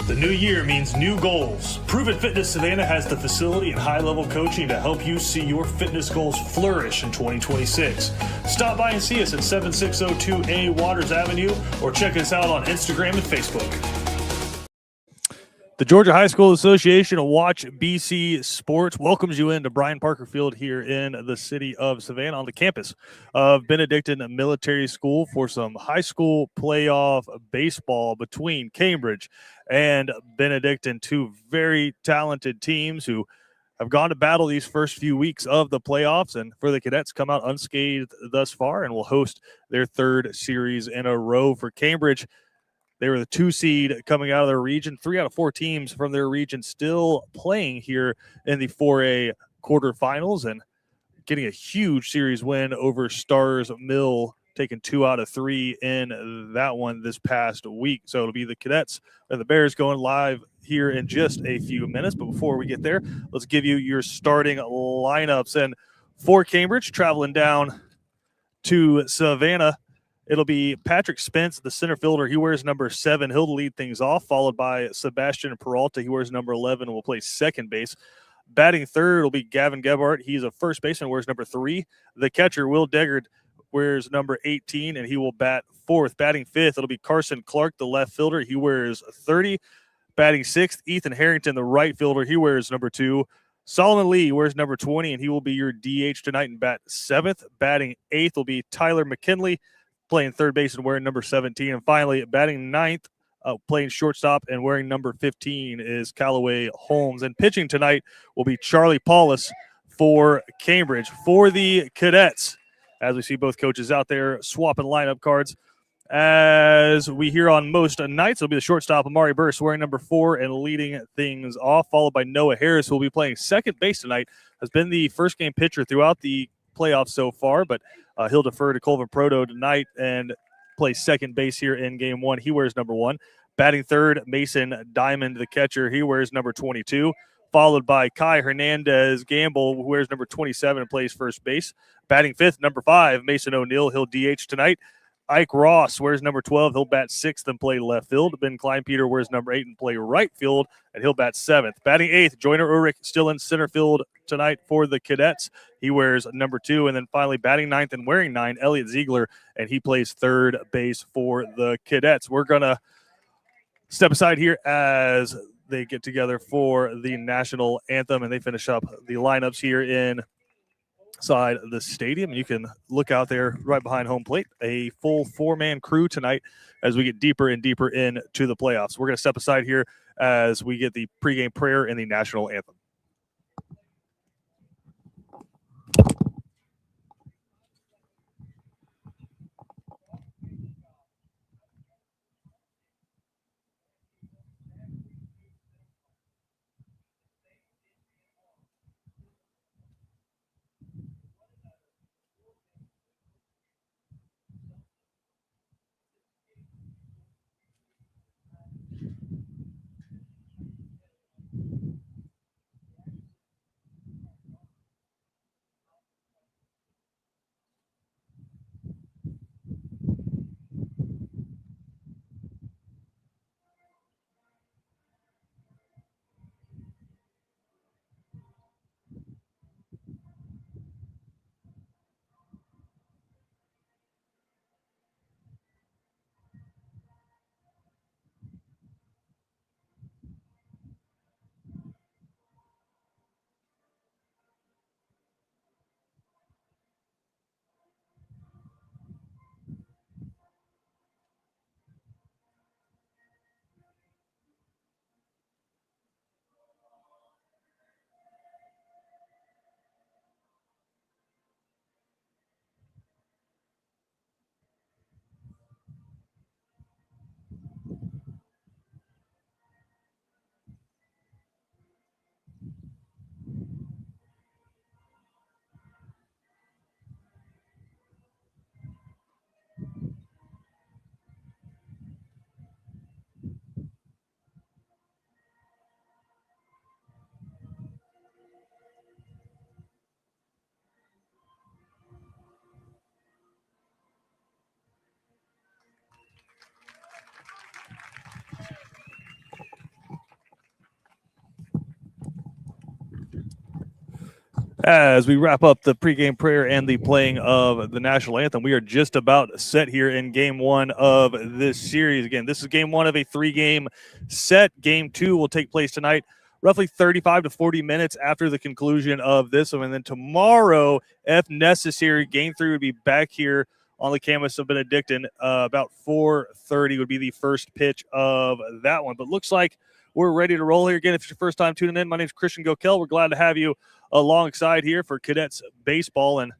The new year means new goals. Proven Fitness Savannah has the facility and high-level coaching to help you see your fitness goals flourish in 2026. Stop by and see us at 7602A Waters Avenue or check us out on Instagram and Facebook. The Georgia High School Association Watch BC Sports welcomes you into Brian Parker Field here in the city of Savannah on the campus of Benedictine Military School for some high school playoff baseball between Cambridge and Benedictine, two very talented teams who have gone to battle these first few weeks of the playoffs, and for the Cadets come out unscathed thus far and will host their third series in a row. For Cambridge, they were the 2 seed coming out of their region. 3 out of 4 teams from their region still playing here in the 4A quarterfinals and getting a huge series win over Stars Mill, taking 2 out of 3 in that one this past week. So it'll be the Cadets and the Bears going live here in just a few minutes. But before we get there, let's give you your starting lineups. And for Cambridge, traveling down to Savannah, it'll be Patrick Spence, the center fielder. He wears number 7. He'll lead things off, followed by Sebastian Peralta. He wears number 11 and will play second base. Batting third will be Gavin Gebhardt. He's a first baseman, wears number 3. The catcher, Will Deggard, wears number 18, and he will bat fourth. Batting fifth, it'll be Carson Clark, the left fielder. He wears 30. Batting sixth, Ethan Harrington, the right fielder. He wears number 2. Solomon Lee wears number 20, and he will be your DH tonight and bat 7th. Batting 8th will be Tyler McKinley, playing third base and wearing number 17. And finally, batting 9th, playing shortstop and wearing number 15 is Callaway Holmes. And pitching tonight will be Charlie Paulus for Cambridge. For the Cadets, as we see both coaches out there swapping lineup cards, as we hear on most nights, it'll be the shortstop, Amari Burst, wearing number 4 and leading things off, followed by Noah Harris, who will be playing second base tonight, has been the first game pitcher throughout the playoffs so far, but he'll defer to Colvin Proto tonight and play second base here in game 1. He wears number 1. Batting third, Mason Diamond, the catcher. He wears number 22, followed by Kai Hernandez Gamble, who wears number 27 and plays first base. Batting fifth, number 5, Mason O'Neill. He'll DH tonight. Ike Ross wears number 12. He'll bat 6th and play left field. Ben Kleinpeter wears number 8 and play right field, and he'll bat 7th. Batting 8th, Joyner Ulrich still in center field tonight for the Cadets. He wears number 2. And then finally batting 9th and wearing 9, Elliot Ziegler, and he plays third base for the Cadets. We're going to step aside here as they get together for the national anthem, and they finish up the lineups here inside the stadium. You can look out there right behind home plate, a full 4-man crew tonight as we get deeper and deeper into the playoffs. We're going to step aside here as we get the pregame prayer and the national anthem. As we wrap up the pregame prayer and the playing of the national anthem, we are just about set here in game one of this series. Again, this is game one of a 3-game set. Game 2 will take place tonight, roughly 35 to 40 minutes after the conclusion of this one. And then tomorrow, if necessary, game 3 would be back here on the campus of Benedictine. About 4:30 would be the first pitch of that one. But looks like we're ready to roll here. Again, if it's your first time tuning in, my name is Christian Gokel. We're glad to have you alongside here for Cadets baseball, and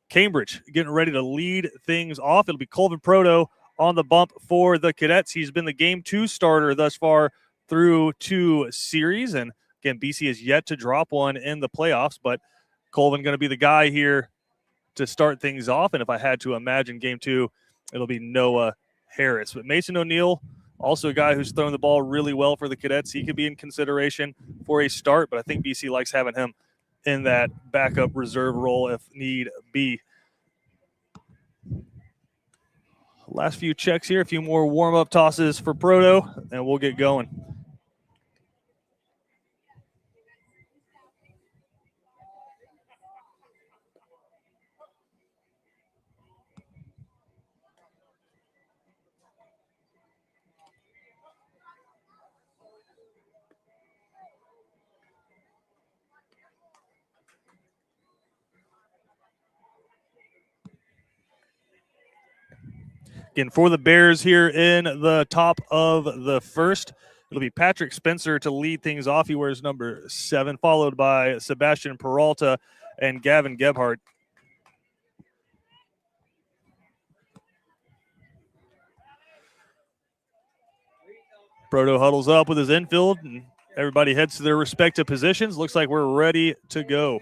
Cambridge getting ready to lead things off. It'll be Colvin Proto on the bump for the Cadets. He's been the game 2 starter thus far through 2 series, and again, BC has yet to drop one in the playoffs, but Colvin going to be the guy here to start things off. And if I had to imagine game 2, it'll be Noah Harris. But Mason O'Neill, also a guy who's thrown the ball really well for the Cadets. He could be in consideration for a start, but I think BC likes having him in that backup reserve role if need be. Last few checks here, a few more warm-up tosses for Proto, and we'll get going. Again, for the Bears here in the top of the first, it'll be Patrick Spencer to lead things off. He wears number 7, followed by Sebastian Peralta and Gavin Gebhardt. Proto huddles up with his infield, and everybody heads to their respective positions. Looks like we're ready to go.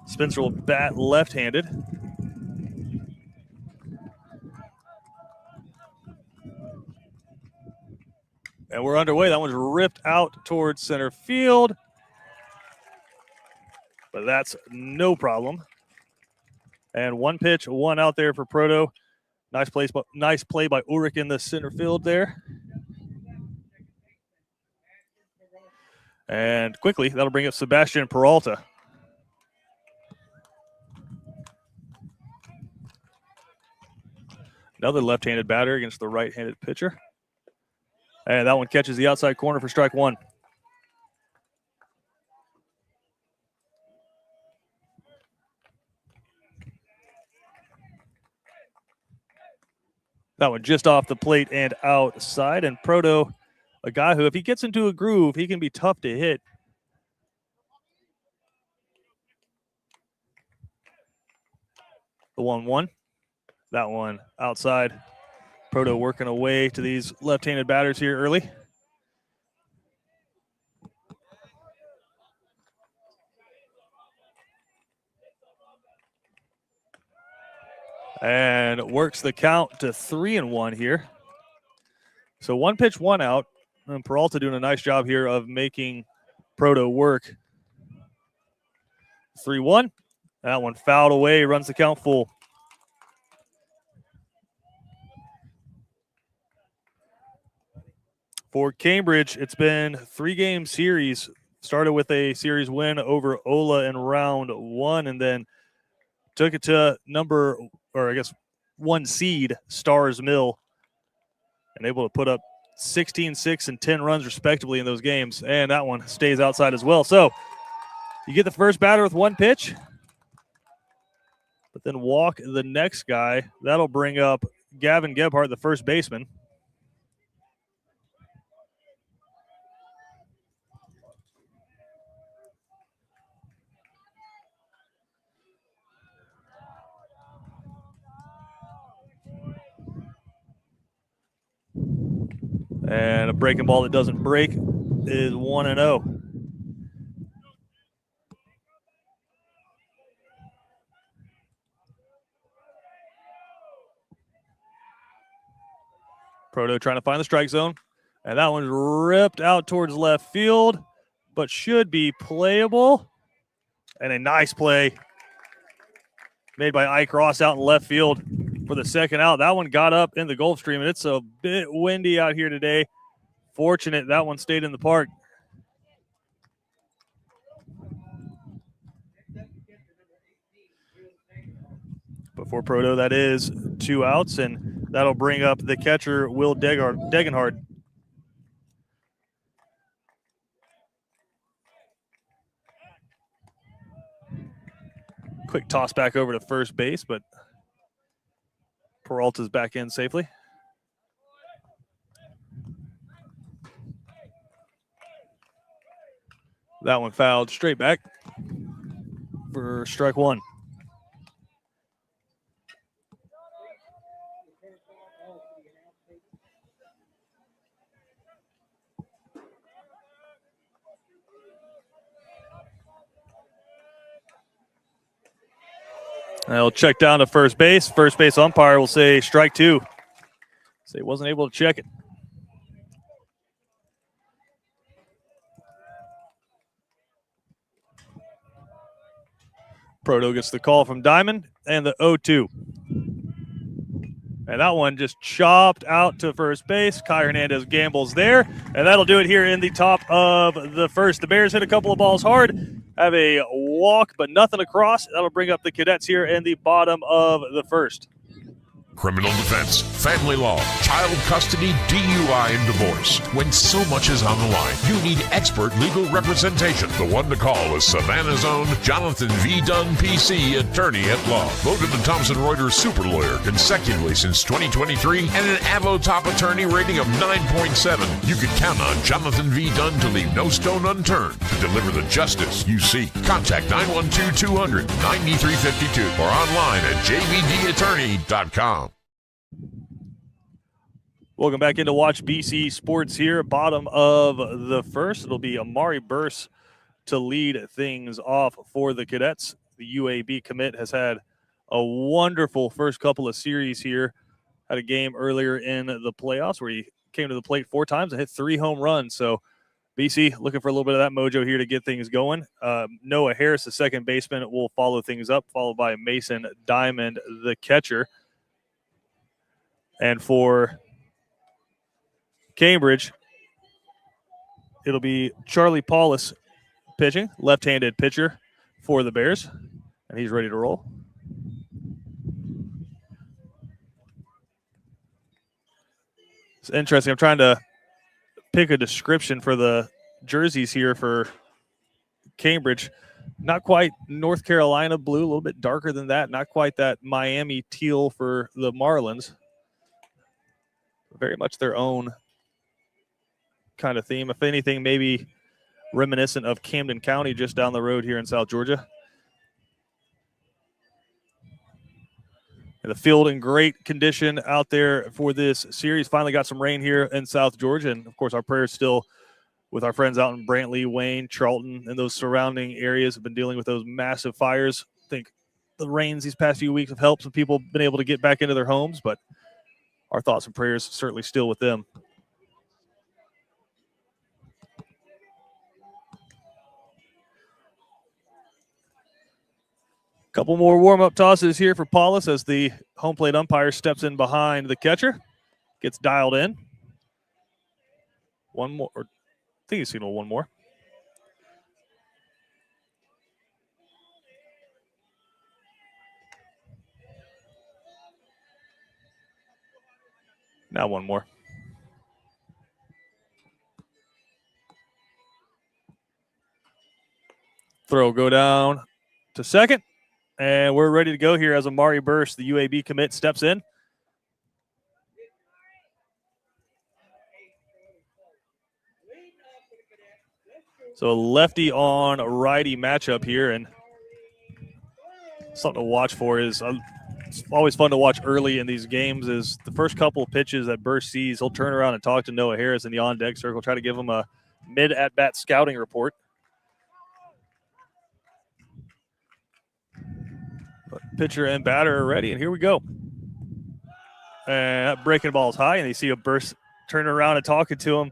Spencer will bat left-handed. And we're underway. That one's ripped out towards center field. But that's no problem. And 1 pitch, 1 out there for Proto. Nice play by Ulrich in the center field there. And quickly, that'll bring up Sebastian Peralta. Another left-handed batter against the right-handed pitcher. And that one catches the outside corner for strike 1. That one just off the plate and outside. And Proto, a guy who, if he gets into a groove, he can be tough to hit. The 1-1. That one outside. Proto working away to these left-handed batters here early. And works the count to 3-1 here. So 1 pitch, 1 out. And Peralta doing a nice job here of making Proto work. 3-1. That one fouled away, runs the count full. For Cambridge, it's been 3-game series. Started with a series win over Ola in round 1, and then took it to 1 seed Stars Mill, and able to put up 16, 6, and 10 runs respectively in those games. And that one stays outside as well. So you get the first batter with 1 pitch, but then walk the next guy. That'll bring up Gavin Gebhardt, the first baseman. And a breaking ball that doesn't break is 1-0. Proto trying to find the strike zone. And that one's ripped out towards left field, but should be playable. And a nice play made by Ike Ross out in left field for the second out. That one got up in the Gulf Stream, and it's a bit windy out here today. Fortunate that one stayed in the park. For Proto, that is 2 outs, and that'll bring up the catcher, Will Degenhard. Quick toss back over to first base, but Peralta's back in safely. That one fouled straight back for strike 1. They'll check down to first base. First base umpire will say strike 2. Say wasn't able to check it. Proto gets the call from Diamond and the 0-2. And that one just chopped out to first base. Kai Hernandez gambles there. And that'll do it here in the top of the first. The Bears hit a couple of balls hard, have a walk, but nothing across. That'll bring up the Cadets here in the bottom of the first. Criminal defense, family law, child custody, DUI, and divorce. When so much is on the line, you need expert legal representation. The one to call is Savannah's own Jonathan V. Dunn, PC, attorney at law. Voted the Thomson Reuters super lawyer consecutively since 2023 and an Avo top attorney rating of 9.7. You can count on Jonathan V. Dunn to leave no stone unturned to deliver the justice you seek. Contact 912-200-9352 or online at jvdattorney.com. Welcome back in to watch BC Sports here. Bottom of the first. It'll be Amari Burse to lead things off for the Cadets. The UAB commit has had a wonderful first couple of series here. Had a game earlier in the playoffs where he came to the plate 4 times and hit 3 home runs. So BC looking for a little bit of that mojo here to get things going. Noah Harris, the second baseman, will follow things up, followed by Mason Diamond, the catcher. And for Cambridge, it'll be Charlie Paulus pitching, left-handed pitcher for the Bears, and he's ready to roll. It's interesting. I'm trying to pick a description for the jerseys here for Cambridge. Not quite North Carolina blue, a little bit darker than that. Not quite that Miami teal for the Marlins. Very much their own kind of theme. If anything, maybe reminiscent of Camden County just down the road here in South Georgia. And the field in great condition out there for this series. Finally got some rain here in South Georgia. And, of course, our prayers still with our friends out in Brantley, Wayne, Charlton, and those surrounding areas have been dealing with those massive fires. I think the rains these past few weeks have helped some people been able to get back into their homes, but our thoughts and prayers certainly still with them. Couple more warm-up tosses here for Paulus as the home plate umpire steps in behind the catcher. Gets dialed in. One more. I think he's signaled one more. Now one more. Throw go down to second. And we're ready to go here as Amari Burse, the UAB commit, steps in. So a lefty on righty matchup here, and something to watch for is it's always fun to watch early in these games is the first couple of pitches that Burse sees, he'll turn around and talk to Noah Harris in the on-deck circle, try to give him a mid-at-bat scouting report. But pitcher and batter are ready, and here we go. And that breaking ball is high, and you see a Burse turning around and talking to him.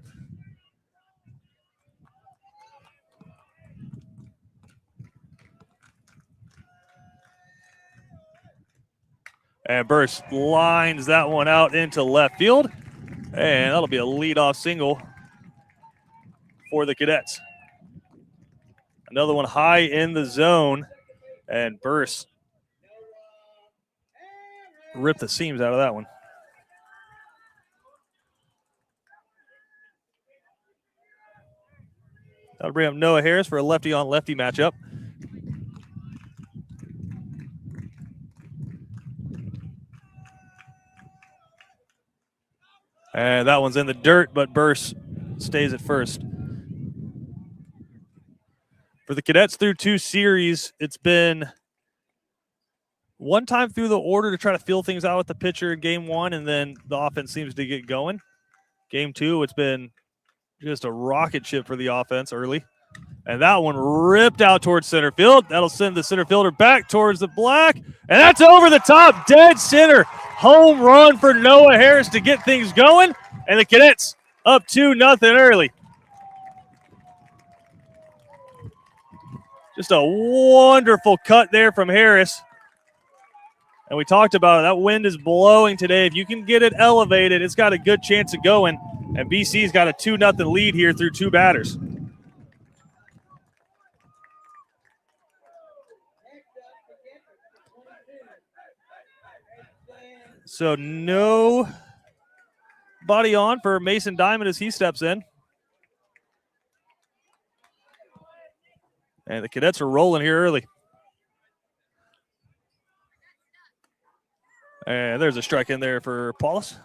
And Burse lines that one out into left field. And that'll be a leadoff single for the Cadets. Another one high in the zone. And Burse rip the seams out of that one. That'll bring up Noah Harris for a lefty-on-lefty matchup. And that one's in the dirt, but Burse stays at first. For the Cadets through 2 series, it's been one time through the order to try to feel things out with the pitcher in game 1, and then the offense seems to get going. Game 2, it's been just a rocket ship for the offense early. And that one ripped out towards center field. That'll send the center fielder back towards the black. And that's over the top, dead center. Home run for Noah Harris to get things going. And the Cadets up 2-0 early. Just a wonderful cut there from Harris. And we talked about it. That wind is blowing today. If you can get it elevated, it's got a good chance of going. And BC's got a 2-0 lead here through 2 batters. So no body on for Mason Diamond as he steps in. And the Cadets are rolling here early. And there's a strike in there for Paulus.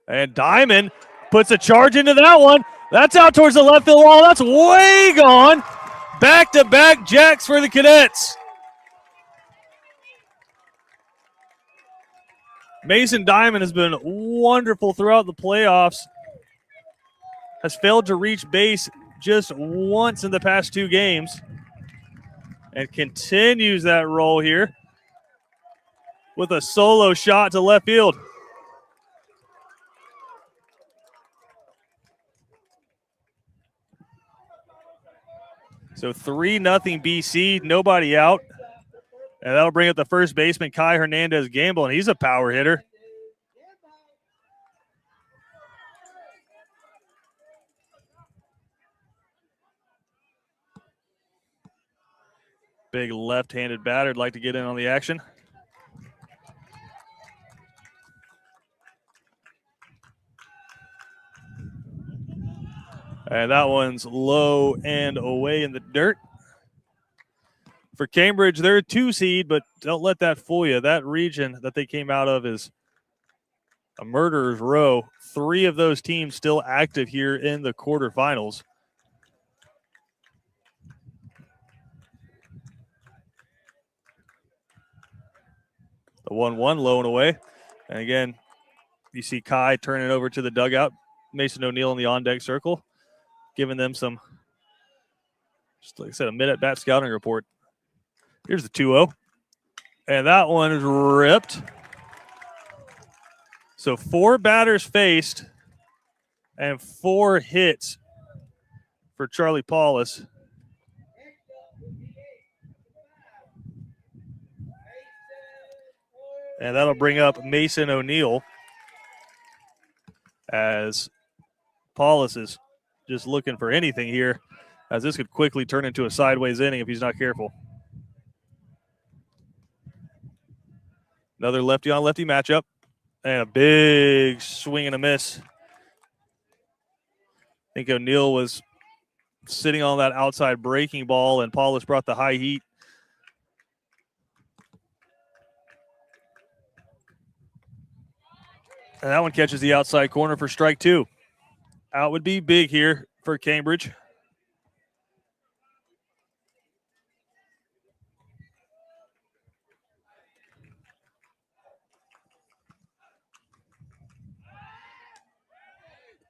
And Diamond puts a charge into that one. That's out towards the left field wall. That's way gone. Back-to-back jacks for the Cadets. Mason Diamond has been wonderful throughout the playoffs. Has failed to reach base just once in the past 2 games. And continues that roll here with a solo shot to left field. So 3-0 BC, nobody out. And that'll bring up the first baseman, Kai Hernandez-Gamble, and he's a power hitter. Big left-handed batter, would like to get in on the action. And that one's low and away in the dirt. For Cambridge, they're a 2 seed, but don't let that fool you. That region that they came out of is a murderer's row. 3 of those teams still active here in the quarterfinals. The 1-1 low and away. And again, you see Kai turning over to the dugout. Mason O'Neill in the on-deck circle, giving them some, just like I said, a mid-at-bat scouting report. Here's the 2-0. And that one is ripped. So 4 batters faced and 4 hits for Charlie Paulus. And that'll bring up Mason O'Neill as Paulus is just looking for anything here, as this could quickly turn into a sideways inning if he's not careful. Another lefty-on-lefty matchup, and a big swing and a miss. I think O'Neill was sitting on that outside breaking ball, and Paulus brought the high heat. And that one catches the outside corner for strike 2. Out would be big here for Cambridge.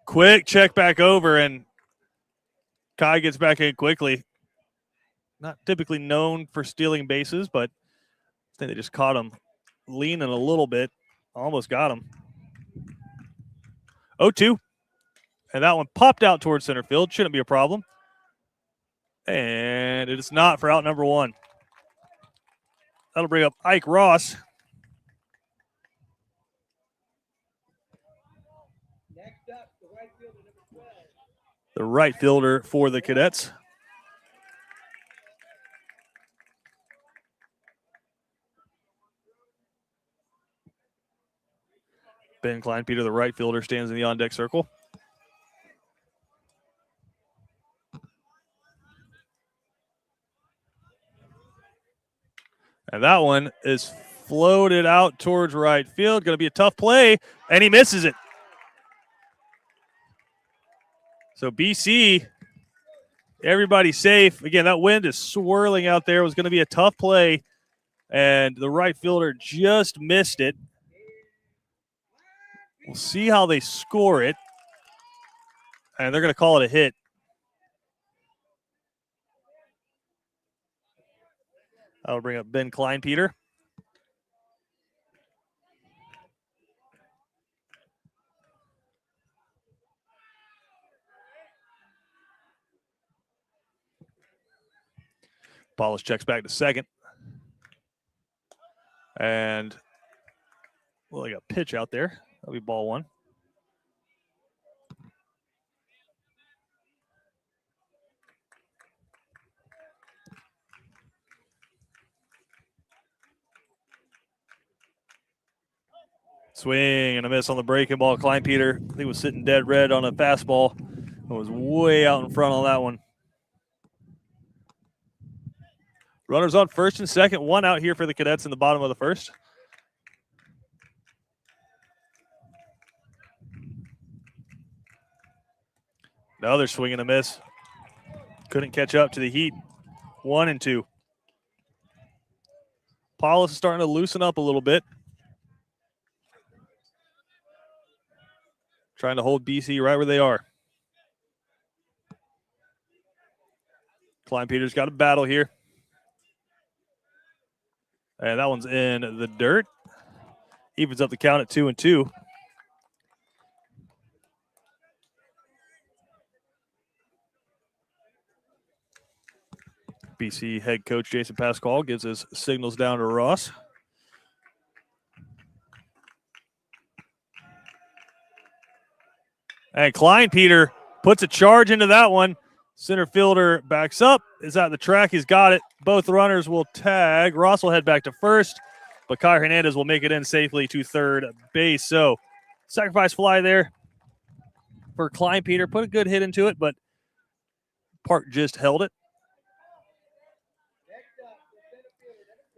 Quick check back over, and Kai gets back in quickly. Not typically known for stealing bases, but I think they just caught him leaning a little bit. Almost got him. 0-2. And that one popped out towards center field. Shouldn't be a problem. And it is not for out number 1. That'll bring up Ike Ross. the right fielder for the Cadets. Ben Kleinpeter, the right fielder, stands in the on-deck circle. And that one is floated out towards right field. Going to be a tough play, and he misses it. So BC, everybody safe. Again, that wind is swirling out there. It was going to be a tough play, and the right fielder just missed it. We'll see how they score it, and they're going to call it a hit. I'll bring up Ben Kleinpeter. Paulus checks back to second. And, well, they got a pitch out there. That'll be ball one. Swing and a miss on the breaking ball. Kleinpeter, he was sitting dead red on a fastball. It was way out in front on that one. Runners on first and second. One out here for the Cadets in the bottom of the first. Another swing and a miss. Couldn't catch up to the heat. 1-2. Paulus is starting to loosen up a little bit. Trying to hold BC right where they are. Kleinpeter's got a battle here. And that one's in the dirt. Evens up the count at 2-2. BC head coach Jason Pascal gives his signals down to Ross. And Kleinpeter puts a charge into that one. Center fielder backs up, is at the track, he's got it. Both runners will tag. Ross will head back to first, but Kai Hernandez will make it in safely to third base. So, sacrifice fly there for Kleinpeter. Put a good hit into it, but Park just held it.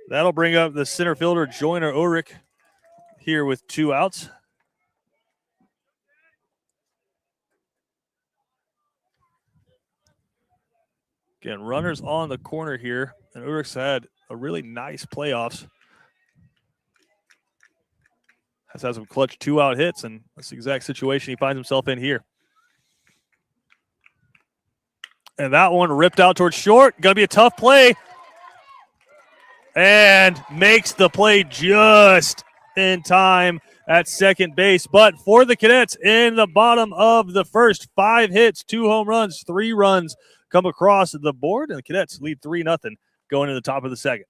That'll bring up the center fielder, Joyner Ulrich, here with 2 outs. Again, runners on the corner here, and Ulrich's had a really nice playoffs. Has had some clutch 2-out hits, and that's the exact situation he finds himself in here. And that one ripped out towards short. Going to be a tough play. And makes the play just in time at second base. But for the Cadets in the bottom of the first, 5 hits, 2 home runs, 3 runs come across the board, and the Cadets lead 3-0 going to the top of the second.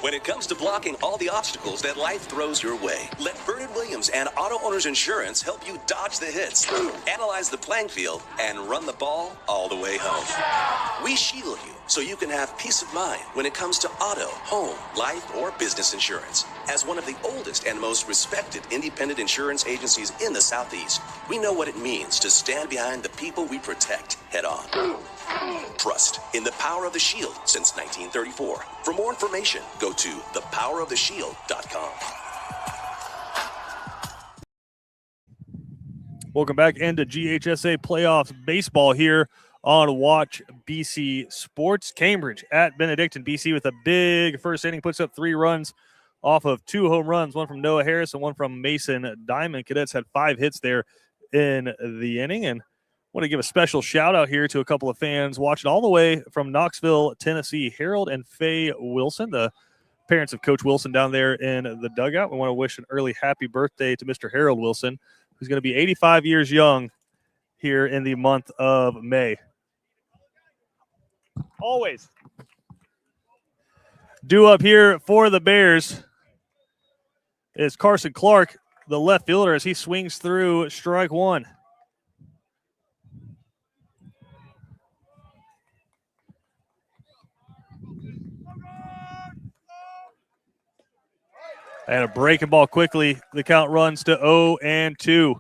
When it comes to blocking all the obstacles that life throws your way, let Bernard Williams and Auto Owners Insurance help you dodge the hits, analyze the playing field, and run the ball all the way home. We shield you so you can have peace of mind when it comes to auto, home, life, or business insurance. As one of the oldest and most respected independent insurance agencies in the Southeast, we know what it means to stand behind the people we protect head on. Trust in the power of the Shield since 1934. For more information, go to thepoweroftheshield.com. Welcome back into GHSA playoffs baseball here on Watch BC Sports. Cambridge at Benedictine. BC with a big first inning, puts up 3 runs off of 2 home runs, one from Noah Harris and one from Mason Diamond. Cadets had 5 hits there in the inning, and want to give a special shout out here to a couple of fans watching all the way from Knoxville, Tennessee. Harold and Faye Wilson, the parents of Coach Wilson down there in the dugout. We want to wish an early happy birthday to Mr. Harold Wilson, who's going to be 85 years young here in the month of May. Always. Due up here for the Bears is Carson Clark. the left fielder as he swings through strike one. And a breaking ball quickly. The count runs to 0-2.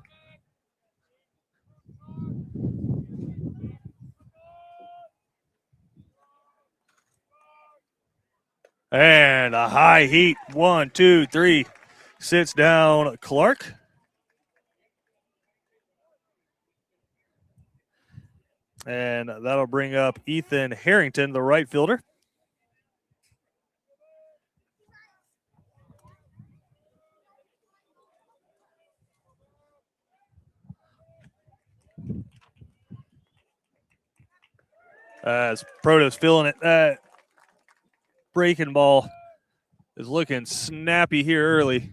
And a high heat. 1, 2, 3. Sits down Clark. And that'll bring up Ethan Harrington, the right fielder. As Proto's feeling it. That breaking ball is looking snappy here early.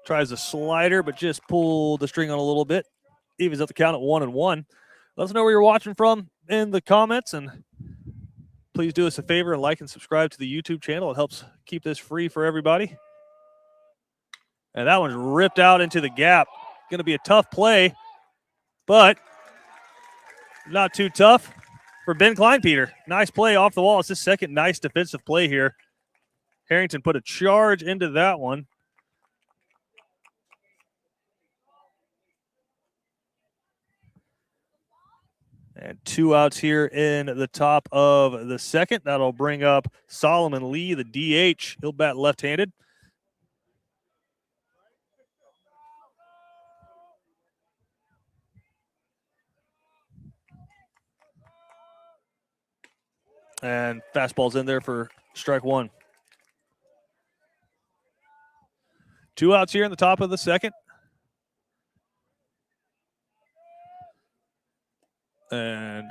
Tries a slider, but just pulled the string on a little bit. Evens up the count at 1-1. Let us know where you're watching from in the comments, and please do us a favor and like and subscribe to the YouTube channel. It helps keep this free for everybody. And that one's ripped out into the gap. Going to be a tough play, but not too tough for Ben Kleinpeter. Nice play off the wall. It's his second nice defensive play here. Harrington put a charge into that one. And 2 outs here in the top of the second. That'll bring up Solomon Lee, the DH. He'll bat left-handed. And fastball's in there for strike one. 2 outs here in the top of the second. And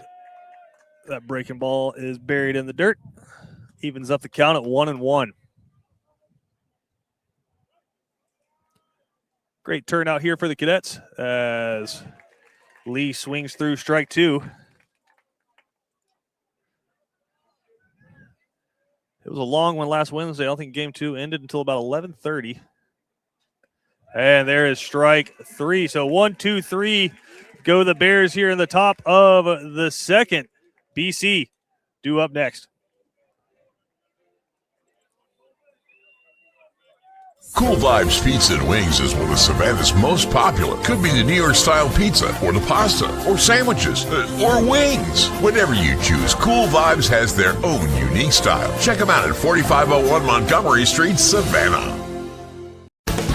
that breaking ball is buried in the dirt. Evens up the count at 1-1. Great turnout here for the Cadets as Lee swings through strike two. It was a long one last Wednesday. I don't think game two ended until about 11:30. And there is strike three. So 1, 2, 3 go the Bears here in the top of the second. BC due up next. Cool Vibes Pizza and Wings is one of Savannah's most popular. Could be the New York style pizza, or the pasta, or sandwiches, or wings. Whatever you choose, Cool Vibes has their own unique style. Check them out at 4501 Montgomery Street, Savannah.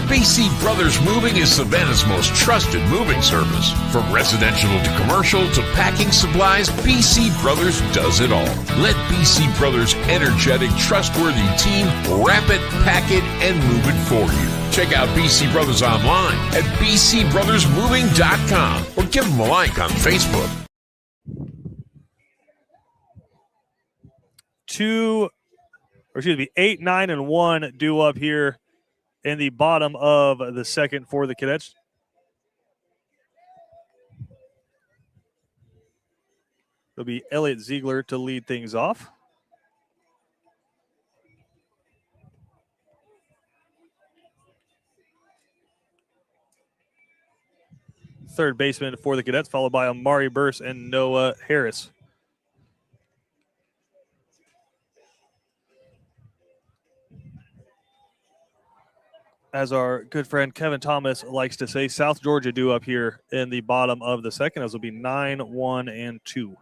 BC Brothers Moving is Savannah's most trusted moving service. From residential to commercial to packing supplies, BC Brothers does it all. Let BC Brothers' energetic, trustworthy team wrap it, pack it, and move it for you. Check out BC Brothers online at bcbrothersmoving.com or give them a like on Facebook. 8, 9, and 1 due up here in the bottom of the second for the Cadets. It'll be Elliot Ziegler to lead things off. Third baseman for the Cadets, followed by Amari Burse and Noah Harris. As our good friend Kevin Thomas likes to say, South Georgia due up here in the bottom of the second. As will be 9, 1, and 2.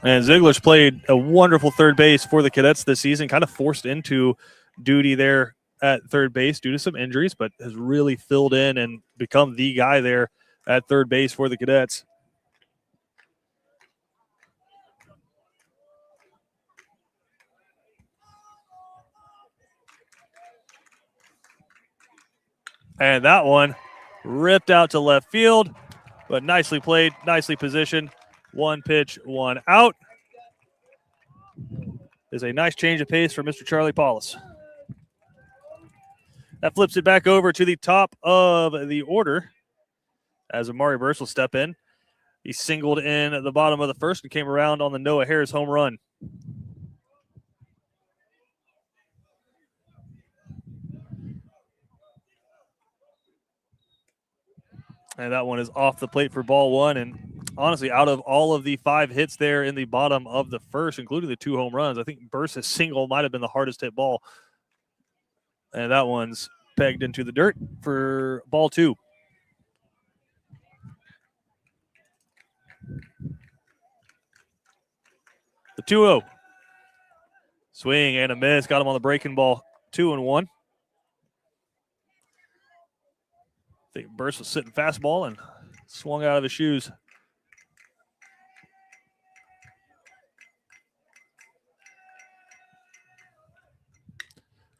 And Ziegler's played a wonderful third base for the Cadets this season, kind of forced into duty there at third base due to some injuries, but has really filled in and become the guy there at third base for the Cadets. And that one ripped out to left field, but nicely played, nicely positioned. 1 pitch, 1 out. Is a nice change of pace for Mr. Charlie Paulus. That flips it back over to the top of the order as Amari Burst will step in. He singled in at the bottom of the first and came around on the Noah Harris home run. And that one is off the plate for ball one. And honestly, out of all of the 5 hits there in the bottom of the first, including the 2 home runs, I think Burst's single might have been the hardest hit ball. And that one's pegged into the dirt for ball 2. The 2-0. Swing and a miss. Got him on the breaking ball. 2-1. I think Burst was sitting fastball and swung out of his shoes.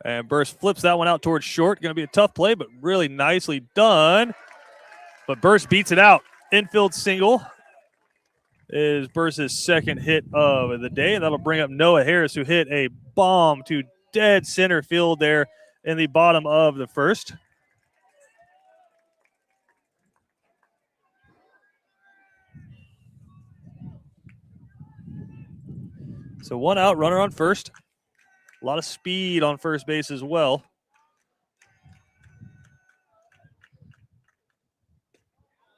And Burst flips that one out towards short. Going to be a tough play, but really nicely done. But Burst beats it out. Infield single is Burst's second hit of the day. That'll bring up Noah Harris, who hit a bomb to dead center field there in the bottom of the first. So 1 out, runner on first. A lot of speed on first base as well.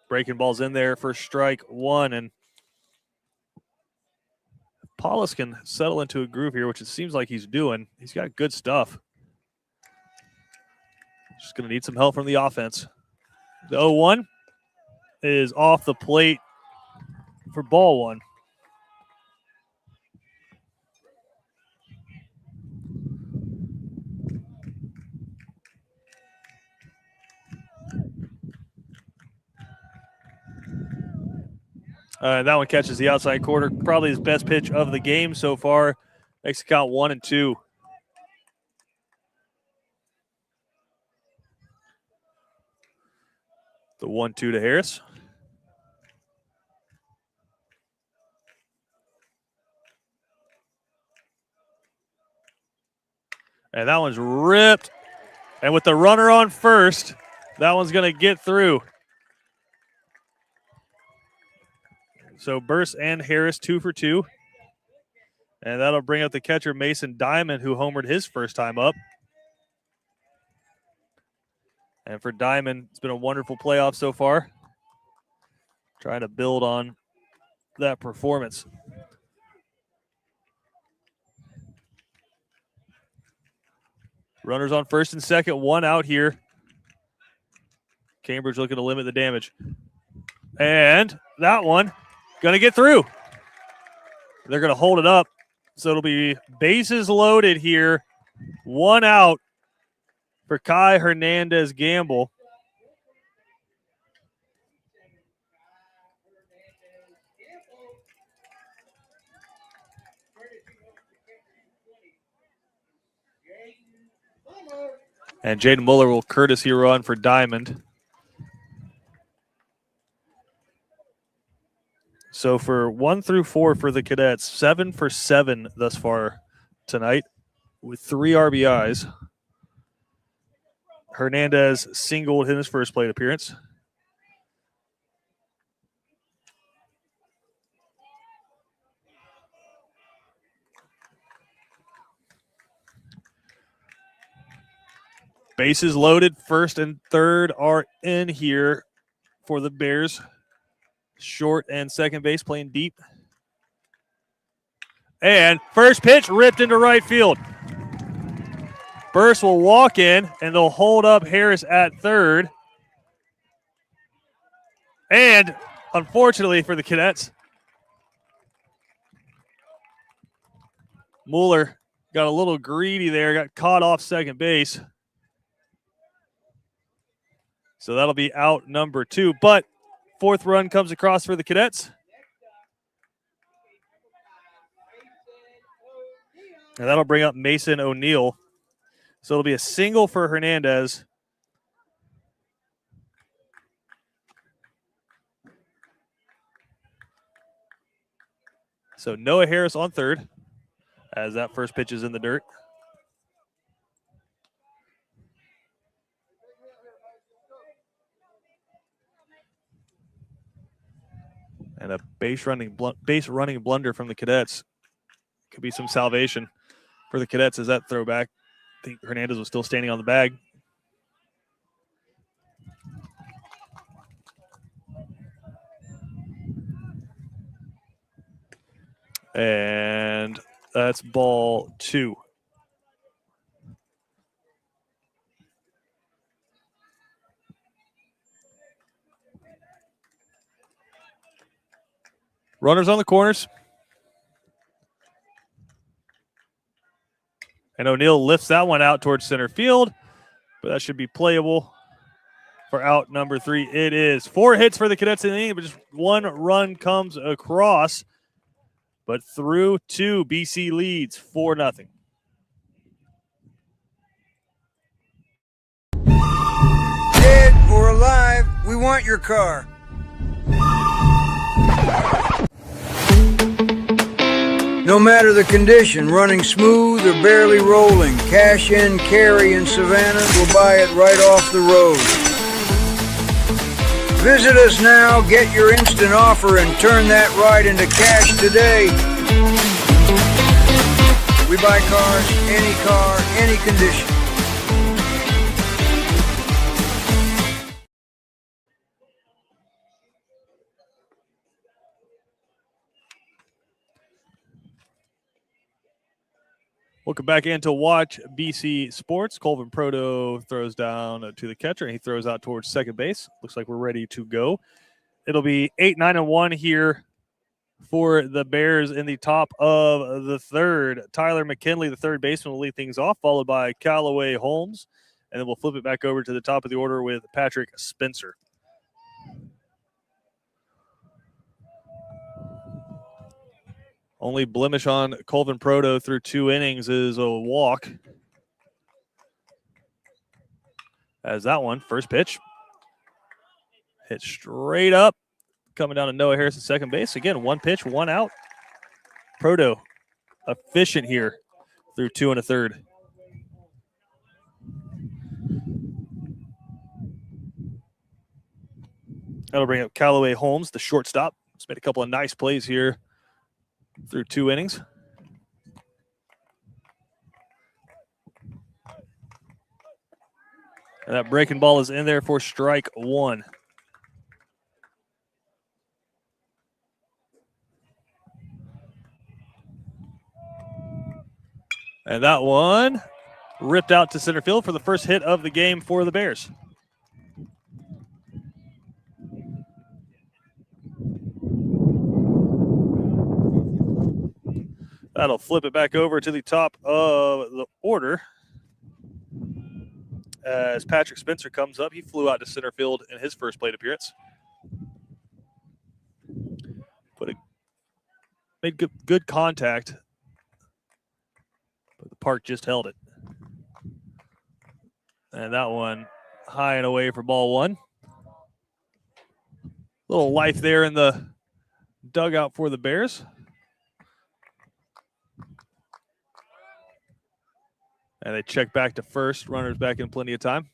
Breaking ball's in there for strike 1. And Paulus can settle into a groove here, which it seems like he's doing. He's got good stuff. Just going to need some help from the offense. The 0-1 is off the plate for ball 1. That one catches the outside corner. Probably his best pitch of the game so far. Makes it count 1-2. The 1-2 to Harris. And that one's ripped. And with the runner on first, that one's going to get through. So Burst and Harris 2 for 2. And that'll bring up the catcher Mason Diamond, who homered his first time up. And for Diamond, it's been a wonderful playoff so far. Trying to build on that performance. Runners on first and second, 1 out here. Cambridge looking to limit the damage. And that one going to get through. They're going to hold it up. So it'll be bases loaded here. 1 out for Kai Hernandez Gamble. And Jaden Muller will courtesy run for Diamond. So for 1 through 4 for the Cadets, 7 for 7 thus far tonight with 3 RBIs. Hernandez singled in his first plate appearance. Bases loaded. First and third are in here for the Bears. Short and second base playing deep. And first pitch ripped into right field. Burst will walk in, and they'll hold up Harris at third. And unfortunately for the Cadets, Mueller got a little greedy there, got caught off second base. So that'll be out number 2. But 4th run comes across for the Cadets. And that'll bring up Mason O'Neill. So it'll be a single for Hernandez. So Noah Harris on third as that first pitch is in the dirt. Base running blunder from the Cadets. Could be some salvation for the Cadets as that throwback. I think Hernandez was still standing on the bag. And that's ball 2. Runners on the corners. And O'Neill lifts that one out towards center field, but that should be playable for out number 3. It is 4 hits for the Cadets in the inning, but just 1 run comes across. But through 2, BC leads 4-0. Dead or alive, we want your car. No matter the condition, running smooth or barely rolling, Cash In Carry in Savannah will buy it right off the road. Visit us now, get your instant offer, and turn that ride into cash today. We buy cars, any condition. Welcome back in to watch BC Sports. Colvin Proto throws down to the catcher, and he throws out towards second base. Looks like we're ready to go. It'll be 8-9-1 here for the Bears in the top of the third. Tyler McKinley, the third baseman, will lead things off, followed by Callaway Holmes. And then we'll flip it back over to the top of the order with Patrick Spencer. Only blemish on Colvin Proto through 2 innings is a walk. As that one, first pitch, hit straight up, coming down to Noah Harris at second base. Again, 1 pitch, 1 out. Proto efficient here through 2 1/3. That'll bring up Callaway Holmes, the shortstop. He's made a couple of nice plays here through 2 innings. And that breaking ball is in there for strike 1. And that one ripped out to center field for the first hit of the game for the Bears. That'll flip it back over to the top of the order. As Patrick Spencer comes up, he flew out to center field in his first plate appearance. Made good contact, but the park just held it. And that one high and away for ball 1. Little life there in the dugout for the Bears. And they check back to first. Runners back in plenty of time.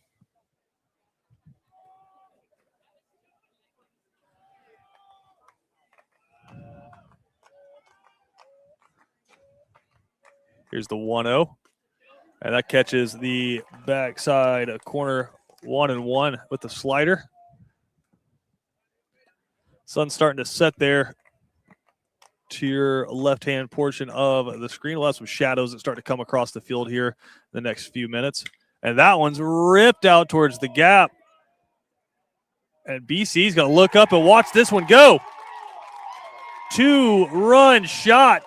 Here's the 1-0. And that catches the backside corner 1-1 with the slider. Sun's starting to set there to your left-hand portion of the screen. We'll have some shadows that start to come across the field here in the next few minutes. And that one's ripped out towards the gap. And BC's going to look up and watch this one go. 2-run shot.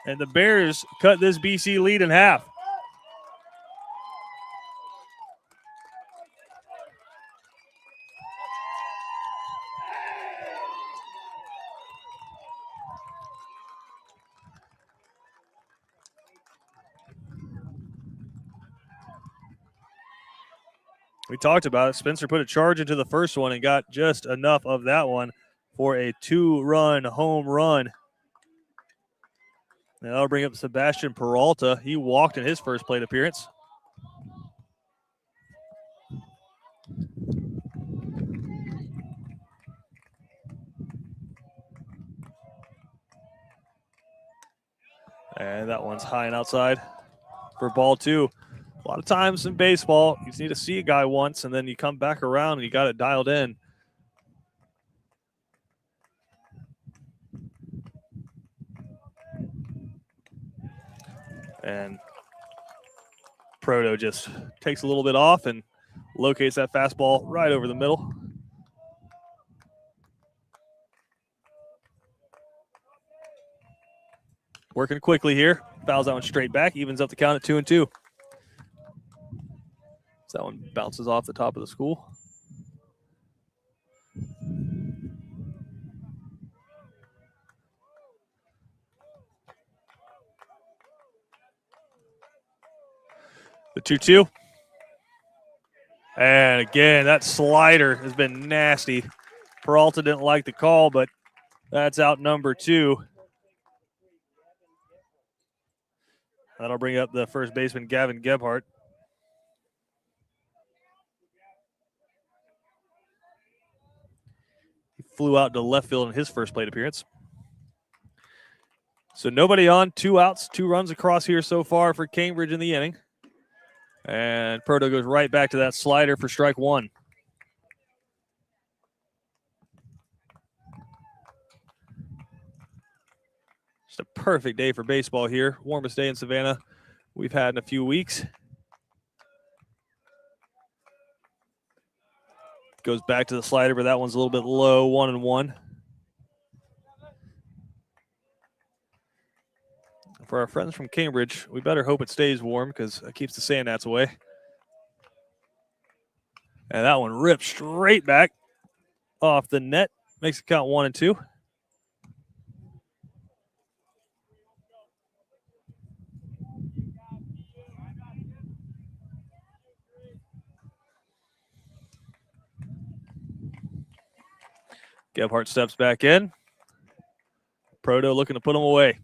And the Bears cut this BC lead in half. We talked about it. Spencer put a charge into the first one and got just enough of that one for a 2-run home run. And that'll bring up Sebastian Peralta. He walked in his first plate appearance. And that one's high and outside for ball 2. A lot of times in baseball, you just need to see a guy once, and then you come back around and you got it dialed in. And Proto just takes a little bit off and locates that fastball right over the middle. Working quickly here. Fouls that one straight back. Evens up the count at 2-2. So that one bounces off the top of the school. The 2-2. And again, that slider has been nasty. Peralta didn't like the call, but that's out number 2. That'll bring up the first baseman, Gavin Gebhardt. He flew out to left field in his first plate appearance. So nobody on, 2 outs, 2 runs across here so far for Cambridge in the inning. And Proto goes right back to that slider for strike 1. Just a perfect day for baseball here. Warmest day in Savannah we've had in a few weeks. Goes back to the slider, but that one's a little bit low, 1-1. For our friends from Cambridge, we better hope it stays warm because it keeps the sand gnats away. And that one ripped straight back off the net. Makes it count 1-2. Gebhardt steps back in. Proto looking to put him away.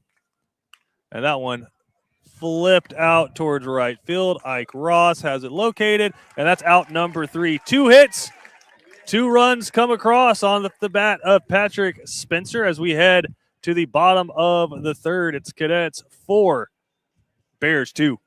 And that one flipped out towards right field. Ike Ross has it located, and that's out number 3. 2 hits, 2 runs come across on the bat of Patrick Spencer as we head to the bottom of the 3rd. It's Cadets 4, Bears 2.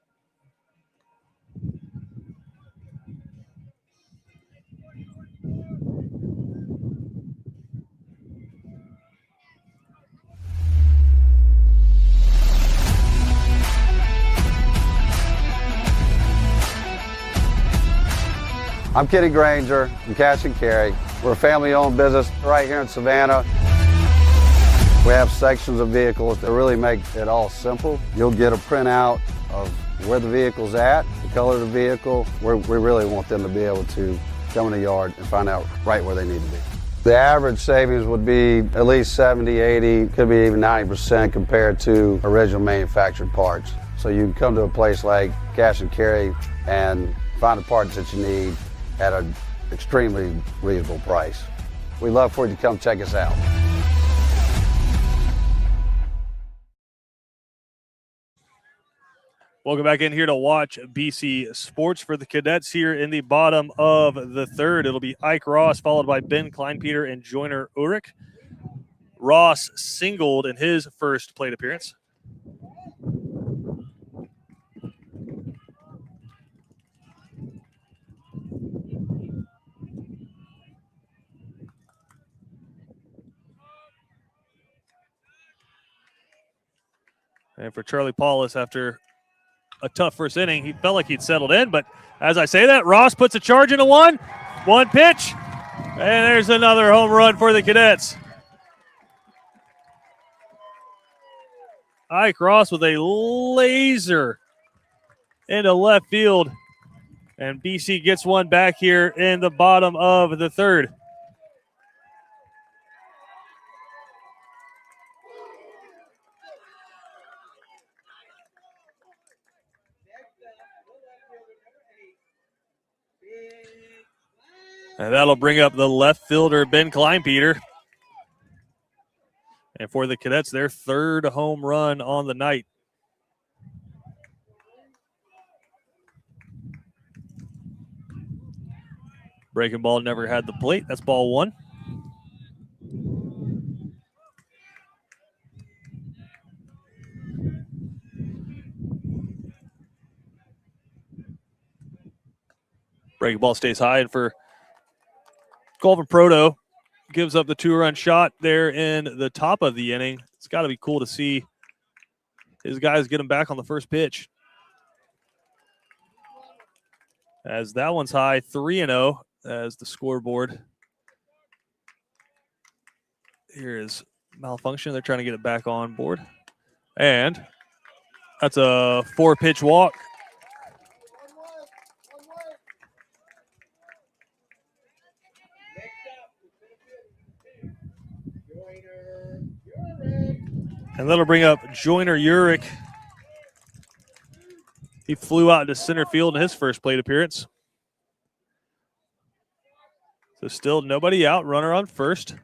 I'm Kenny Granger from Cash and Carry. We're a family-owned business right here in Savannah. We have sections of vehicles that really make it all simple. You'll get a printout of where the vehicle's at, the color of the vehicle. We really want them to be able to come in the yard and find out right where they need to be. The average savings would be at least 70, 80, could be even 90% compared to original manufactured parts. So you can come to a place like Cash and Carry and find the parts that you need at an extremely reasonable price. We'd love for you to come check us out. Welcome back in here to watch BC Sports for the Cadets here in the bottom of the 3rd. It'll be Ike Ross followed by Ben Kleinpeter and Joyner Ulrich. Ross singled in his first plate appearance. And for Charlie Paulus, after a tough first inning, he felt like he'd settled in. But as I say that, Ross puts a charge into one pitch, and there's another home run for the Cadets. Ike Ross with a laser into left field, and BC gets one back here in the bottom of the 3rd. And that'll bring up the left fielder, Ben Kleinpeter. And for the Cadets, their 3rd home run on the night. Breaking ball never had the plate. That's ball 1. Breaking ball stays high, and for Colvin Proto, gives up the 2-run shot there in the top of the inning. It's got to be cool to see his guys get him back on the first pitch. As that one's high, 3-0 as the scoreboard. Here is malfunction. They're trying to get it back on board. And that's a 4-pitch walk. And that'll bring up Joyner Urich. He flew out to center field in his first plate appearance. So still nobody out, runner on first.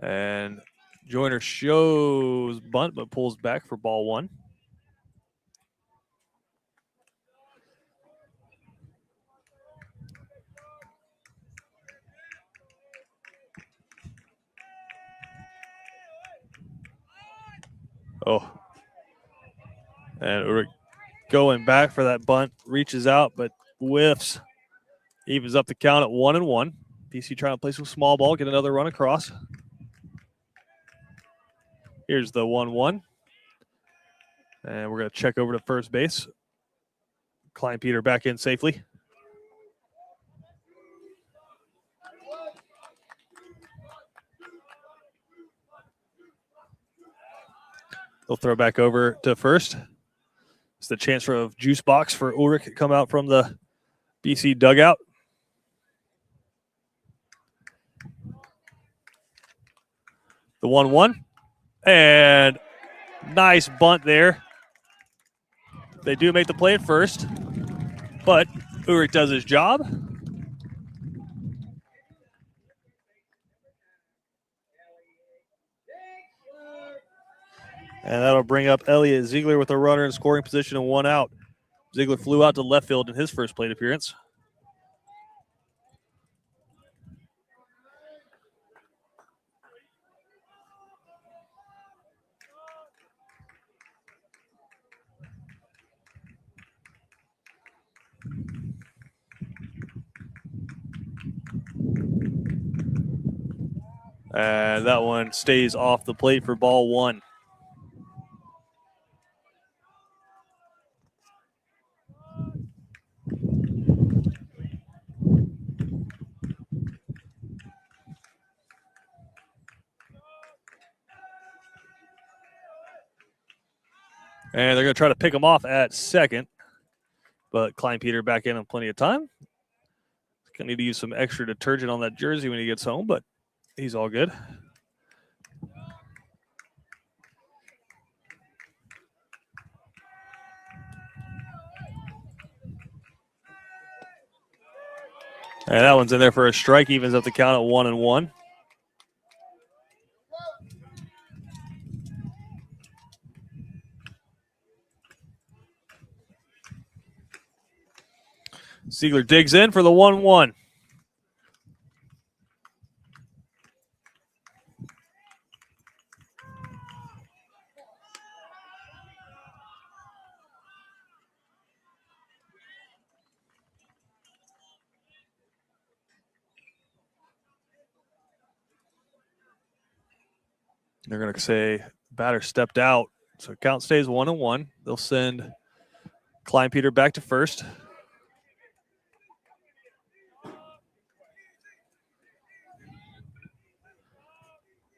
And Joyner shows bunt but pulls back for ball 1. Oh. And Ulrich going back for that bunt, reaches out but whiffs. Evens up the count at 1-1. BC trying to play some small ball, get another run across. Here's the 1-1. And we're going to check over to first base. Klein Peter back in safely. They'll throw back over to first. It's the chance for a juice box for Ulrich to come out from the BC dugout. The 1-1. And nice bunt there. They do make the play at first, but Ulrich does his job. And that'll bring up Elliot Ziegler with a runner in scoring position and 1 out. Ziegler flew out to left field in his first plate appearance. And that one stays off the plate for ball 1. And they're going to try to pick him off at second. But Klein Peter back in plenty of time. He's going to need to use some extra detergent on that jersey when he gets home, but he's all good. And that one's in there for a strike. Evens up the count at 1-1. Ziegler digs in for the 1-1. They're going to say batter stepped out. So count stays 1-1. They'll send Klein Peter back to first.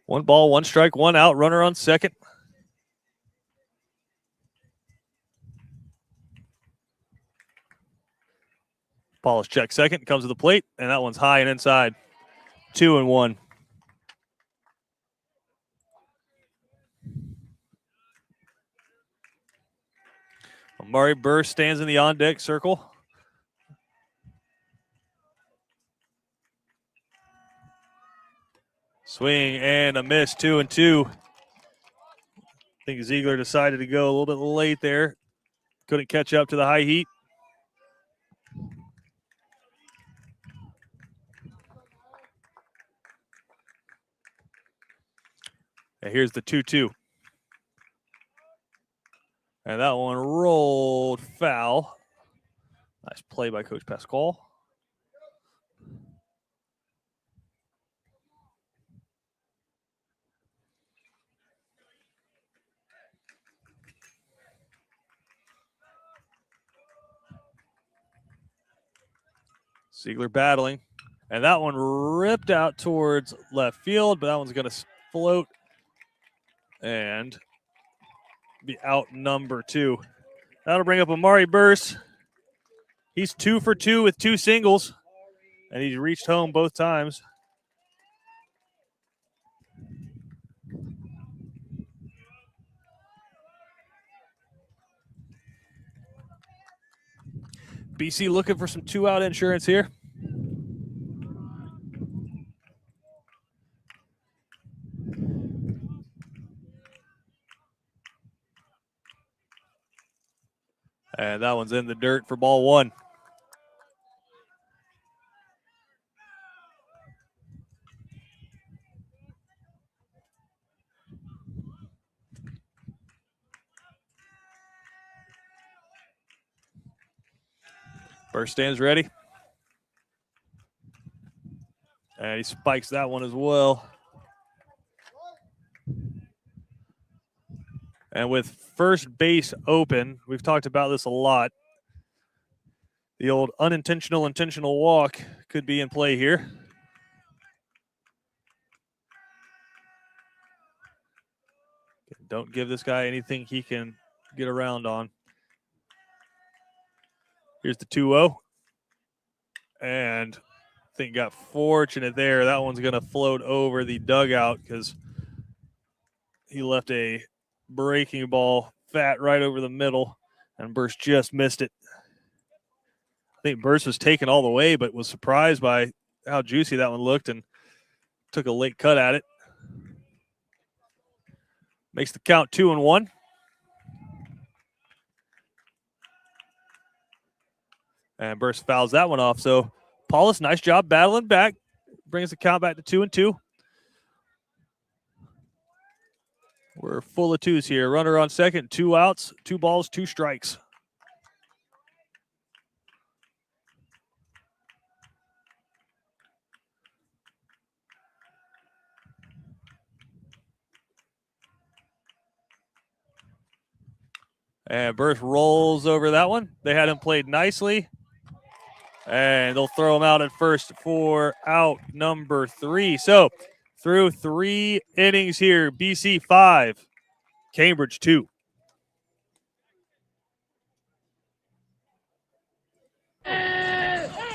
One ball, 1 strike, 1 out. Runner on second. Polishchuk second, comes to the plate, and that one's high and inside. 2-1. Murray Burr stands in the on-deck circle. Swing and a miss, 2-2. I think Ziegler decided to go a little bit late there. Couldn't catch up to the high heat. And here's the 2-2. And that one rolls foul. Nice play by Coach Pascal. Siegler battling. And that one ripped out towards left field, but that one's going to float and be out number 2. That'll bring up Amari Burse. He's 2 for 2 with 2 singles, and he's reached home both times. BC looking for some 2-out insurance here. And that one's in the dirt for ball 1. Burst stands ready. And he spikes that one as well. And with first base open, we've talked about this a lot. The old unintentional, intentional walk could be in play here. Don't give this guy anything he can get around on. Here's the 2-0. And I think got fortunate there. That one's going to float over the dugout because he left a breaking ball fat right over the middle, and Burst just missed it. I think Burst was taken all the way, but was surprised by how juicy that one looked and took a late cut at it. Makes the count 2-1. And Burst fouls that one off. So Paulus, nice job battling back. Brings the count back to 2-2. We're full of 2s here. Runner on second, 2 outs, 2 balls, 2 strikes. And Burst rolls over that one. They had him played nicely. And they'll throw him out at first for out number 3. So through 3 innings here, BC 5, Cambridge 2.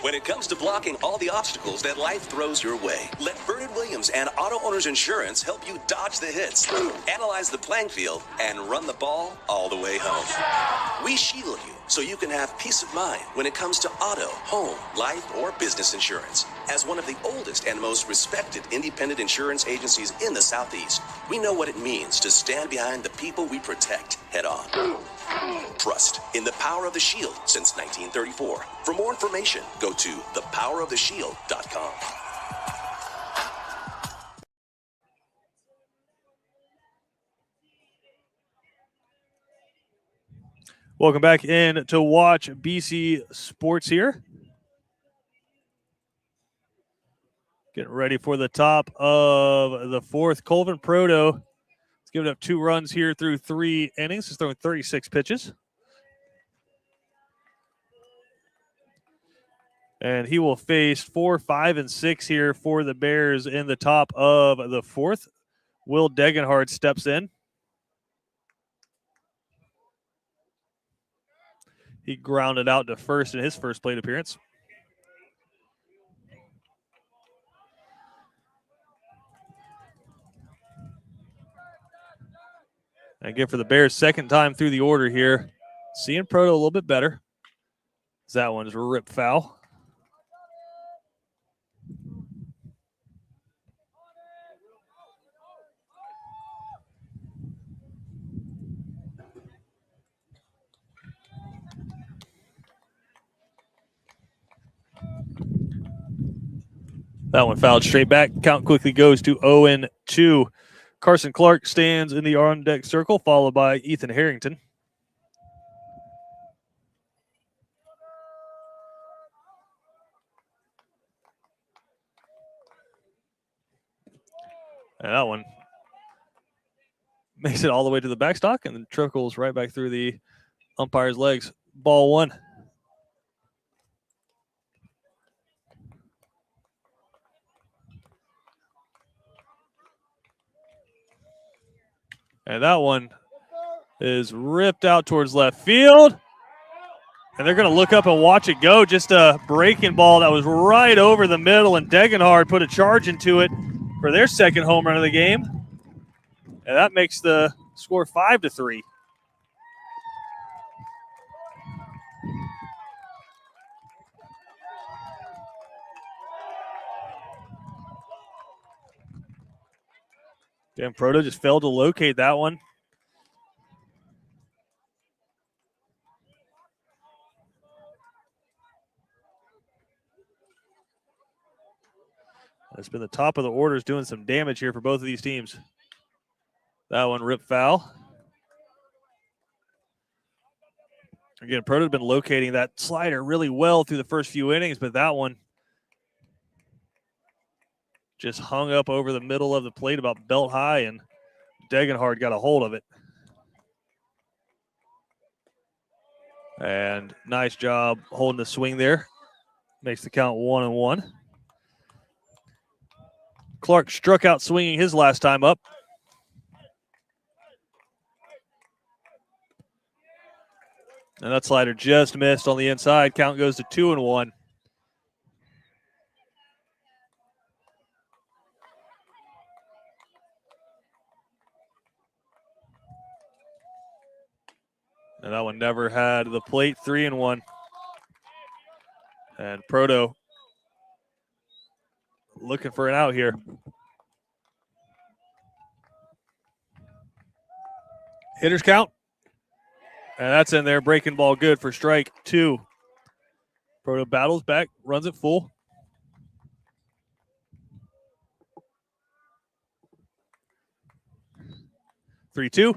When it comes to blocking all the obstacles that life throws your way, let Bernard Williams and Auto Owners Insurance help you dodge the hits, analyze the playing field, and run the ball all the way home. We shield you so you can have peace of mind when it comes to auto, home, life, or business insurance. As one of the oldest and most respected independent insurance agencies in the Southeast, we know what it means to stand behind the people we protect head on. Trust in the power of the shield since 1934. For more information, go to thepoweroftheshield.com. Welcome back in to watch BC Sports here. Getting ready for the top of the 4th. Colvin Proto has given up 2 runs here through 3 innings. He's throwing 36 pitches. And he will face 4, 5, and 6 here for the Bears in the top of the 4th. Will Degenhardt steps in. He grounded out to first in his first plate appearance. And again, for the Bears, second time through the order here. Seeing Proto a little bit better. That one's ripped foul. That one fouled straight back. Count quickly goes to 0-2. Carson Clark stands in the on-deck circle, followed by Ethan Harrington. And that one makes it all the way to the backstop and then trickles right back through the umpire's legs. Ball 1. And that one is ripped out towards left field. And they're going to look up and watch it go. Just a breaking ball that was right over the middle, and Degenhard put a charge into it for their second home run of the game. And that makes the score 5-3. Dan Proto just failed to locate that one. It's been the top of the orders doing some damage here for both of these teams. That one ripped foul. Again, Proto had been locating that slider really well through the first few innings, but that one just hung up over the middle of the plate about belt high, and Degenhard got a hold of it. And nice job holding the swing there. Makes the count 1-1. Clark struck out swinging his last time up. And that slider just missed on the inside. Count goes to 2-1. And that one never had the plate. 3-1. And Proto looking for an out here. Hitters count. And that's in there. Breaking ball good for strike 2. Proto battles back, runs it full. (3-2).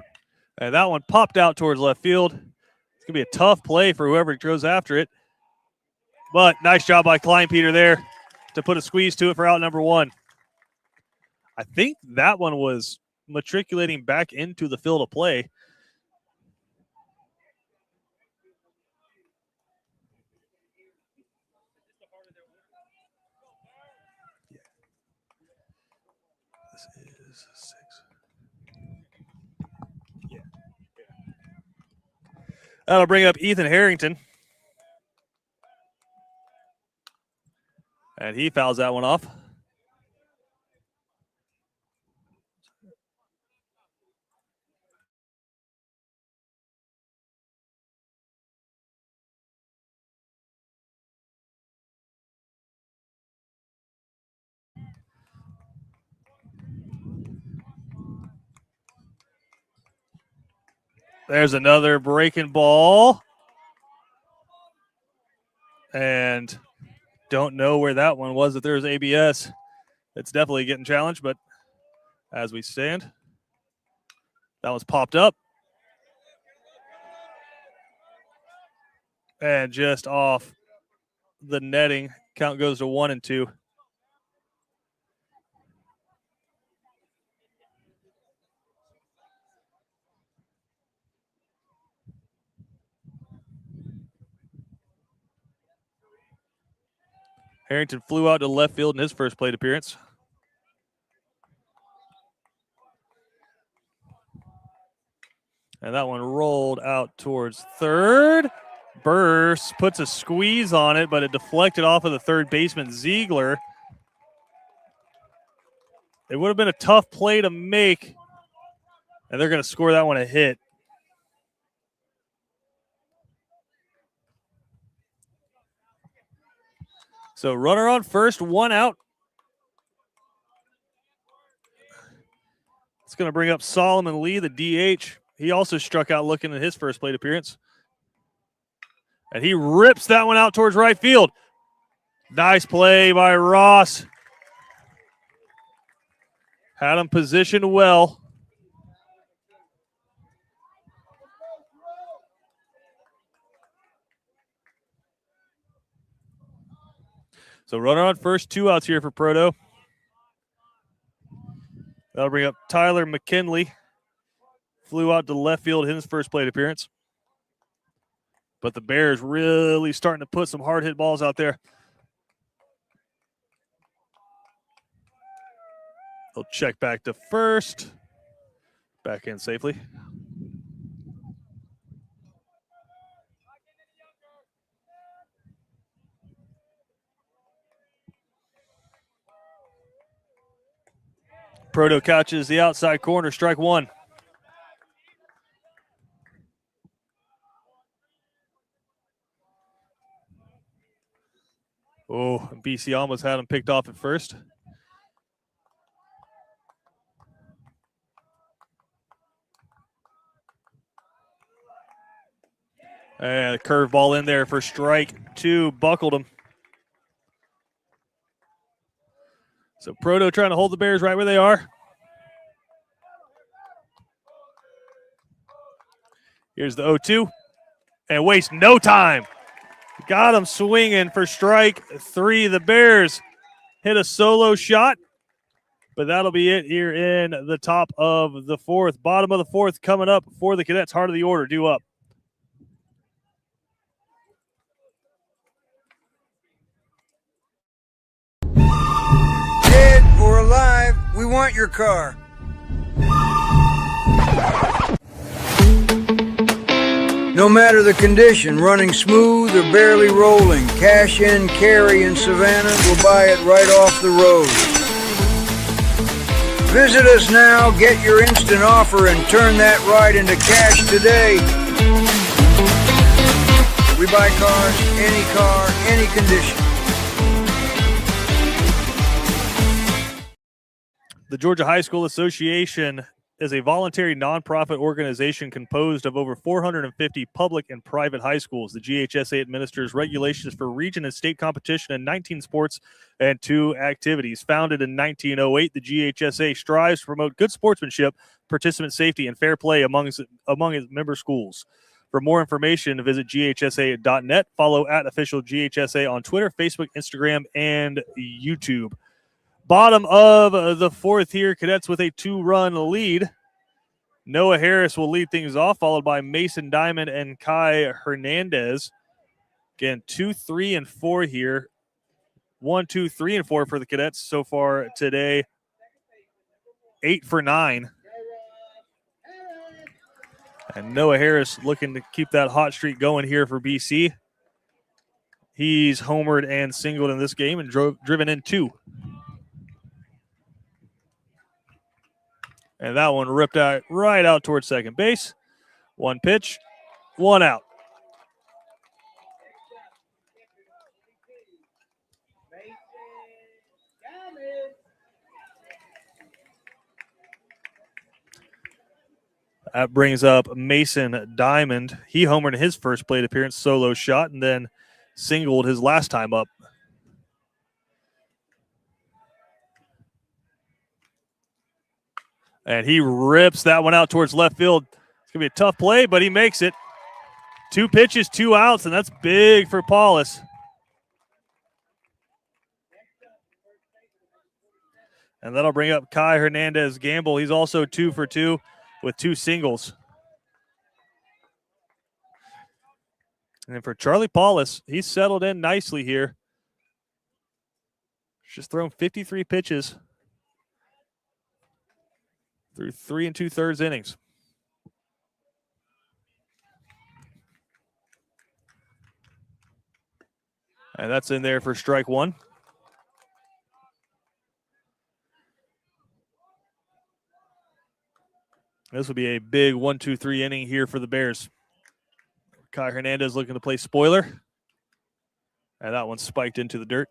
And that one popped out towards left field. It's going to be a tough play for whoever goes after it. But nice job by Kleinpeter there to put a squeeze to it for out number 1. I think that one was matriculating back into the field of play. This is 6. Yeah. That'll bring up Ethan Harrington. And he fouls that one off. There's another breaking ball. And don't know where that one was. If there's ABS, it's definitely getting challenged. But as we stand, that one's popped up. And just off the netting. Count goes to 1-2. Harrington flew out to left field in his first plate appearance. And that one rolled out towards third. Burst puts a squeeze on it, but it deflected off of the third baseman, Ziegler. It would have been a tough play to make, and they're going to score that one a hit. So runner on first, 1 out. It's going to bring up Solomon Lee, the DH. He also struck out looking at his first plate appearance. And he rips that one out towards right field. Nice play by Ross. Had him positioned well. So runner on first, 2 outs here for Proto. That'll bring up Tyler McKinley. Flew out to left field in his first plate appearance. But the Bears really starting to put some hard hit balls out there. They'll check back to first. Back in safely. Proto catches the outside corner, strike one. Oh, BC almost had him picked off at first. And a curveball in there for strike two, buckled him. So Proto trying to hold the Bears right where they are. Here's the 0-2. And waste no time. Got him swinging for strike three. The Bears hit a solo shot. But that'll be it here in the top of the fourth. Bottom of the fourth coming up for the Cadets. Heart of the order due up. Dead or alive, we want your car. No matter the condition, running smooth or barely rolling, cash in, carry in Savannah, we'll buy it right off the road. Visit us now, get your instant offer, and turn that ride into cash today. We buy cars, any condition. The Georgia High School Association is a voluntary nonprofit organization composed of over 450 public and private high schools. The GHSA administers regulations for region and state competition in 19 sports and 2 activities. Founded in 1908, the GHSA strives to promote good sportsmanship, participant safety, and fair play among its member schools. For more information, visit ghsa.net. Follow @official GHSA on Twitter, Facebook, Instagram, and YouTube. Bottom of the fourth here, Cadets with a 2-run lead. Noah Harris will lead things off, followed by Mason Diamond and Kai Hernandez. Again, 2, 3, and 4 here. 1, 2, 3, and 4 for the Cadets so far today. 8 for 9. And Noah Harris looking to keep that hot streak going here for BC. He's homered and singled in this game and driven in 2. And that one ripped out right out towards second base. 1 pitch, 1 out. That brings up Mason Diamond. He homered in his first plate appearance, solo shot, and then singled his last time up. And he rips that one out towards left field. It's going to be a tough play, but he makes it. 2 pitches, 2 outs, and that's big for Paulus. And that'll bring up Kai Hernandez Gamble. He's also 2 for 2 with 2 singles. And then for Charlie Paulus, he's settled in nicely here. Just thrown 53 pitches through 3 2/3 innings. And that's in there for strike 1. This will be a big 1-2-3 inning here for the Bears. Kai Hernandez looking to play spoiler. And that one spiked into the dirt.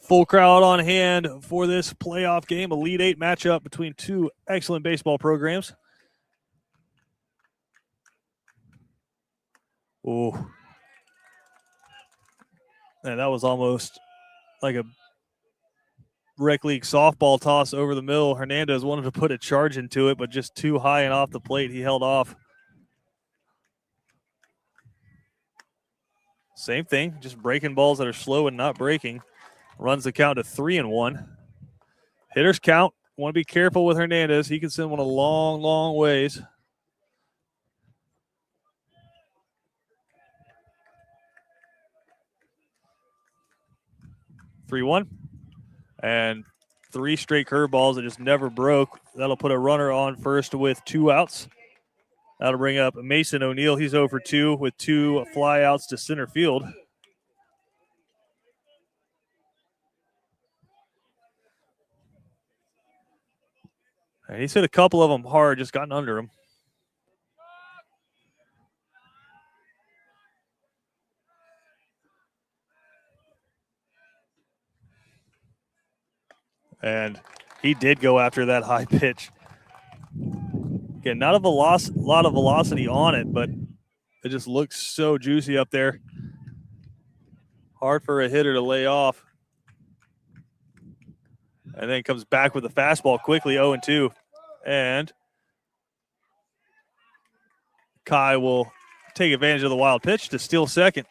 Full crowd on hand for this playoff game, Elite 8 matchup between 2 excellent baseball programs. Oh. And that was almost like a rec league softball toss over the middle. Hernandez wanted to put a charge into it, but just too high and off the plate. He held off. Same thing, just breaking balls that are slow and not breaking. Runs the count to 3-1. Hitters count. Want to be careful with Hernandez. He can send one a long, long ways. (3-1). And 3 straight curveballs that just never broke. That'll put a runner on first with 2 outs. That'll bring up Mason O'Neill. He's 0 for 2 with 2 fly outs to center field. And he's hit a couple of them hard, just gotten under him. And he did go after that high pitch. Again, not a lot of velocity on it, but it just looks so juicy up there. Hard for a hitter to lay off. And then comes back with the fastball quickly, 0-2. And Kai will take advantage of the wild pitch to steal second.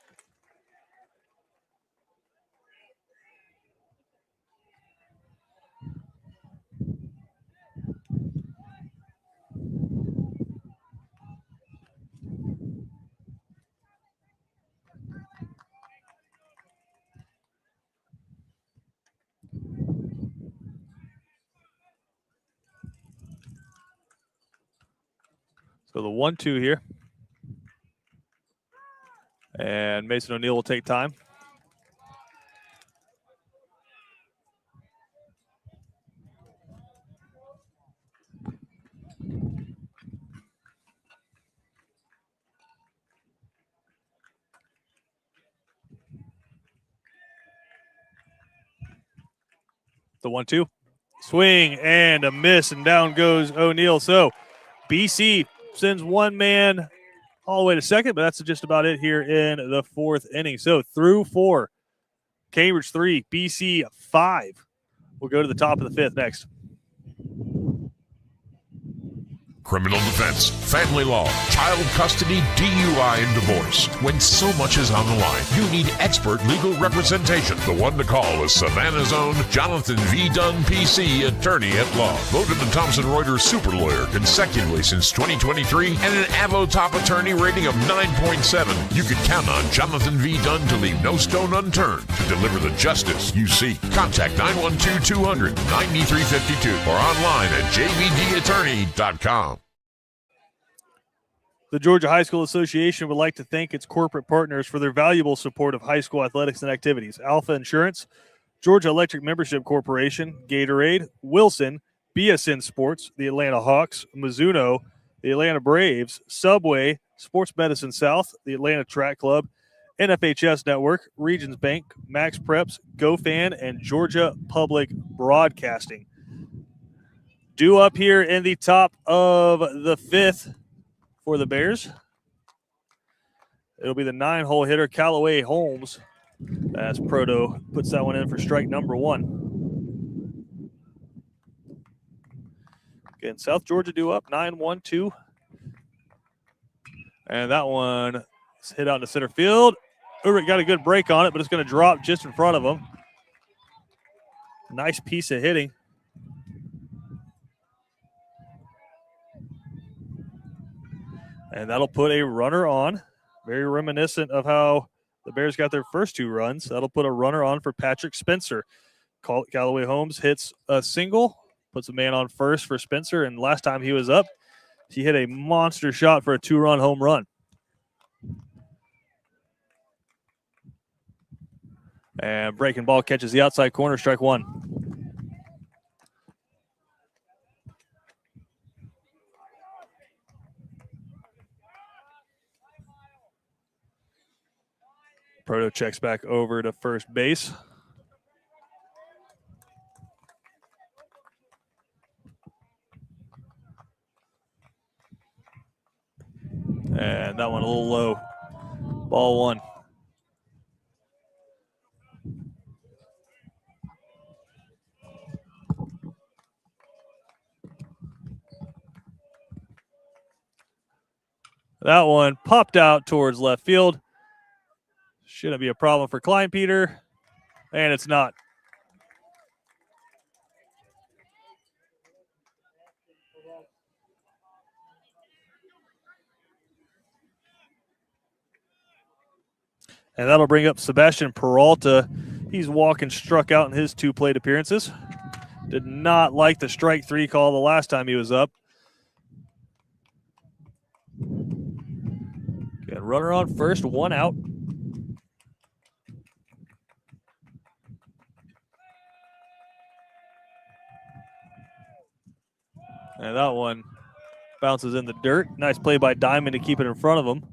So the 1-2 here. And Mason O'Neill will take time. The 1-2. Swing and a miss, and down goes O'Neill. So BC sends one man all the way to second, but that's just about it here in the 4th inning. So through 4, Cambridge 3, BC 5. We'll go to the top of the 5th next. Criminal defense, family law, child custody, DUI, and divorce. When so much is on the line, you need expert legal representation. The one to call is Savannah's own Jonathan V. Dunn, PC, attorney at law. Voted the Thomson Reuters super lawyer consecutively since 2023 and an Avo top attorney rating of 9.7. You can count on Jonathan V. Dunn to leave no stone unturned to deliver the justice you seek. Contact 912-200-9352 or online at jvdattorney.com. The Georgia High School Association would like to thank its corporate partners for their valuable support of high school athletics and activities. Alpha Insurance, Georgia Electric Membership Corporation, Gatorade, Wilson, BSN Sports, the Atlanta Hawks, Mizuno, the Atlanta Braves, Subway, Sports Medicine South, the Atlanta Track Club, NFHS Network, Regions Bank, Max Preps, GoFan, and Georgia Public Broadcasting. Due up here in the top of the 5th. For the Bears, it'll be the 9-hole hitter, Callaway Holmes, as Proto puts that one in for strike number 1. Again, South Georgia due up, 9-1-2. And that one is hit out into center field. Ulrich got a good break on it, but it's going to drop just in front of him. Nice piece of hitting. And that'll put a runner on. Very reminiscent of how the Bears got their first 2 runs. That'll put a runner on for Patrick Spencer. Callaway Holmes hits a single, puts a man on first for Spencer, and last time he was up, he hit a monster shot for a 2-run home run. And breaking ball catches the outside corner, strike 1. Proto checks back over to first base. And that one a little low. Ball 1. That one popped out towards left field. Shouldn't be a problem for Klein Peter, and it's not. And that'll bring up Sebastian Peralta. He's walking struck out in his 2 plate appearances. Did not like the strike 3 call the last time he was up. Okay, runner on first, 1 out. And that one bounces in the dirt. Nice play by Diamond to keep it in front of him.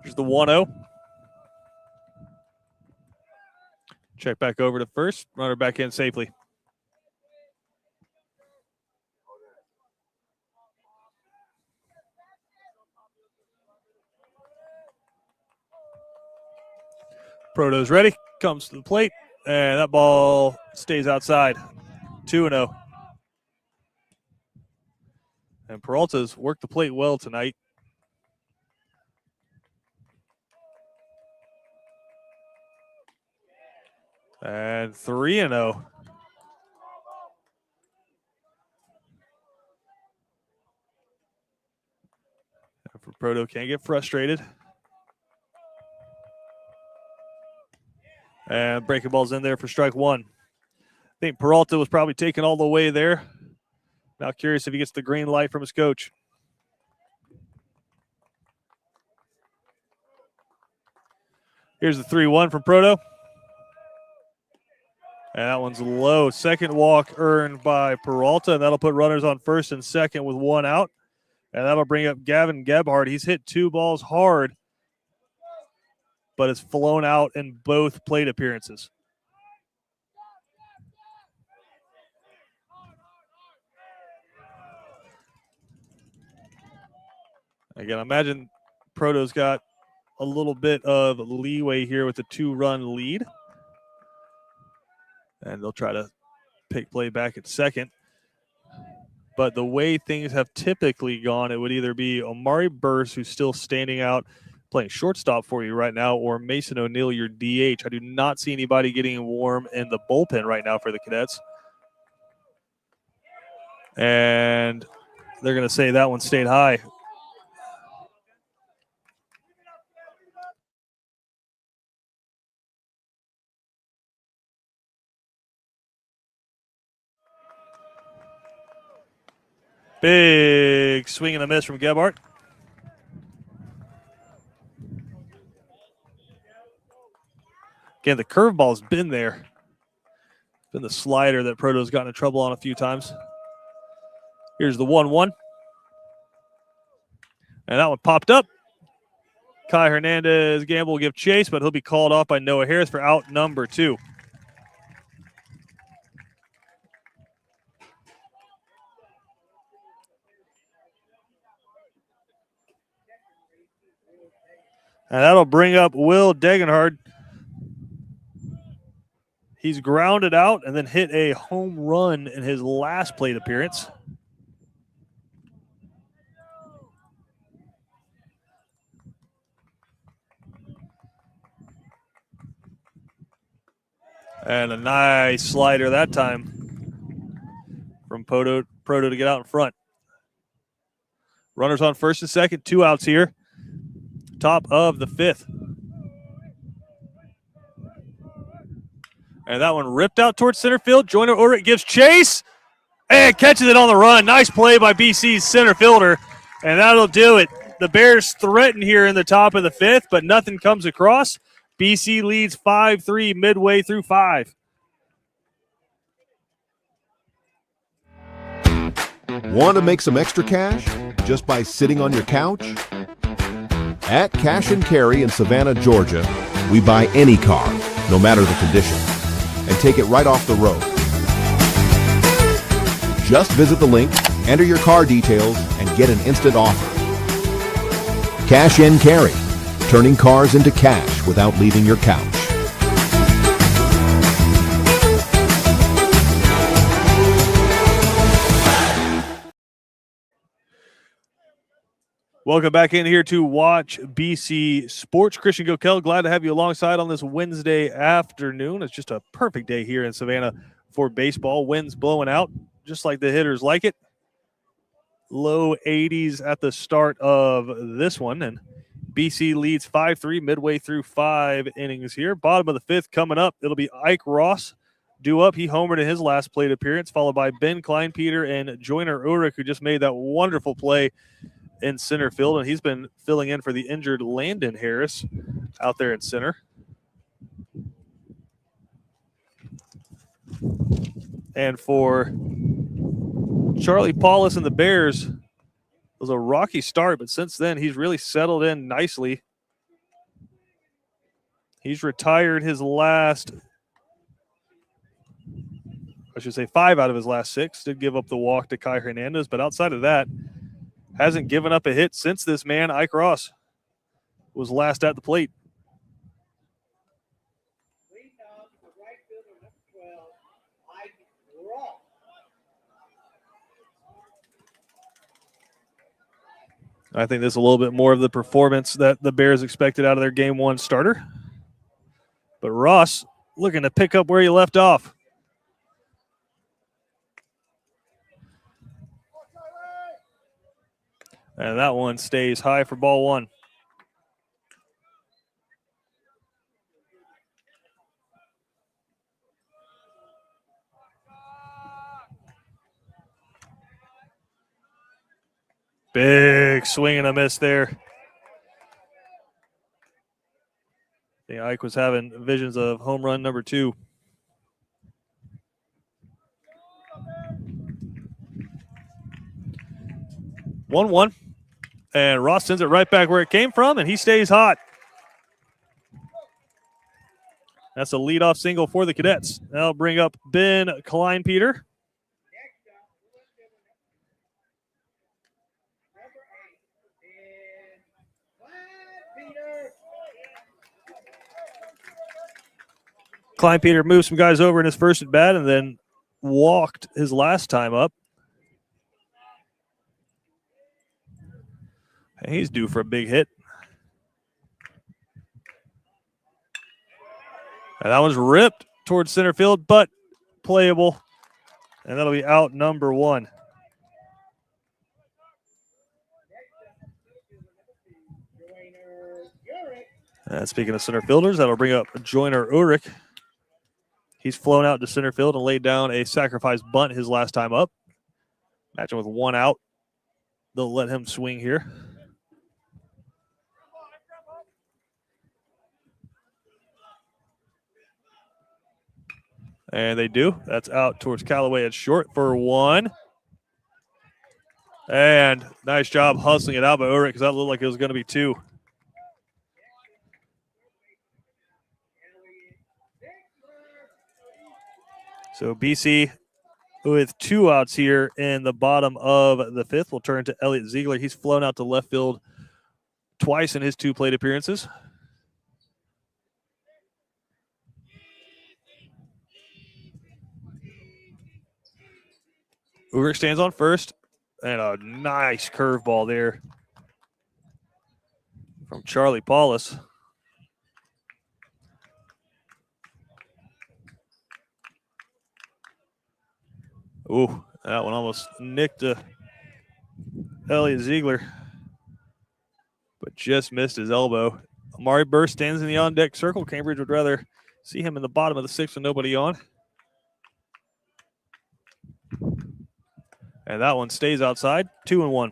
Here's the 1-0. Check back over to first. Runner back in safely. Proto's ready. Comes to the plate. And that ball stays outside. 2-0. And Peralta's worked the plate well tonight. And 3-0. For Proto, can't get frustrated. And breaking ball's in there for strike 1. I think Peralta was probably taken all the way there. Now curious if he gets the green light from his coach. Here's the 3-1 from Proto. And that one's low. Second walk earned by Peralta, and that'll put runners on first and second with 1 out. And that'll bring up Gavin Gebhardt. He's hit 2 balls hard, but it's flown out in both plate appearances. Again, imagine Proto's got a little bit of leeway here with the 2-run lead. And they'll try to pick play back at second. But the way things have typically gone, it would either be Omari Burse, who's still standing out, playing shortstop for you right now, or Mason O'Neill, your DH. I do not see anybody getting warm in the bullpen right now for the Cadets. And they're going to say that one stayed high. Big swing and a miss from Gebhardt. Again, the curveball's been there. Been the slider that Proto's gotten in trouble on a few times. Here's the 1-1. And that one popped up. Kai Hernandez Gamble will give chase, but he'll be called off by Noah Harris for out number 2. And that'll bring up Will Degenhard. He's grounded out and then hit a home run in his last plate appearance. And a nice slider that time from Proto to get out in front. Runners on first and second, 2 outs here. Top of the 5th. And that one ripped out towards center field. Joyner Ulrich gives chase and catches it on the run. Nice play by BC's center fielder, and that'll do it. The Bears threaten here in the top of the 5th, but nothing comes across. BC leads 5-3 midway through 5. Want to make some extra cash just by sitting on your couch? At Cash and Carry in Savannah, Georgia, we buy any car, no matter the condition, and take it right off the road. Just visit the link, enter your car details, and get an instant offer. Cash and Carry, turning cars into cash without leaving your couch. Welcome back in here to watch BC Sports. Christian Gokel, glad to have you alongside on this Wednesday afternoon. It's just a perfect day here in Savannah for baseball. Winds blowing out, just like the hitters like it. Low 80s at the start of this one, and BC leads 5-3 midway through 5 innings here. Bottom of the 5th coming up. It'll be Ike Ross due up. He homered in his last plate appearance, followed by Ben Kleinpeter and Joyner Ulrich, who just made that wonderful play in center field, and he's been filling in for the injured Landon Harris out there in center. And for Charlie Paulus and the Bears, it was a rocky start, but since then he's really settled in nicely. He's retired his last, 5 out of his last 6. Did give up the walk to Kai Hernandez, but outside of that, hasn't given up a hit since this man, Ike Ross, was last at the plate. I think this is a little bit more of the performance that the Bears expected out of their Game 1 starter. But Ross looking to pick up where he left off. And that one stays high for ball 1. Big swing and a miss there. I think Ike was having visions of home run number 2. One. And Ross sends it right back where it came from, and he stays hot. That's a leadoff single for the Cadets. That'll bring up Ben Kleinpeter. Kleinpeter moved some guys over in his first at bat and then walked his last time up. And he's due for a big hit. And that one's ripped towards center field, but playable. And that'll be out number 1. And speaking of center fielders, that'll bring up Joyner Ulrich. He's flown out to center field and laid down a sacrifice bunt his last time up. Imagine with 1 out, they'll let him swing here. And they do. That's out towards Callaway at short for 1. And nice job hustling it out by Ulrich because that looked like it was going to be 2. So BC with 2 outs here in the bottom of the 5th. We'll turn to Elliot Ziegler. He's flown out to left field twice in his 2 plate appearances. Ulrich stands on first, and a nice curveball there from Charlie Paulus. Ooh, that one almost nicked Elliot Ziegler, but just missed his elbow. Amari Burr stands in the on-deck circle. Cambridge would rather see him in the bottom of the 6th with nobody on. And that one stays outside, 2-1.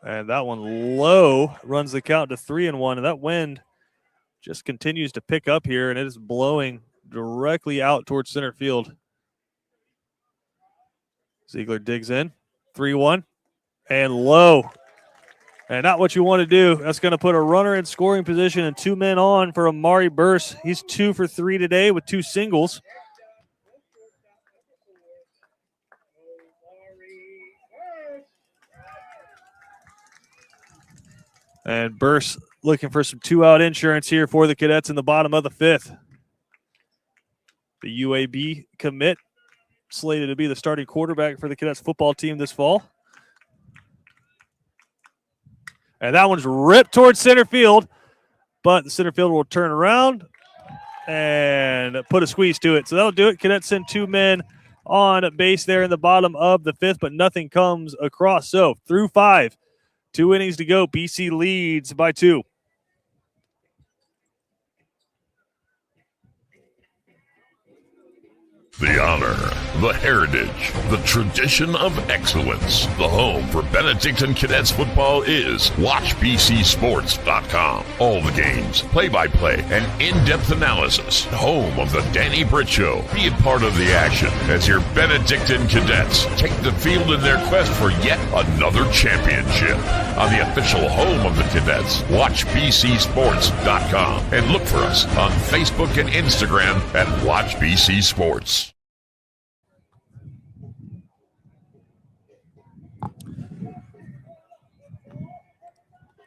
And that one low runs the count to 3-1. And that wind just continues to pick up here, and it is blowing directly out towards center field. Ziegler digs in, 3-1, and low. And not what you want to do. That's going to put a runner in scoring position and 2 men on for Amari Burse. He's 2 for 3 today with 2 singles. And Burse looking for some 2-out insurance here for the Cadets in the bottom of the 5th. The UAB commit slated to be the starting quarterback for the Cadets football team this fall. And that one's ripped towards center field, but the center fielder will turn around and put a squeeze to it. So that'll do it. Cadets send 2 men on base there in the bottom of the 5th, but nothing comes across. So through 5, 2 innings to go. BC leads by 2. The honor, the heritage, the tradition of excellence. The home for Benedictine Cadets football is WatchBCSports.com. All the games, play-by-play, and in-depth analysis. Home of the Danny Britt Show. Be a part of the action as your Benedictine Cadets take the field in their quest for yet another championship. On the official home of the Cadets, WatchBCSports.com. And look for us on Facebook and Instagram at WatchBC Sports.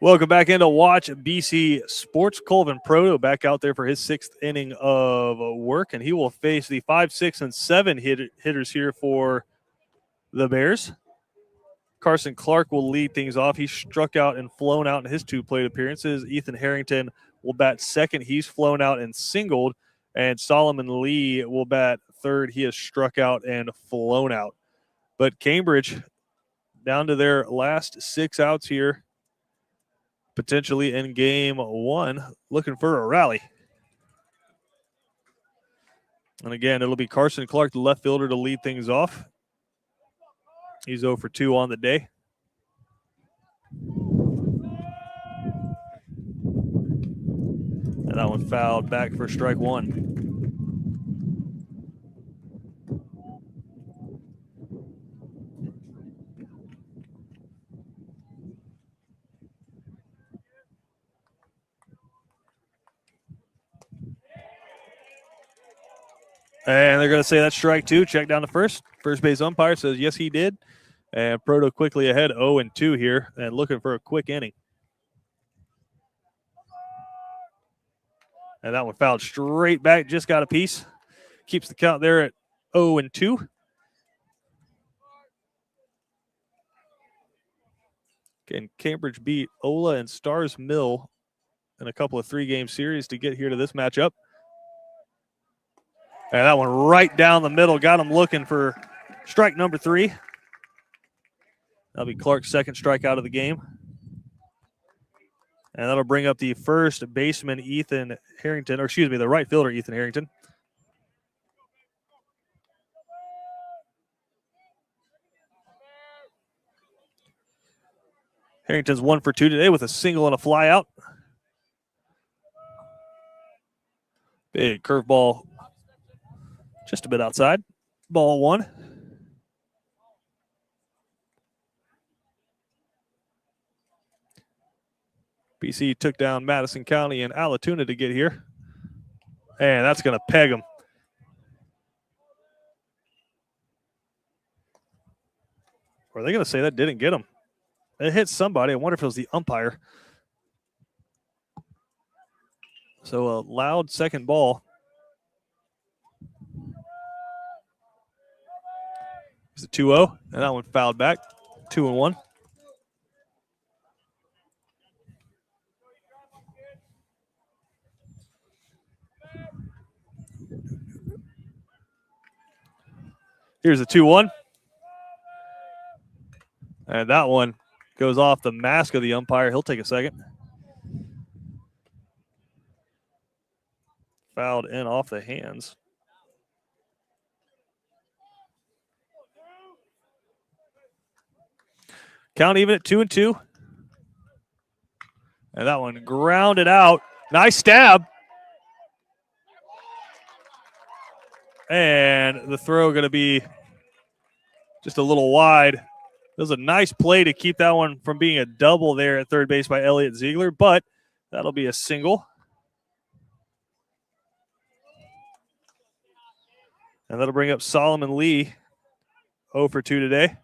Welcome back into Watch BC Sports. Colvin Proto back out there for his 6th inning of work, and he will face the 5, 6, and 7 hitters here for the Bears. Carson Clark will lead things off. He's struck out and flown out in his 2 plate appearances. Ethan Harrington will bat 2nd. He's flown out and singled. And Solomon Lee will bat 3rd. He has struck out and flown out. But Cambridge down to their last 6 outs here, potentially in game 1, looking for a rally. And again, it'll be Carson Clark, the left fielder, to lead things off. He's 0 for 2 on the day. And that one fouled back for strike 1. And they're going to say that's strike 2. Check down to first. First base umpire says yes, he did. And Proto quickly ahead, 0-2 here, and looking for a quick inning. And that one fouled straight back, just got a piece. Keeps the count there at 0-2. Can Cambridge beat Ola and Stars Mill in a couple of 3-game series to get here to this matchup? And that one right down the middle. Got him looking for strike number 3. That'll be Clark's 2nd strikeout of the game. And that'll bring up the first baseman, Ethan Harrington, or excuse me, the right fielder, Ethan Harrington. Harrington's 1 for 2 today with a single and a fly out. Big curveball. Just a bit outside. Ball 1. BC took down Madison County and Allatoona to get here. And that's going to peg him. Or are they going to say that didn't get him? It hit somebody. I wonder if it was the umpire. So a loud second ball. It's a 2-0, and that one fouled back. 2-1. Here's a 2-1. And that one goes off the mask of the umpire. He'll take a second. Fouled in off the hands. Count even at 2-2. And that one grounded out. Nice stab. And the throw going to be just a little wide. was a nice play to keep that one from being a double there at third base by Elliott Ziegler, but that'll be a single. And that'll bring up Solomon Lee, 0 for 2 today.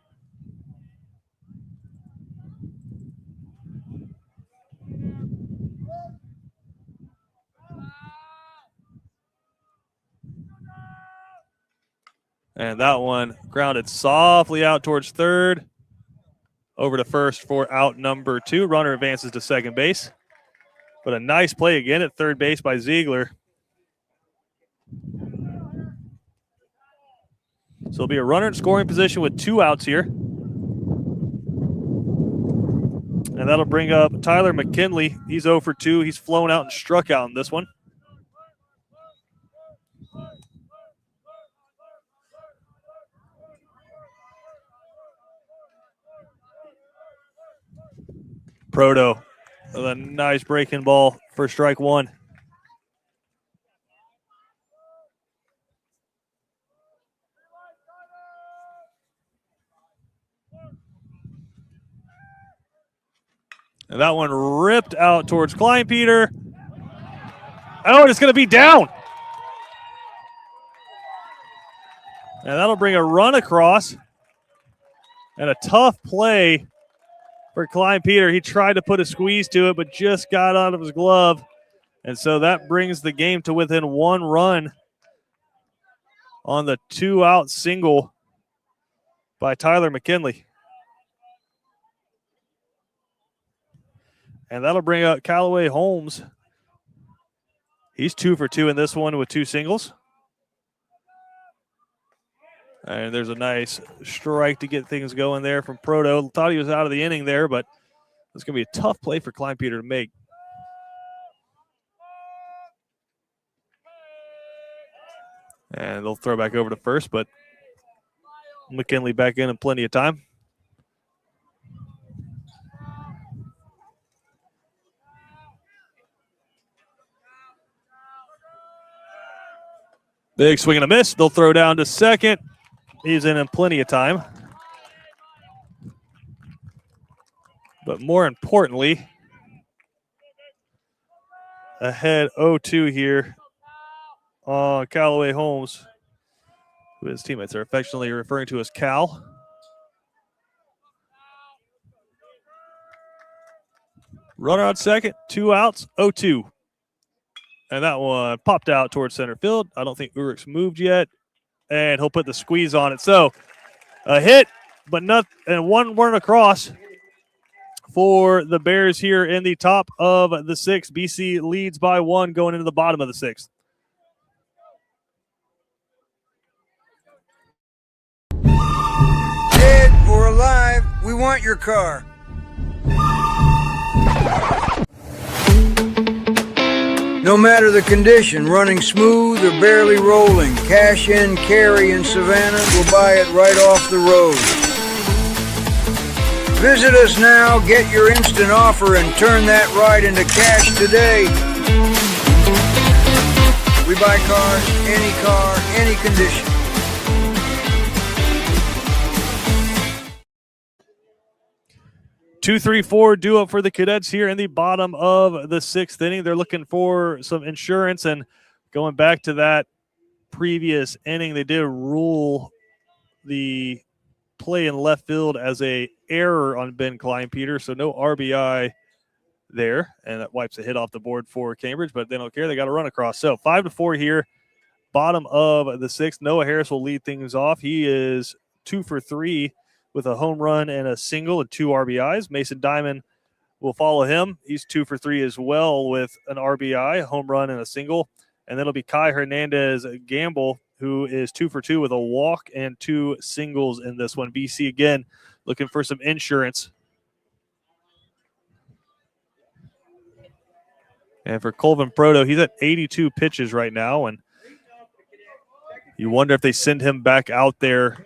And that one grounded softly out towards third. Over to first for out number 2. Runner advances to second base. But a nice play again at third base by Ziegler. So it'll be a runner in scoring position with 2 outs here. And that'll bring up Tyler McKinley. He's 0 for 2. He's flown out and struck out in this one. Proto with a nice breaking ball for strike 1. And that one ripped out towards Kleinpeter. Oh, and it's going to be down. And that'll bring a run across. And a tough play for Kleinpeter. He tried to put a squeeze to it, but just got out of his glove. And so that brings the game to within 1 run on the 2-out single by Tyler McKinley. And that'll bring up Callaway Holmes. He's 2 for 2 in this one with 2 singles. And there's a nice strike to get things going there from Proto. Thought he was out of the inning there, but it's going to be a tough play for Kleinpeter to make. And they'll throw back over to first, but McKinley back in plenty of time. Big swing and a miss. They'll throw down to second. He's in plenty of time. But more importantly, ahead 0-2 here on Callaway Holmes, who his teammates are affectionately referring to as Cal. Runner on second, 2 outs, 0-2. And that one popped out towards center field. I don't think Urich moved yet. And he'll put the squeeze on it. So a hit, but not, and 1 run across for the Bears here in the top of the 6th. BC leads by 1 going into the bottom of the 6th. Dead or alive, we want your car. No matter the condition, running smooth or barely rolling, Cash In Carry in Savannah will buy it right off the road. Visit us now, get your instant offer, and turn that ride into cash today. We buy cars, any condition. Two, 3, 4 due up for the Cadets here in the bottom of the 6th inning. They're looking for some insurance, and going back to that previous inning, they did rule the play in left field as a error on Ben Kleinpeter, so no RBI there, and that wipes a hit off the board for Cambridge, but they don't care. They got to run across. So 5-4 here, bottom of the 6th. Noah Harris will lead things off. He is 2 for 3 with a home run and a single and 2 RBIs. Mason Diamond will follow him. He's 2 for 3 as well with an RBI, a home run, and a single. And then it'll be Kai Hernandez Gamble, who is 2 for 2 with a walk and 2 singles in this one. BC again looking for some insurance. And for Colvin Proto, he's at 82 pitches right now, and you wonder if they send him back out there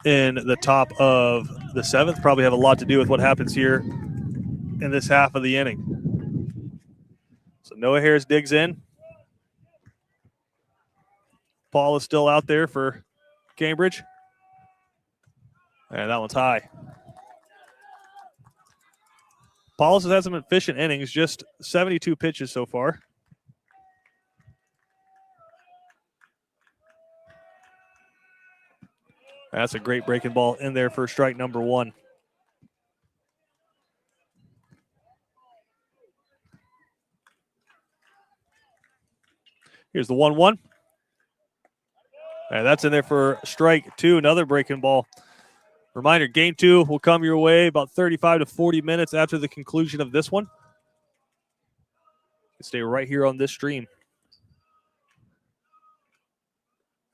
in the top of the 7th. Probably have a lot to do with what happens here in this half of the inning. So Noah Harris digs in. Paul is still out there for Cambridge. And that one's high. Paulus has had some efficient innings, just 72 pitches so far. That's a great breaking ball in there for strike number 1. Here's the 1-1. And that's in there for strike 2, another breaking ball. Reminder, game 2 will come your way about 35 to 40 minutes after the conclusion of this one. Stay right here on this stream.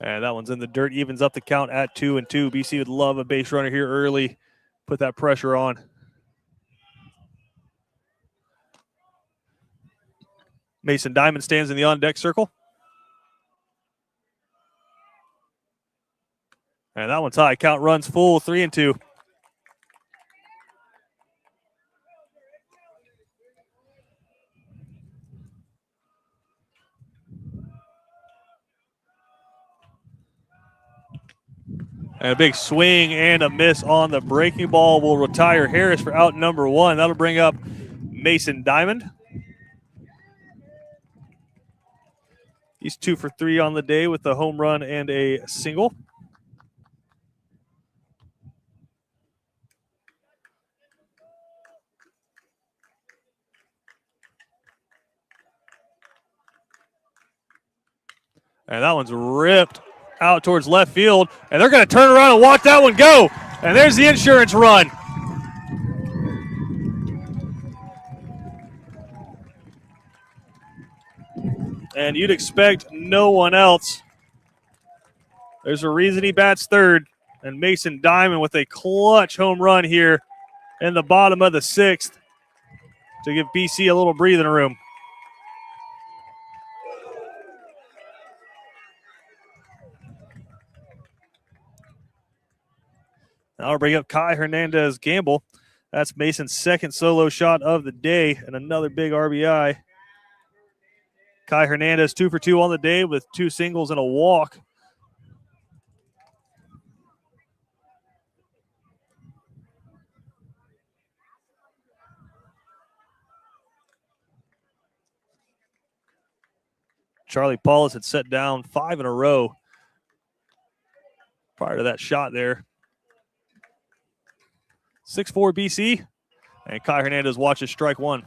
And that one's in the dirt, evens up the count at 2-2. BC would love a base runner here early. Put that pressure on. Mason Diamond stands in the on-deck circle. And that one's high. Count runs full, 3-2. And a big swing and a miss on the breaking ball will retire Harris for out number 1. That'll bring up Mason Diamond. He's 2 for 3 on the day with a home run and a single. And that one's ripped out towards left field. And they're going to turn around and watch that one go. And there's the insurance run. And you'd expect no one else. There's a reason he bats third. And Mason Diamond with a clutch home run here in the bottom of the 6th to give BC a little breathing room. Now I'll bring up Kai Hernandez Gamble. That's Mason's second solo shot of the day and another big RBI. Kai Hernandez 2 for 2 on the day with 2 singles and a walk. Charlie Paulus had set down 5 in a row prior to that shot there. 6-4 BC, and Kai Hernandez watches strike 1.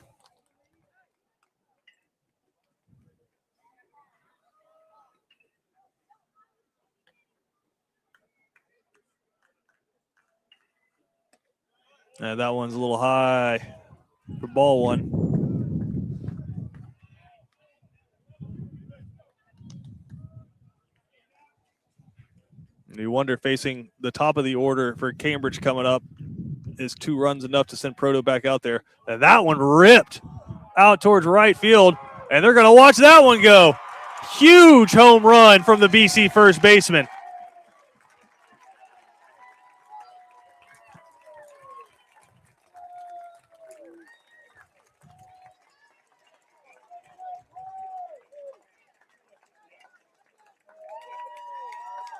And that one's a little high for ball 1. And you wonder, facing the top of the order for Cambridge coming up, is 2 runs enough to send Proto back out there? And that one ripped out towards right field, and they're going to watch that one go. Huge home run from the BC first baseman.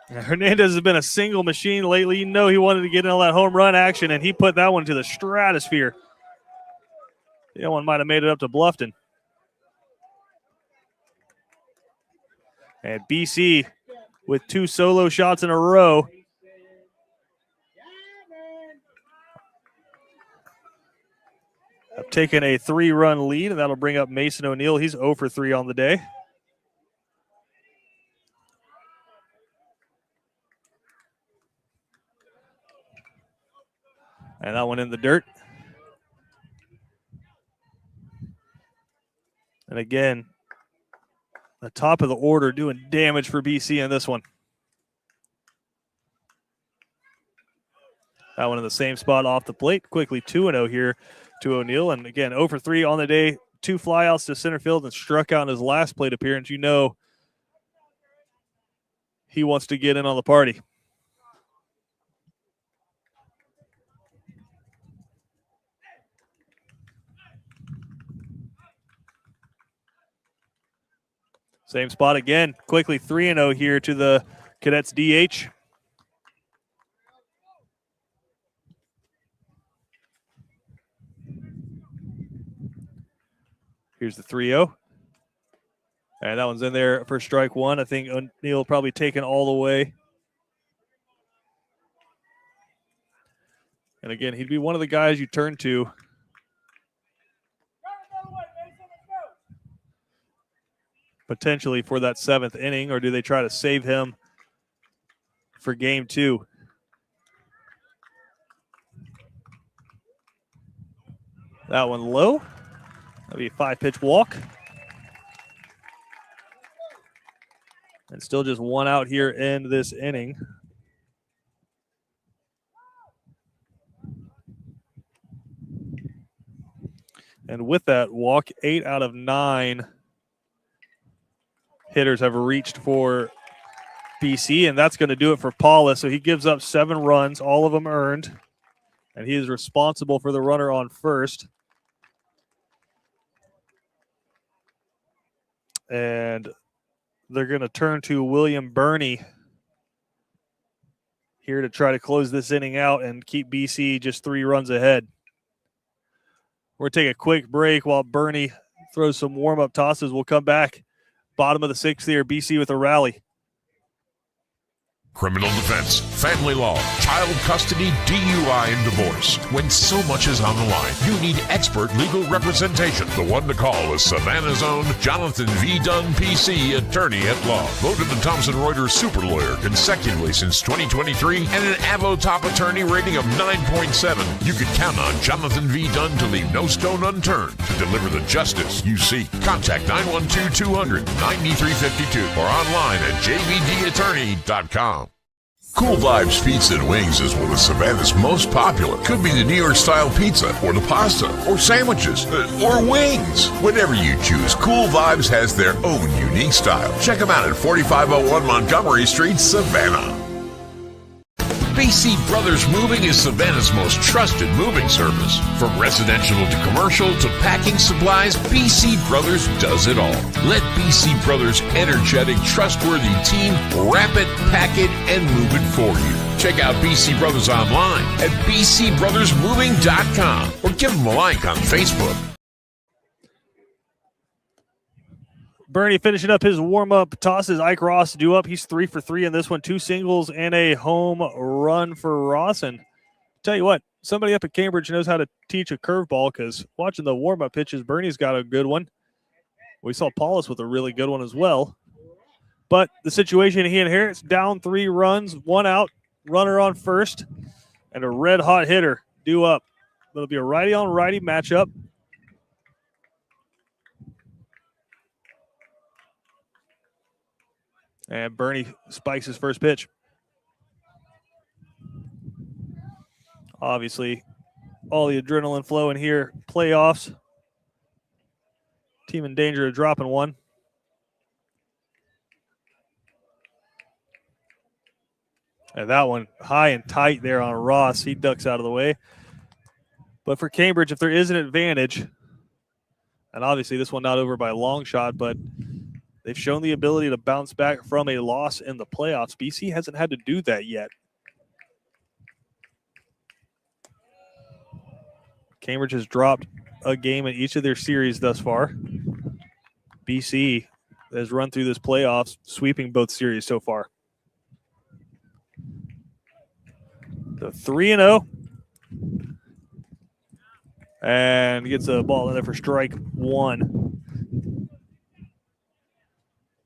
Hernandez has been a single machine lately. You know he wanted to get in all that home run action, and he put that one to the stratosphere. The other one might have made it up to Bluffton. And BC with 2 solo shots in a row. Have taken a 3-run lead, and that'll bring up Mason O'Neill. He's 0 for 3 on the day. And that one in the dirt. And again, the top of the order doing damage for BC in this one. That one in the same spot off the plate. Quickly 2-0 here to O'Neill. And again, 0 for 3 on the day. 2 flyouts to center field and struck out in his last plate appearance. You know he wants to get in on the party. Same spot again. Quickly 3-0 here to the Cadets DH. Here's the 3-0. And that one's in there for strike one. I think O'Neal probably taken all the way. And again, he'd be one of the guys you turn to potentially for that 7th inning, or do they try to save him for game 2? That one low. That'll be a 5-pitch walk. And still just one out here in this inning. And with that walk, 8 out of 9 hitters have reached for BC, and that's going to do it for Paulus. So he gives up 7 runs, all of them earned, and he is responsible for the runner on first. And they're going to turn to William Burney here to try to close this inning out and keep BC just 3 runs ahead. We're going to take a quick break while Burney throws some warm-up tosses. We'll come back. Bottom of the 6th here, BC with a rally. Criminal defense, family law, child custody, DUI, and divorce. When so much is on the line, you need expert legal representation. The one to call is Savannah's own Jonathan V. Dunn, PC, attorney at law. Voted the Thomson Reuters super lawyer consecutively since 2023 and an Avo top attorney rating of 9.7. You can count on Jonathan V. Dunn to leave no stone unturned to deliver the justice you seek. Contact 912-200-9352 or online at jvdattorney.com. Cool Vibes Pizza and Wings is one of Savannah's most popular. Could be the New York style pizza, or the pasta, or sandwiches, or wings. Whatever you choose, Cool Vibes has their own unique style. Check them out at 4501 Montgomery Street, Savannah. BC Brothers Moving is Savannah's most trusted moving service. From residential to commercial to packing supplies, BC Brothers does it all. Let BC Brothers' energetic, trustworthy team wrap it, pack it, and move it for you. Check out BC Brothers online at bcbrothersmoving.com or give them a like on Facebook. Bernie finishing up his warm-up tosses. Ike Ross due up. He's 3 for 3 in this one. 2 singles and a home run for Ross. And tell you what, somebody up at Cambridge knows how to teach a curveball, because watching the warm-up pitches, Bernie's got a good one. We saw Paulus with a really good one as well. But the situation he inherits, down 3 runs, 1 out, runner on first, and a red-hot hitter due up. It'll be a righty-on-righty matchup. And Bernie spikes his first pitch. Obviously, all the adrenaline flowing here. Playoffs. Team in danger of dropping one. And that one high and tight there on Ross. He ducks out of the way. But for Cambridge, if there is an advantage, and obviously this one not over by a long shot, but they've shown the ability to bounce back from a loss in the playoffs. BC hasn't had to do that yet. Cambridge has dropped a game in each of their series thus far. BC has run through this playoffs, sweeping both series so far. So 3-0. And gets a ball in there for strike 1.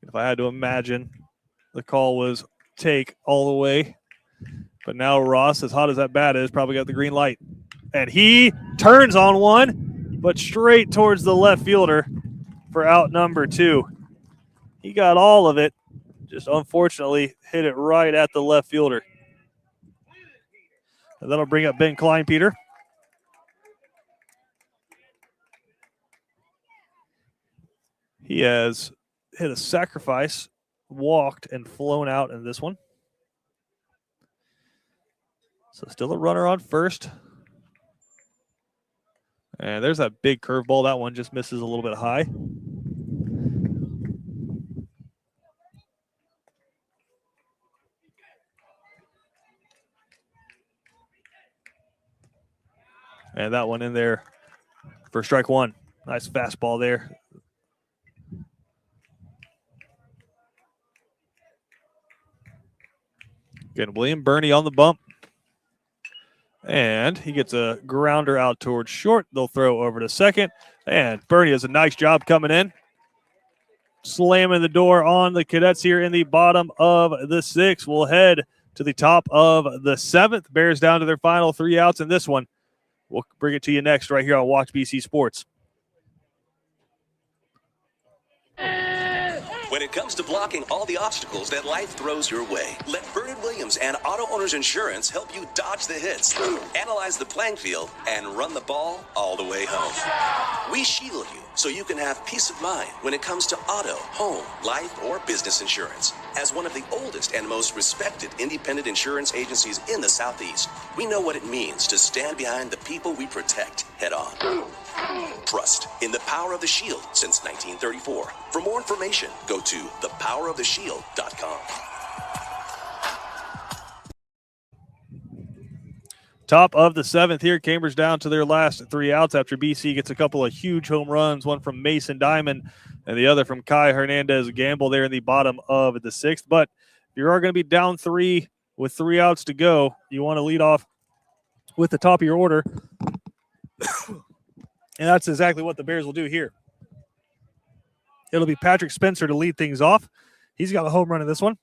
If I had to imagine, the call was take all the way. But now Ross, as hot as that bat is, probably got the green light. And he turns on one, but straight towards the left fielder for out number 2. He got all of it, just unfortunately hit it right at the left fielder. And that'll bring up Ben Kleinpeter. He has hit a sacrifice, walked, and flown out in this one. So still a runner on first. And there's that big curveball. That one just misses a little bit high. And that one in there for strike 1. Nice fastball there. Again, William Burney on the bump. And he gets a grounder out towards short. They'll throw over to second. And Burney does a nice job coming in. Slamming the door on the Cadets here in the bottom of the sixth. We'll head to the top of the seventh. Bears down to their final 3 outs in this one. We'll bring it to you next right here on Watch BC Sports. When it comes to blocking all the obstacles that life throws your way, let Vernon Williams and Auto Owners Insurance help you dodge the hits, analyze the playing field, and run the ball all the way home. We shield you so you can have peace of mind when it comes to auto, home, life, or business insurance. As one of the oldest and most respected independent insurance agencies in the Southeast, we know what it means to stand behind the people we protect head on. Trust in the power of the Shield since 1934. For more information, go to thepoweroftheshield.com. Top of the seventh here. Cambridge down to their last 3 outs after BC gets a couple of huge home runs, one from Mason Diamond and the other from Kai Hernandez Gamble there in the bottom of the sixth. But if you are going to be down 3 with 3 outs to go, you want to lead off with the top of your order. And that's exactly what the Bears will do here. It'll be Patrick Spencer to lead things off. He's got a home run in this one.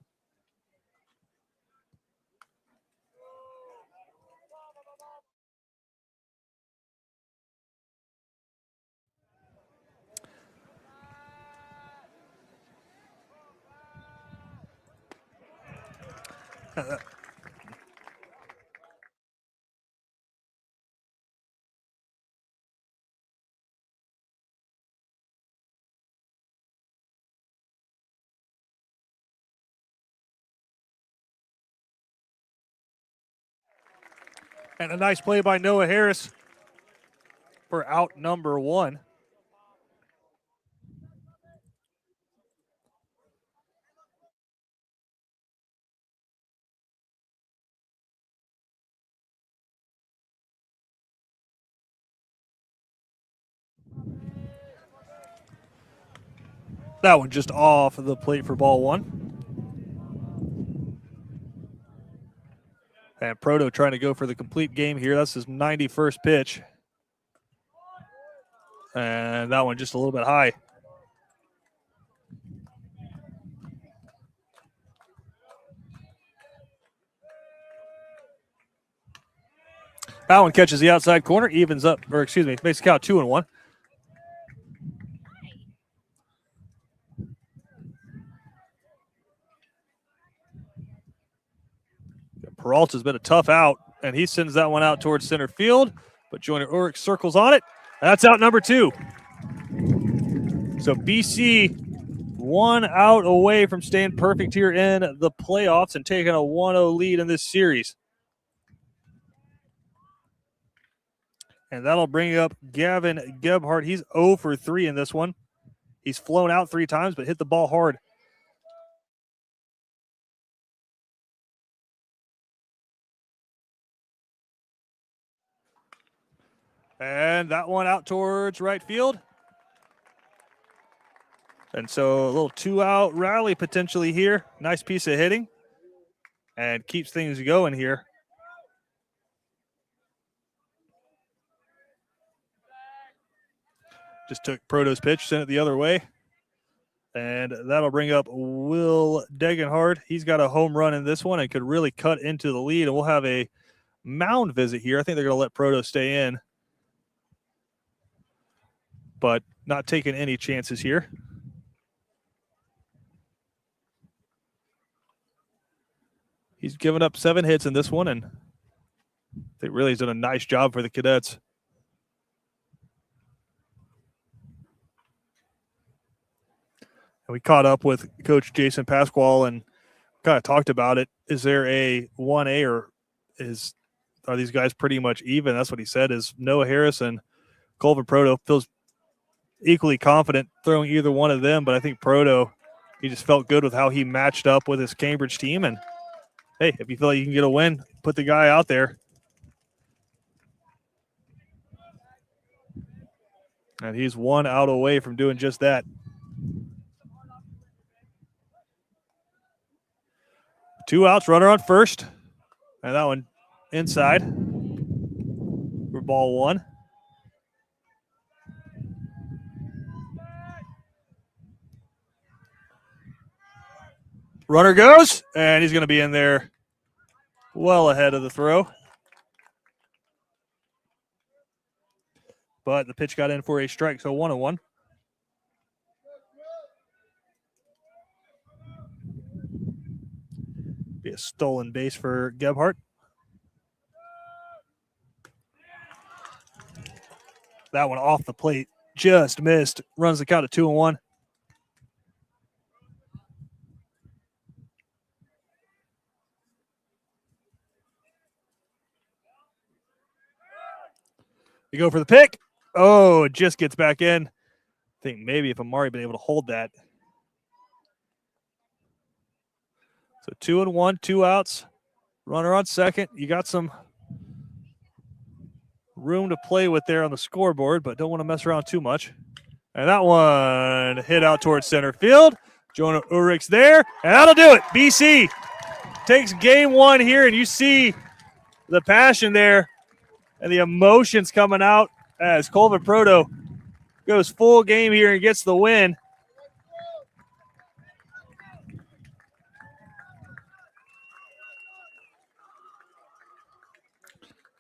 And a nice play by Noah Harris for out number 1. That one just off of the plate for ball 1. And Proto trying to go for the complete game here. That's his 91st pitch. And that one just a little bit high. That one catches the outside corner, evens up, or excuse me, makes the count 2-1. Peralta's been a tough out, and he sends that one out towards center field, but Joyner Ulrich circles on it. That's out number 2. So BC 1 out away from staying perfect here in the playoffs and taking a 1-0 lead in this series. And that'll bring up Gavin Gebhardt. He's 0 for 3 in this one. He's flown out 3 times, but hit the ball hard. And that one out towards right field. And so a little 2-out rally potentially here. Nice piece of hitting. And keeps things going here. Just took Proto's pitch, sent it the other way. And that'll bring up Will Degenhard. He's got a home run in this one and could really cut into the lead. And we'll have a mound visit here. I think they're going to let Proto stay in. But not taking any chances here. He's given up 7 hits in this one, and I think really he's done a nice job for the Cadets. And we caught up with Coach Jason Pasquale and kind of talked about it. Is there a 1A or are these guys pretty much even? That's what he said, is Noah Harris and Colvin Proto feels equally confident throwing either one of them, but I think Proto, he just felt good with how he matched up with his Cambridge team. And hey, if you feel like you can get a win, put the guy out there. And he's 1 out away from doing just that. 2 outs, runner on first. And that one inside for ball 1. Runner goes, and he's going to be in there well ahead of the throw. But the pitch got in for a strike, so 1-1. Be a stolen base for Gebhardt. That one off the plate, just missed. Runs the count to 2-1. You go for the pick. Oh, it just gets back in. I think maybe if Amari been able to hold that. So 2-1, 2 outs. Runner on second. You got some room to play with there on the scoreboard, but don't want to mess around too much. And that one hit out towards center field. Jonah Ulrich's there, and that'll do it. BC takes game 1 here, and you see the passion there and the emotions coming out as Colvin Proto goes full game here and gets the win.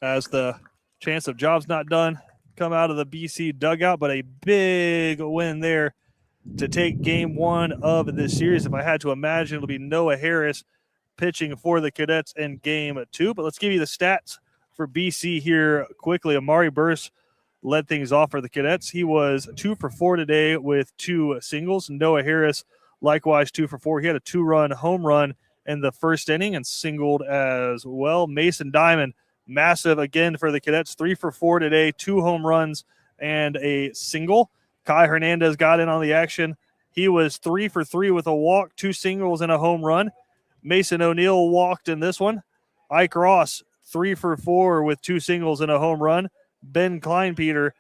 As the chance of jobs not done come out of the BC dugout, but a big win there to take game 1 of this series. If I had to imagine, it'll be Noah Harris pitching for the Cadets in game 2. But let's give you the stats for BC here quickly. Amari Burse led things off for the Cadets. He was 2 for 4 today with 2 singles. Noah Harris, likewise 2 for 4. He had a 2-run home run in the first inning and singled as well. Mason Diamond, massive again for the Cadets, 3 for 4 today, 2 home runs and a single. Kai Hernandez got in on the action. He was 3 for 3 with a walk, 2 singles and a home run. Mason O'Neill walked in this one. Ike Ross, 3 for 4 with 2 singles and a home run. Ben Kleinpeter,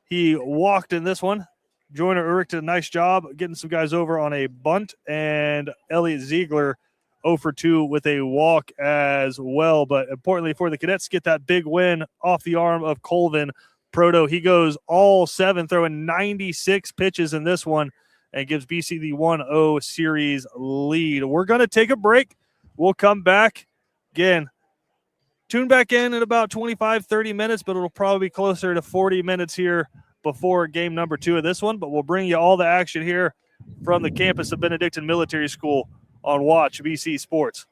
he walked in this one. Joyner Urich did a nice job getting some guys over on a bunt. And Elliot Ziegler, 0 for 2 with a walk as well. But importantly for the Cadets, get that big win off the arm of Colvin Proto. He goes all 7, throwing 96 pitches in this one and gives BC the 1-0 series lead. We're going to take a break. We'll come back. Again, tune back in about 25, 30 minutes, but it'll probably be closer to 40 minutes here before game number 2 of this one. But we'll bring you all the action here from the campus of Benedictine Military School on Watch BC Sports.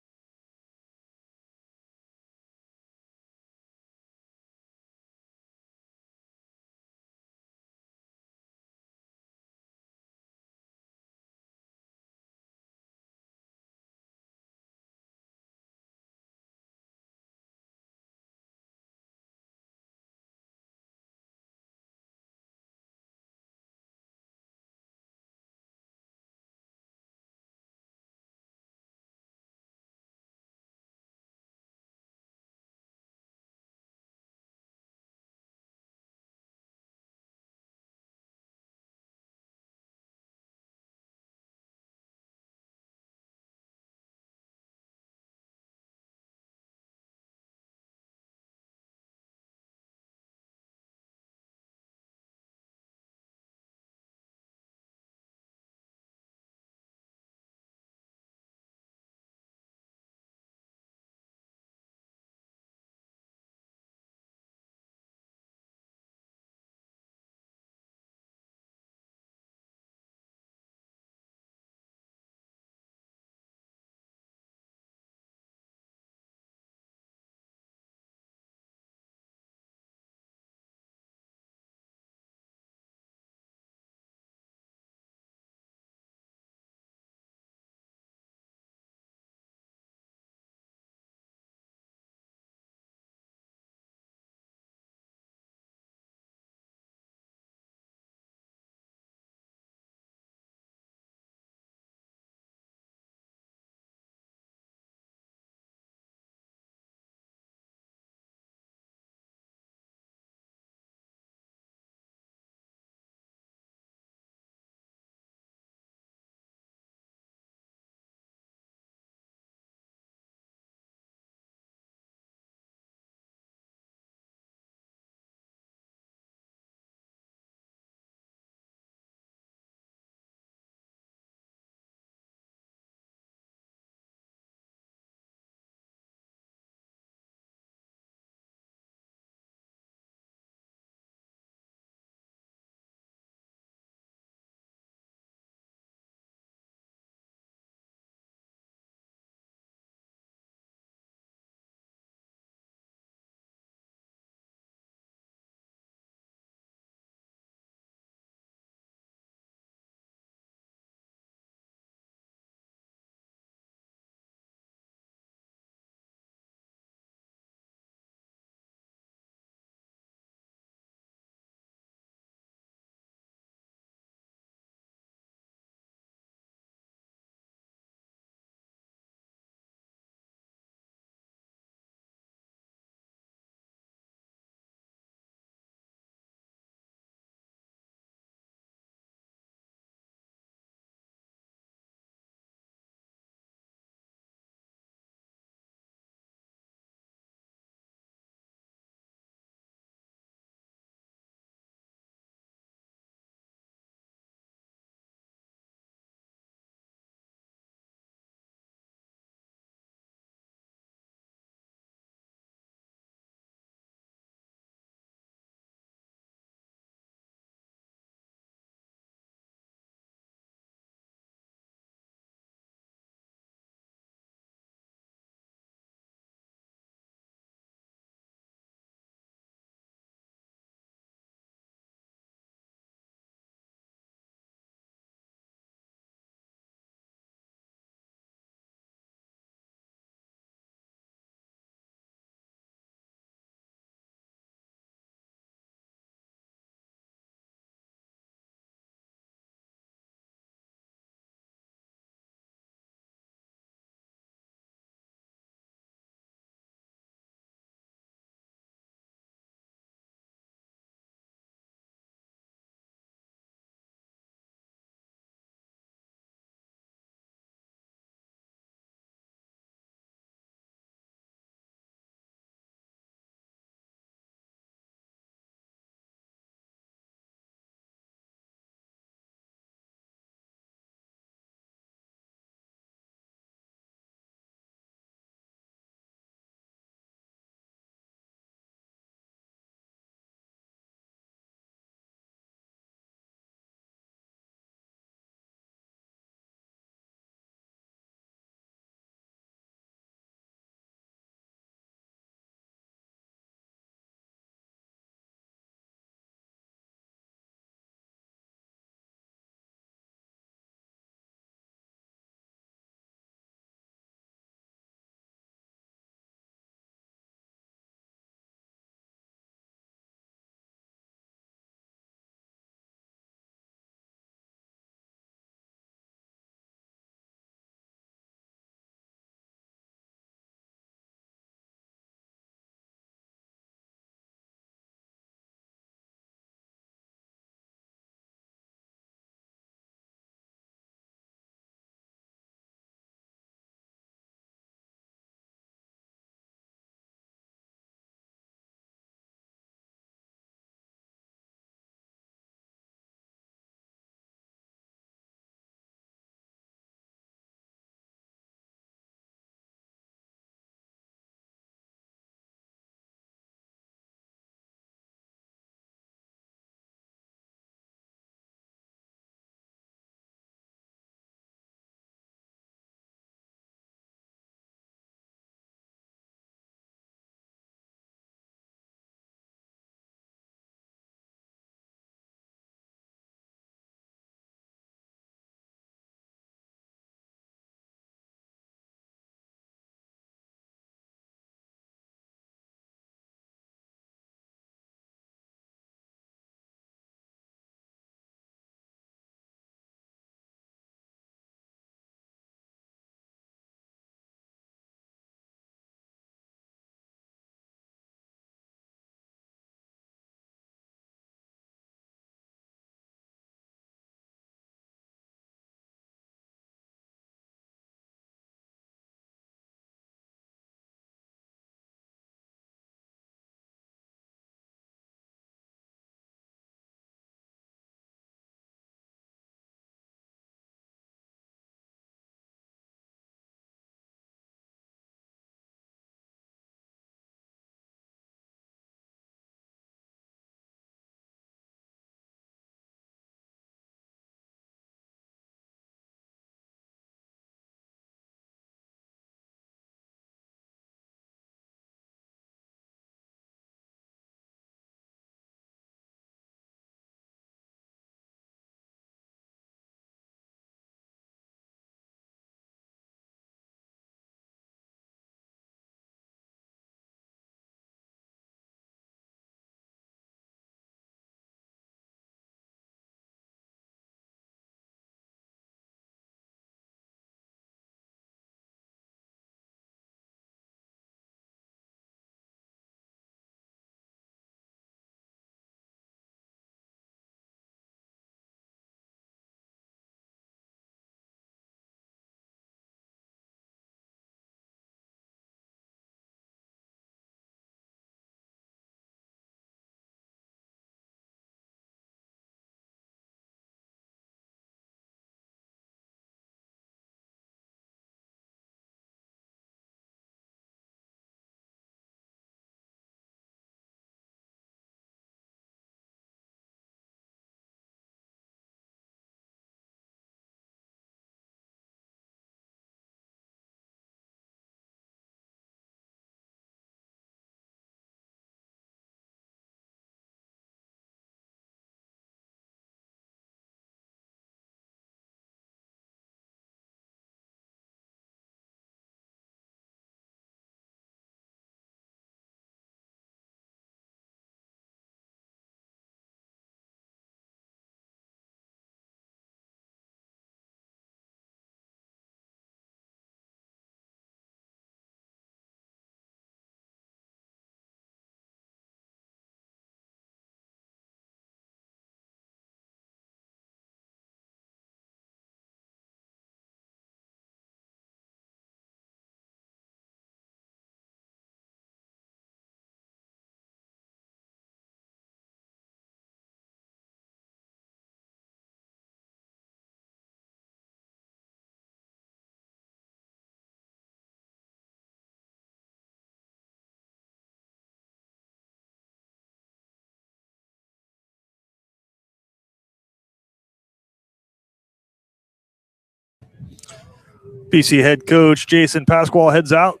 BC head coach Jason Pasquale heads out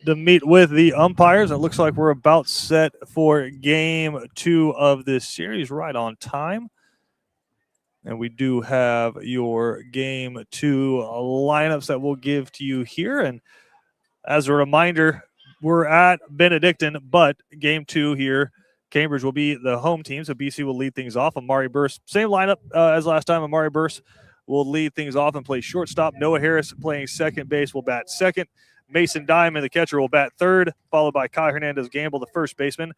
to meet with the umpires. It looks like we're about set for game 2 of this series, right on time. And we do have your game 2 lineups that we'll give to you here. And as a reminder, we're at Benedictine, but game 2 here, Cambridge will be the home team, so BC will lead things off. Amari Burse, same lineup as last time. Amari Burse will lead things off and play shortstop. Noah Harris playing second base will bat second. Mason Diamond, the catcher, will bat third, followed by Kai Hernandez-Gamble, the first baseman.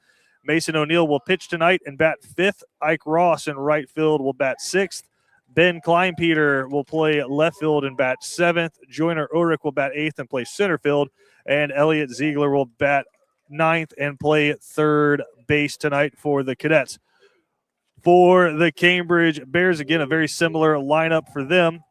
Mason O'Neill will pitch tonight and bat fifth. Ike Ross in right field will bat sixth. Ben Kleinpeter will play left field and bat seventh. Joyner Ulrich will bat eighth and play center field. And Elliot Ziegler will bat ninth and play third base tonight for the Cadets. For the Cambridge Bears, again, a very similar lineup for them.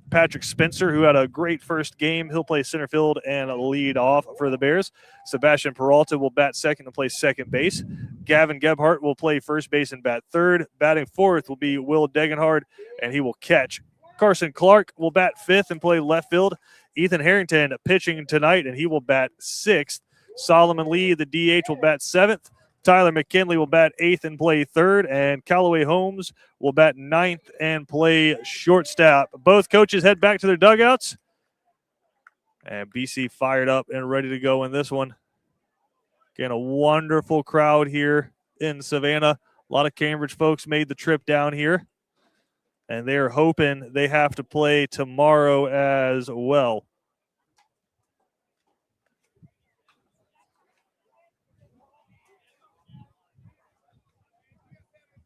Patrick Spencer, who had a great first game, he'll play center field and lead off for the Bears. Sebastian Peralta will bat second and play second base. Gavin Gebhardt will play first base and bat third. Batting fourth will be Will Degenhard, and he will catch. Carson Clark will bat fifth and play left field. Ethan Harrington pitching tonight, and he will bat sixth. Solomon Lee, the DH, will bat seventh. Tyler McKinley will bat eighth and play third, and Callaway Holmes will bat ninth and play shortstop. Both coaches head back to their dugouts, and BC fired up and ready to go in this one. Again, a wonderful crowd here in Savannah. A lot of Cambridge folks made the trip down here, and they are hoping they have to play tomorrow as well.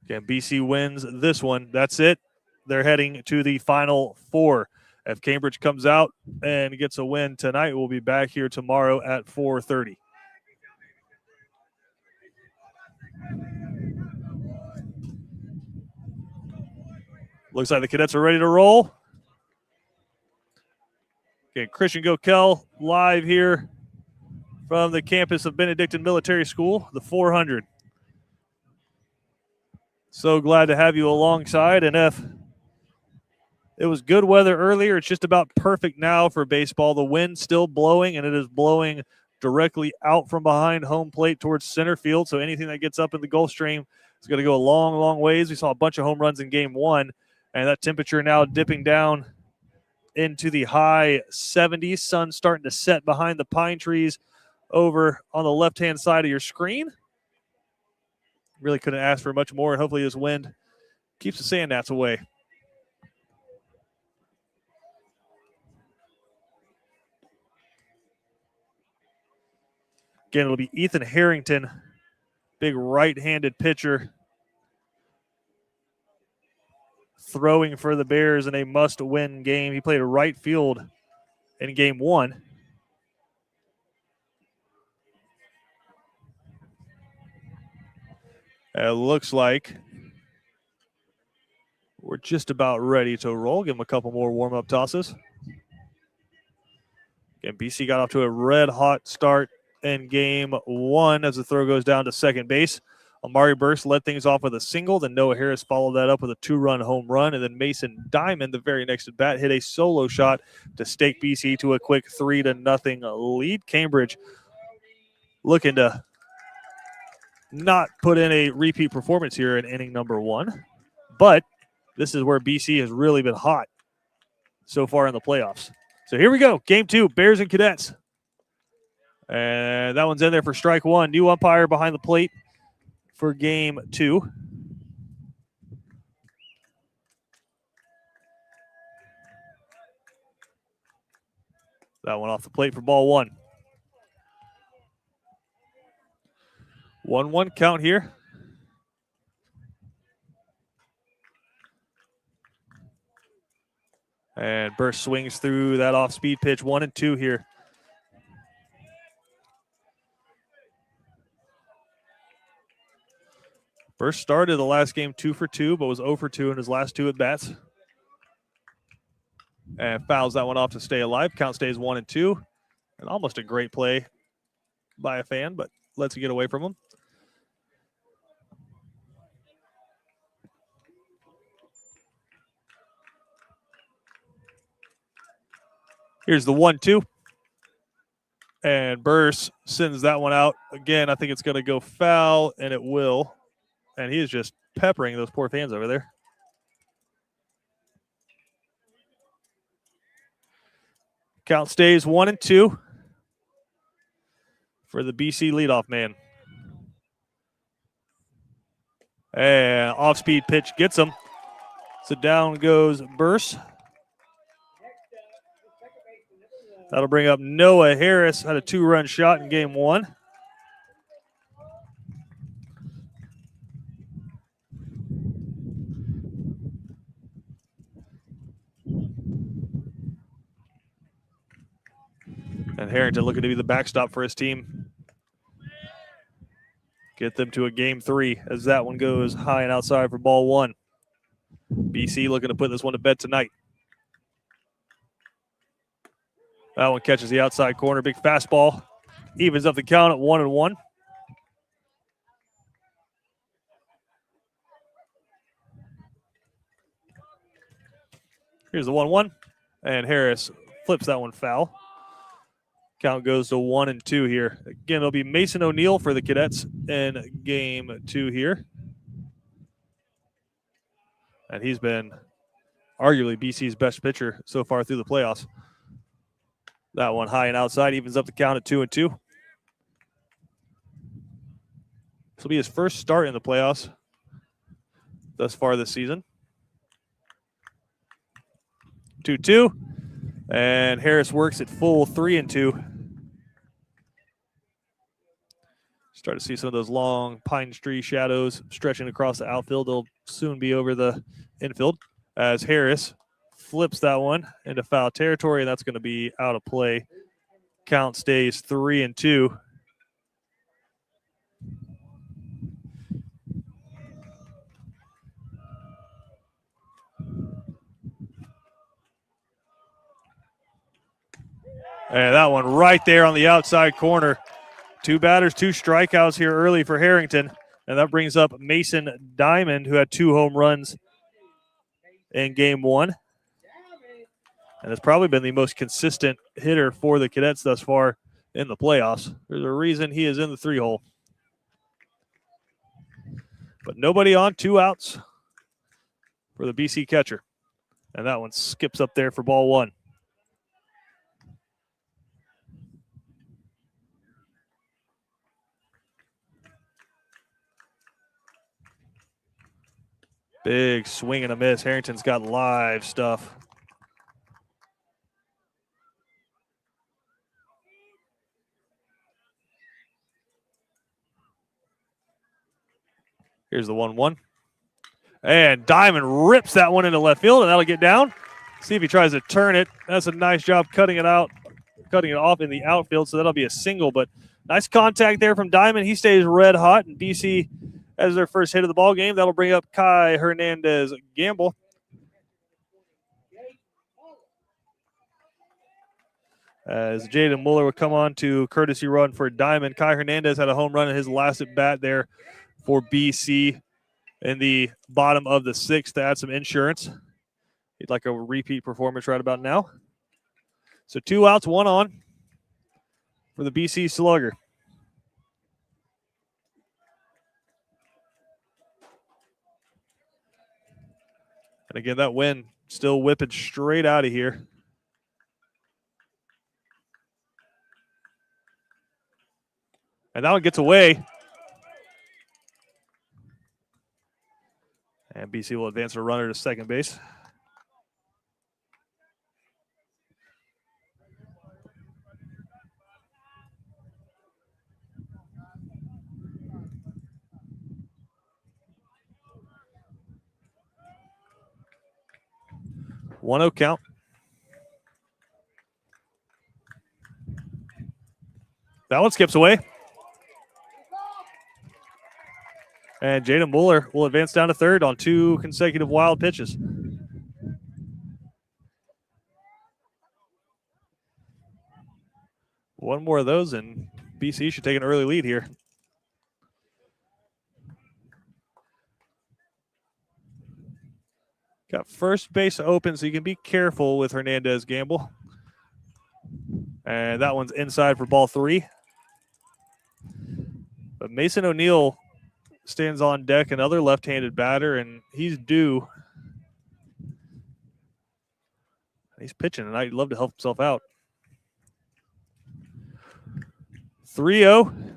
Again, BC wins this one. That's it. They're heading to the Final Four. If Cambridge comes out and gets a win tonight, we'll be back here tomorrow at 4:30. Looks like the Cadets are ready to roll. Okay, Christian Gokel live here from the campus of Benedictine Military School, the 400. So glad to have you alongside. And if it was good weather earlier, it's just about perfect now for baseball. The wind's still blowing, and it is blowing directly out from behind home plate towards center field. So anything that gets up in the Gulf Stream is going to go a long, long ways. We saw a bunch of home runs in game 1, and that temperature now dipping down into the high 70s. Sun starting to set behind the pine trees over on the left-hand side of your screen. Really couldn't ask for much more, and hopefully this wind keeps the sand gnats away. Again, it'll be Ethan Harrington, big right-handed pitcher, throwing for the Bears in a must-win game. He played a right field in game 1. It looks like we're just about ready to roll. Give them a couple more warm-up tosses. Again, BC got off to a red-hot start in game 1 as the throw goes down to second base. Amari Burse led things off with a single. Then Noah Harris followed that up with a 2-run home run. And then Mason Diamond, the very next at bat, hit a solo shot to stake BC to a quick 3-0 lead. Cambridge looking to not put in a repeat performance here in inning number 1. But this is where BC has really been hot so far in the playoffs. So here we go. Game 2, Bears and Cadets. And that one's in there for strike 1. New umpire behind the plate for game 2. That one off the plate for ball 1. 1-1 count here. And Burst swings through that off-speed pitch, 1-2 here. Burst started the last game 2 for 2, but was 0 for 2 in his last 2 at-bats. And fouls that one off to stay alive. Count stays 1-2. And almost a great play by a fan, but lets it get away from him. Here's the 1-2. And Burse sends that one out. Again, I think it's going to go foul, and it will. And he is just peppering those poor fans over there. Count stays 1-2 for the BC leadoff man. And off-speed pitch gets him. So down goes Burse. That'll bring up Noah Harris. Had a 2-run shot in game 1. And Harrington looking to be the backstop for his team. Get them to a game 3 as that one goes high and outside for ball 1. BC looking to put this one to bed tonight. That one catches the outside corner. Big fastball. Evens up the count at 1-1. Here's the 1-1. And Harris flips that one foul. Count goes to 1-2 here. Again, it'll be Mason O'Neill for the Cadets in game 2 here. And he's been arguably BC's best pitcher so far through the playoffs. That one high and outside, evens up the count at 2-2. This will be his first start in the playoffs thus far this season. 2-2. And Harris works at full 3-2. Start to see some of those long pine tree shadows stretching across the outfield. They'll soon be over the infield as Harris flips that one into foul territory, and that's going to be out of play. Count stays 3-2. And that one right there on the outside corner. 2 batters, 2 strikeouts here early for Harrington. And that brings up Mason Diamond, who had 2 home runs in game 1. And has probably been the most consistent hitter for the Cadets thus far in the playoffs. There's a reason he is in the 3-hole. But nobody on, 2 outs for the BC catcher. And that one skips up there for ball 1. Big swing and a miss. Harrington's got live stuff. Here's the 1-1. And Diamond rips that one into left field, and that'll get down. See if he tries to turn it. That's a nice job cutting it out, cutting it off in the outfield, so that'll be a single. But nice contact there from Diamond. He stays red hot, and BC has their first hit of the ball game. That'll bring up Kai Hernandez-Gamble. As Jaden Muller would come on to courtesy run for Diamond. Kai Hernandez had a home run in his last at bat there for BC in the bottom of the 6th to add some insurance. He'd like a repeat performance right about now. So 2 outs, 1 on for the BC slugger. And again, that wind still whipping straight out of here. And that one gets away. And BC will advance a runner to second base. One 0 count. That one skips away. And Jaden Muller will advance down to third on 2 consecutive wild pitches. One more of those, and BC should take an early lead here. Got first base open, so you can be careful with Hernandez-Gamble. And that one's inside for ball 3. But Mason O'Neill stands on deck, another left-handed batter, and he's due. He's pitching, and I'd love to help himself out. 3-0.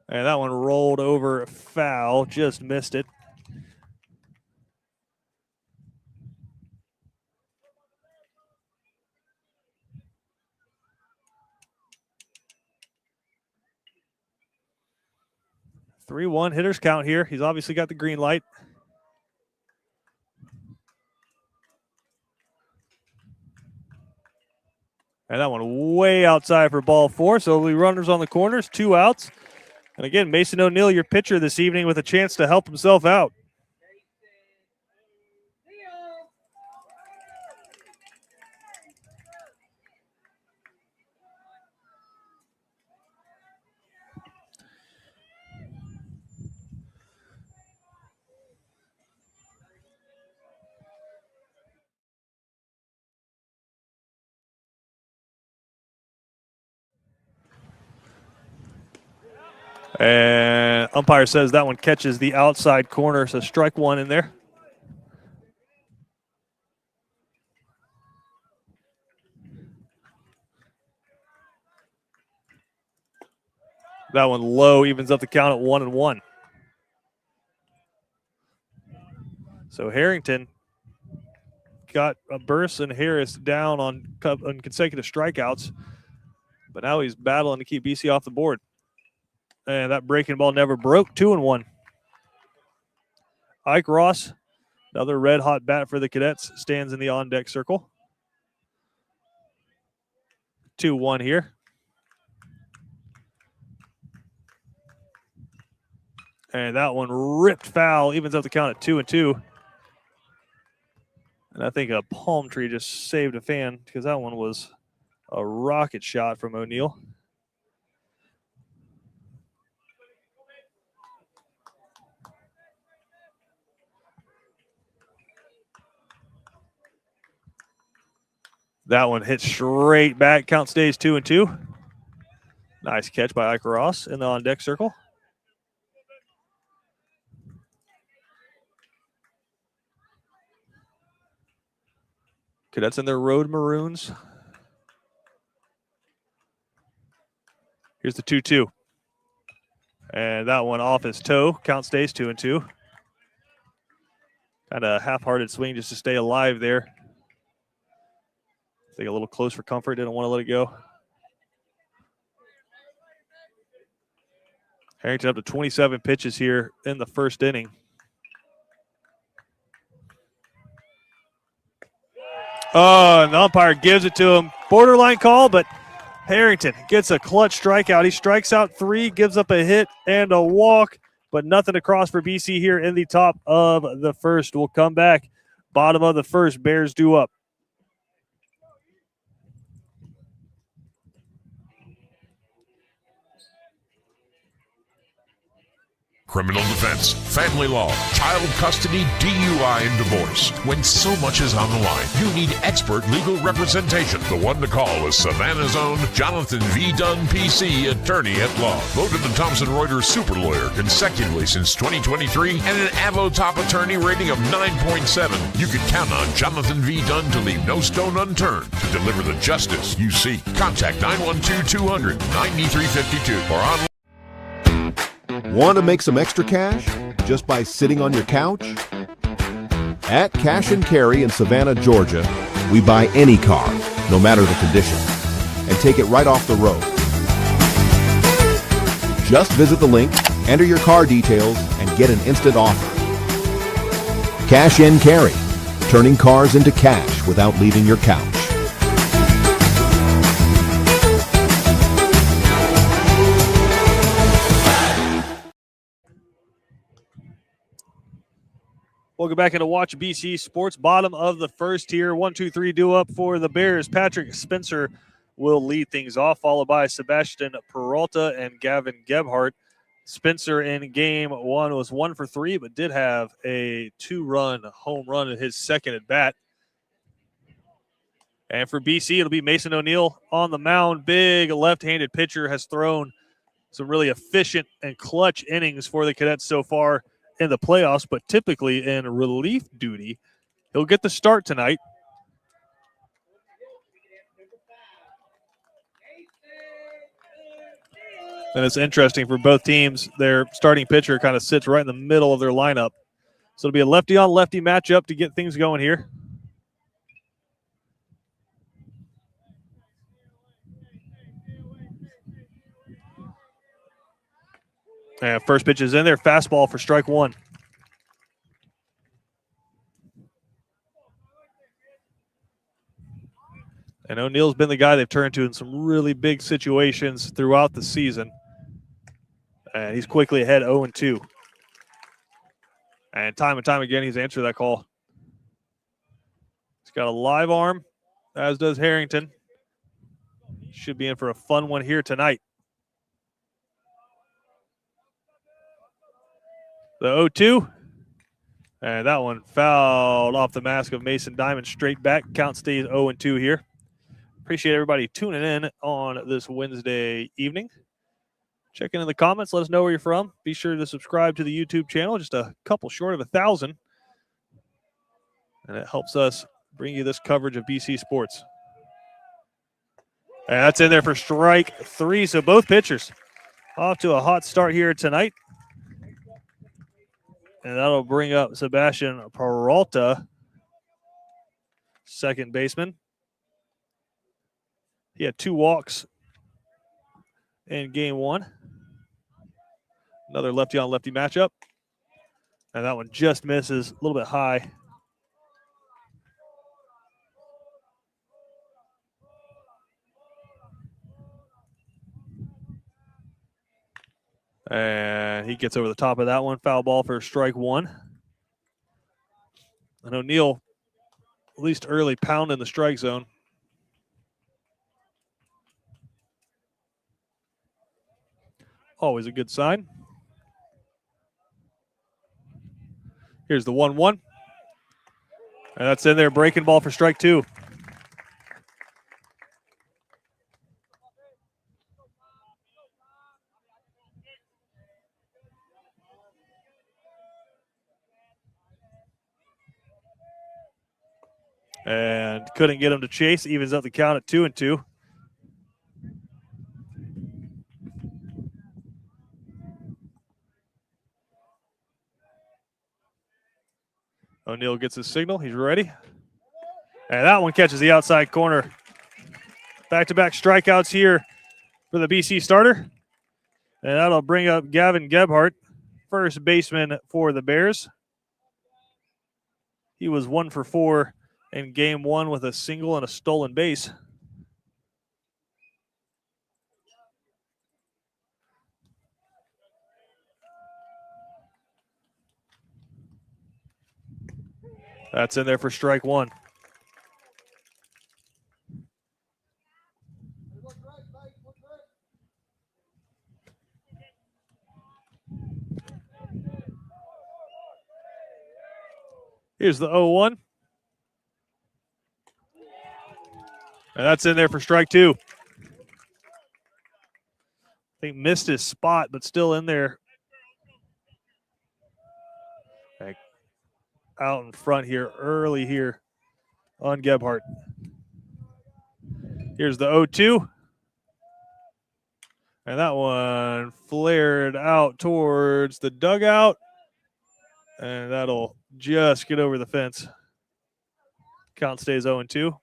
And that one rolled over foul, just missed it. (3-1) hitters count here. He's obviously got the green light. And that one way outside for ball 4. So we runners on the corners, 2 outs. And again, Mason O'Neill, your pitcher this evening, with a chance to help himself out. And umpire says that one catches the outside corner, so strike 1 in there. That one low, evens up the count at 1-1. So Harrington got Burris and Harris down on consecutive strikeouts, but now he's battling to keep BC off the board. And that breaking ball never broke, 2-1. Ike Ross, another red-hot bat for the Cadets, stands in the on-deck circle. 2-1 here. And that one ripped foul, evens up the count at 2-2. And I think a palm tree just saved a fan because that one was a rocket shot from O'Neill. That one hit straight back. Count stays 2-2. Nice catch by Ike Ross in the on-deck circle. Cadets in their road maroons. Here's the 2-2. And that one off his toe. Count stays 2-2. Kind of half-hearted swing just to stay alive there. I think a little close for comfort. Didn't want to let it go. Harrington up to 27 pitches here in the first inning. Oh, and the umpire gives it to him. Borderline call, but Harrington gets a clutch strikeout. He strikes out 3, gives up a hit and a walk, but nothing across for BC here in the top of the first. We'll come back. Bottom of the first, Bears due up. Criminal defense, family law, child custody, DUI, and divorce. When so much is on the line, you need expert legal representation. The one to call is Savannah's own Jonathan V. Dunn, PC, attorney at law. Voted the Thomson Reuters super lawyer consecutively since 2023 and an Avo top attorney rating of 9.7. You can count on Jonathan V. Dunn to leave no stone unturned to deliver the justice you seek. Contact 912-200-9352 or online. Want to make some extra cash just by sitting on your couch? At Cash and Carry in Savannah, Georgia, we buy any car, no matter the condition, and take it right off the road. Just visit the link, enter your car details, and get an instant offer. Cash and Carry, turning cars into cash without leaving your couch. Welcome back into Watch BC Sports. Bottom of the first here. 1-2-3 due up for the Bears. Patrick Spencer will lead things off, followed by Sebastian Peralta and Gavin Gebhardt. Spencer in game 1 was 1 for 3, but did have a 2-run home run in his second at bat. And for BC, it'll be Mason O'Neill on the mound. Big left-handed pitcher, has thrown some really efficient and clutch innings for the Cadets so far in the playoffs, but typically in relief duty. He'll get the start tonight. And it's interesting for both teams. Their starting pitcher kind of sits right in the middle of their lineup. So it'll be a lefty-on-lefty matchup to get things going here. And first pitch is in there. Fastball for strike one. And O'Neill's been the guy they've turned to in some really big situations throughout the season. And he's quickly ahead 0-2. And time again, he's answered that call. He's got a live arm, as does Harrington. Should be in for a fun one here tonight. The 0-2. And that one fouled off the mask of Mason Diamond straight back. Count stays 0-2 here. Appreciate everybody tuning in on this Wednesday evening. Check in the comments. Let us know where you're from. Be sure to subscribe to the YouTube channel. Just a couple short of 1,000. And it helps us bring you this coverage of BC sports. And that's in there for strike three. So both pitchers off to a hot start here tonight. And that'll bring up Sebastian Peralta, second baseman. He had 2 walks in game one. Another lefty-on-lefty matchup. And that one just misses a little bit high. And he gets over the top of that one. Foul ball for strike one. And O'Neill, at least early, pounding the strike zone. Always a good sign. Here's the 1-1. And that's in there. Breaking ball for strike two. And couldn't get him to chase. Evens up the count at 2-2. O'Neill gets his signal. He's ready. And that one catches the outside corner. Back-to-back strikeouts here for the BC starter. And that'll bring up Gavin Gebhardt, first baseman for the Bears. He was 1 for 4 in game one with a single and a stolen base. That's in there for strike one. Here's the 0-1. And that's in there for strike two. I think missed his spot, but still in there. Out in front here, early here on Gebhardt. Here's the 0-2. And that one flared out towards the dugout. And that'll just get over the fence. Count stays 0-2.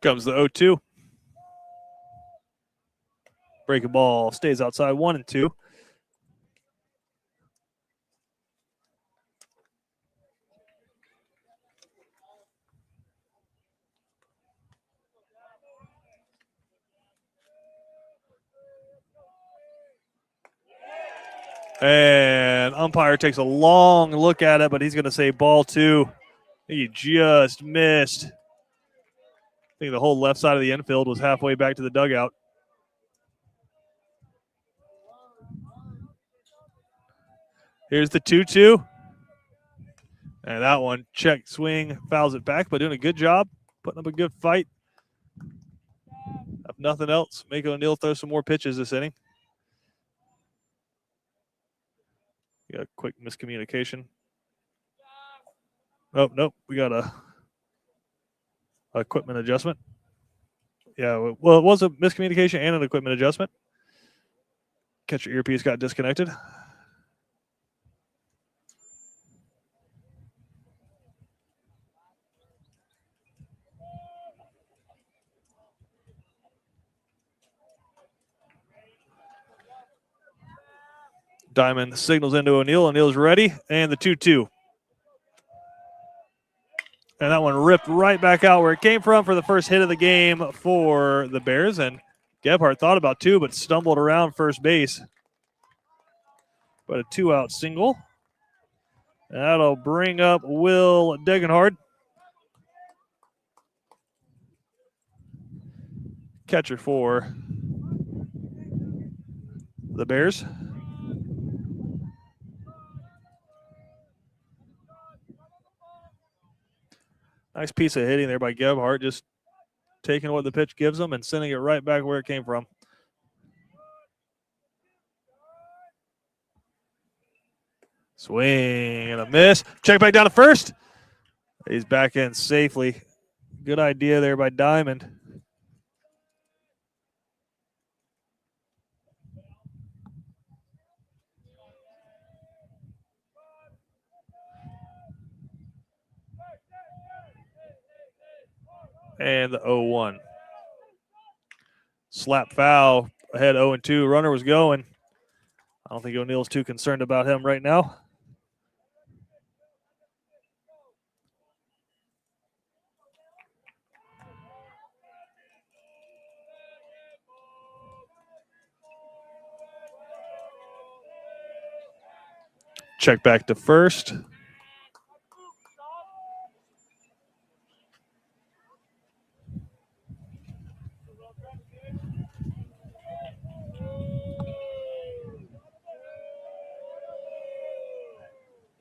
Comes the 0-2. Breaking ball stays outside 1-2. And And umpire takes a long look at it, but he's going to say ball 2. He just missed. I think the whole left side of the infield was halfway back to the dugout. Here's the 2-2. And that one, check swing, fouls it back, but doing a good job, putting up a good fight. If nothing else, make O'Neill throw some more pitches this inning. Got a quick miscommunication. Oh, nope, we got a equipment adjustment. Yeah, well, it was a miscommunication and an equipment adjustment. Catcher earpiece got disconnected. Diamond signals into O'Neill. O'Neill's ready, and the 2-2. And that one ripped right back out where it came from for the first hit of the game for the Bears. And Gebhardt thought about 2, but stumbled around first base. But a 2-out single. That'll bring up Will Degenhard. Catcher for the Bears. Nice piece of hitting there by Gebhardt, just taking what the pitch gives him and sending it right back where it came from. Swing and a miss. Check back down to first. He's back in safely. Good idea there by Diamond. And the 0-1. Slap foul ahead 0-2. Runner was going. I don't think O'Neill's too concerned about him right now. Check back to first.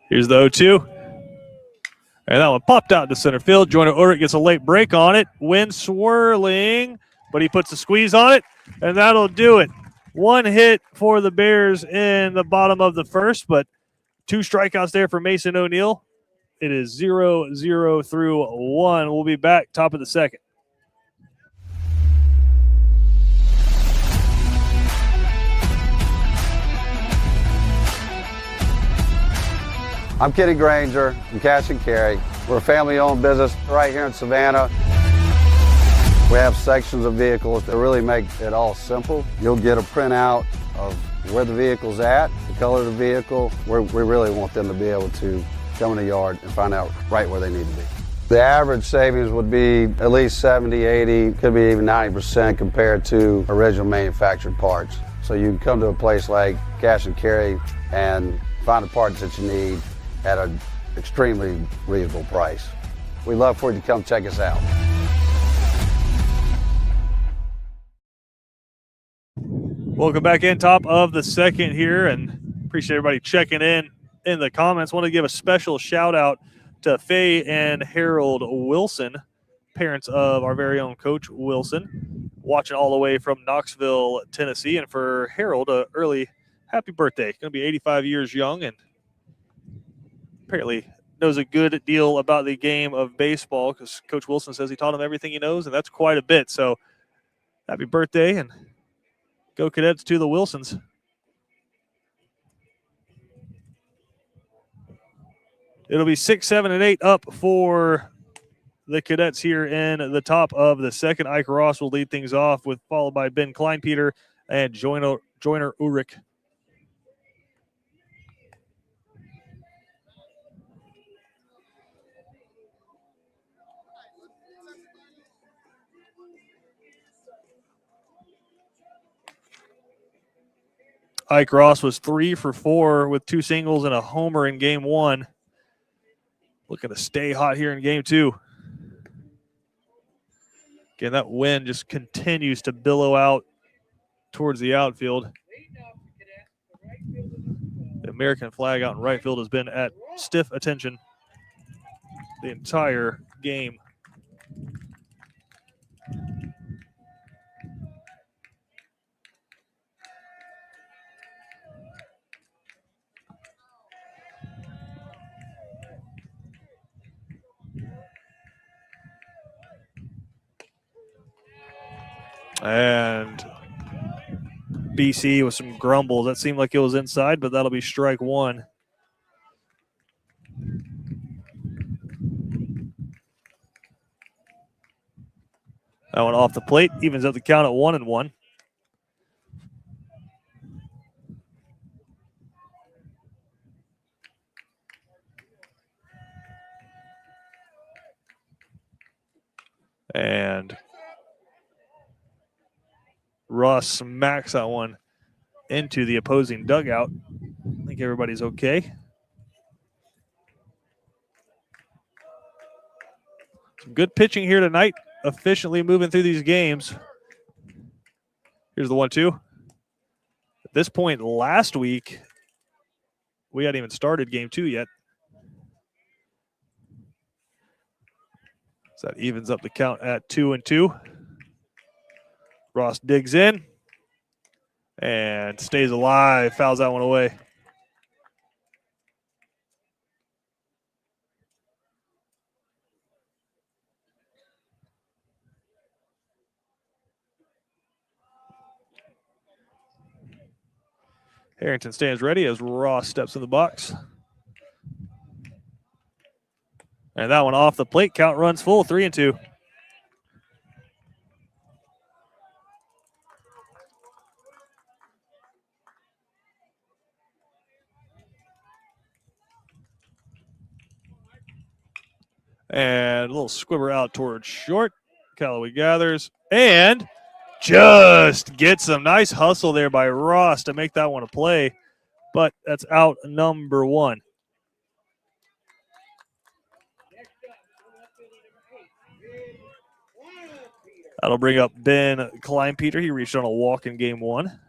Here's the 0-2. And that one popped out to center field. Joyner Ulrich gets a late break on it. Wind swirling, but he puts a squeeze on it, and that'll do it. One hit for the Bears in the bottom of the first, but 2 strikeouts there for Mason O'Neill. It is 0-0 through 1. We'll be back top of the second. I'm Kenny Granger from Cash and Carry. We're a family-owned business right here in Savannah. We have sections of vehicles that really make it all simple. You'll get a printout of where the vehicle's at, the color of the vehicle. We really want them to be able to come in the yard and find out right where they need to be. The average savings would be at least 70, 80, could be even 90% compared to original manufactured parts. So you can come to a place like Cash and Carry and find the parts that you need at an extremely reasonable price. We'd love for you to come check us out. Welcome back in, top of the second here, and appreciate everybody checking in the comments. Want to give a special shout out to Faye and Harold Wilson, parents of our very own Coach Wilson, watching all the way from Knoxville, Tennessee. And for Harold, a early happy birthday. Going to be 85 years young, and apparently knows a good deal about the game of baseball because Coach Wilson says he taught him everything he knows, and that's quite a bit. So happy birthday, and go Cadets to the Wilsons. It'll be 6, 7, and 8 up for the Cadets here in the top of the second. Ike Ross will lead things off, followed by Ben Kleinpeter and Joyner Ulrich. Ike Ross was 3 for 4 with 2 singles and a homer in game 1. Looking to stay hot here in game 2. Again, that wind just continues to billow out towards the outfield. The American flag out in right field has been at stiff attention the entire game. And BC with some grumbles. That seemed like it was inside, but that'll be strike 1. That one off the plate, evens up the count at 1-1. And Ross smacks that one into the opposing dugout. I think everybody's okay. Some good pitching here tonight, efficiently moving through these games. Here's the 1-2. At this point last week, we hadn't even started game 2 yet. So that evens up the count at 2-2. Ross digs in and stays alive, fouls that one away. Harrington stands ready as Ross steps in the box. And that one off the plate, count runs full, 3-2. And a little squibber out towards short. Callaway gathers and just gets some nice hustle there by Ross to make that one a play. But that's out number 1. That'll bring up Ben Kleinpeter. He reached on a walk in game 1.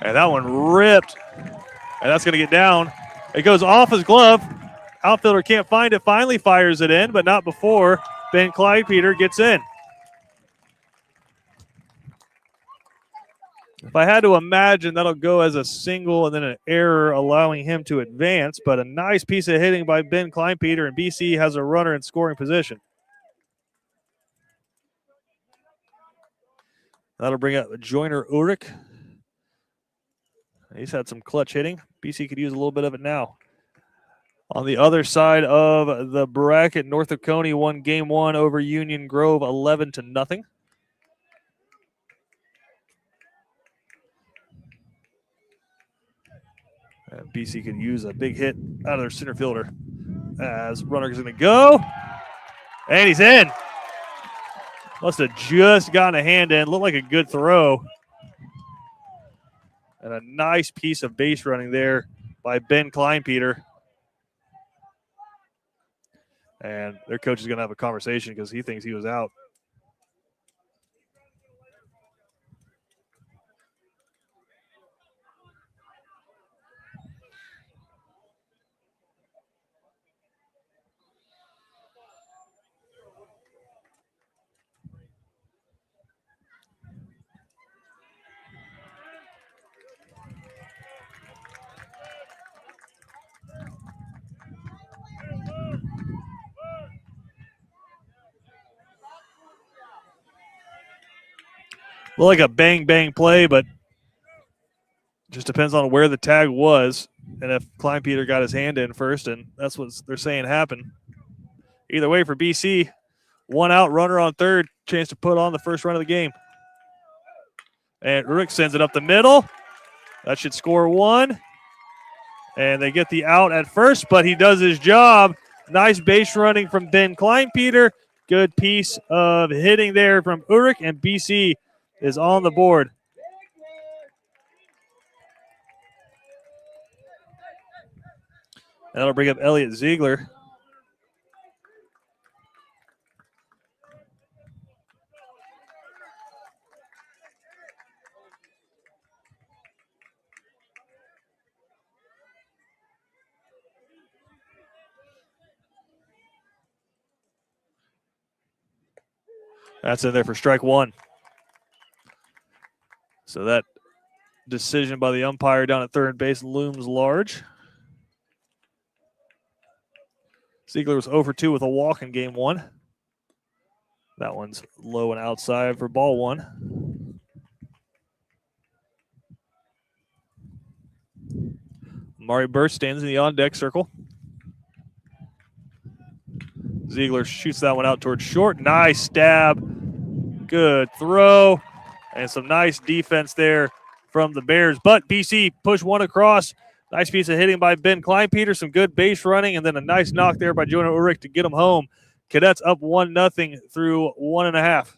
And that one ripped. And that's going to get down. It goes off his glove. Outfielder can't find it. Finally fires it in, but not before Ben Kleinpeter gets in. If I had to imagine, that'll go as a single and then an error allowing him to advance. But a nice piece of hitting by Ben Kleinpeter, and BC has a runner in scoring position. That'll bring up Joyner Ulrich. He's had some clutch hitting. BC could use a little bit of it now. On the other side of the bracket, North Oconee won game 1 over Union Grove 11-0. And BC could use a big hit out of their center fielder as runner's going to go. And he's in. Must have just gotten a hand in. Looked like a good throw. And a nice piece of base running there by Ben Kleinpeter. And their coach is going to have a conversation because he thinks he was out. Looked like a bang-bang play, but just depends on where the tag was and if Kleinpeter got his hand in first, and that's what they're saying happened. Either way for BC, 1 out, runner on third, chance to put on the first run of the game. And Ulrich sends it up the middle. That should score 1. And they get the out at first, but he does his job. Nice base running from Ben Kleinpeter. Good piece of hitting there from Ulrich, and BC is on the board. That'll bring up Elliot Ziegler. That's in there for strike one. So that decision by the umpire down at third base looms large. Ziegler was 0 for 2 with a walk in game one. That one's low and outside for ball one. Mari Burst stands in the on-deck circle. Ziegler shoots that one out towards short. Nice stab. Good throw. And some nice defense there from the Bears. But BC push one across. Nice piece of hitting by Ben Kleinpeter. Some good base running. And then a nice knock there by Jonah Ulrich to get him home. Cadets up 1-0 through 1.5.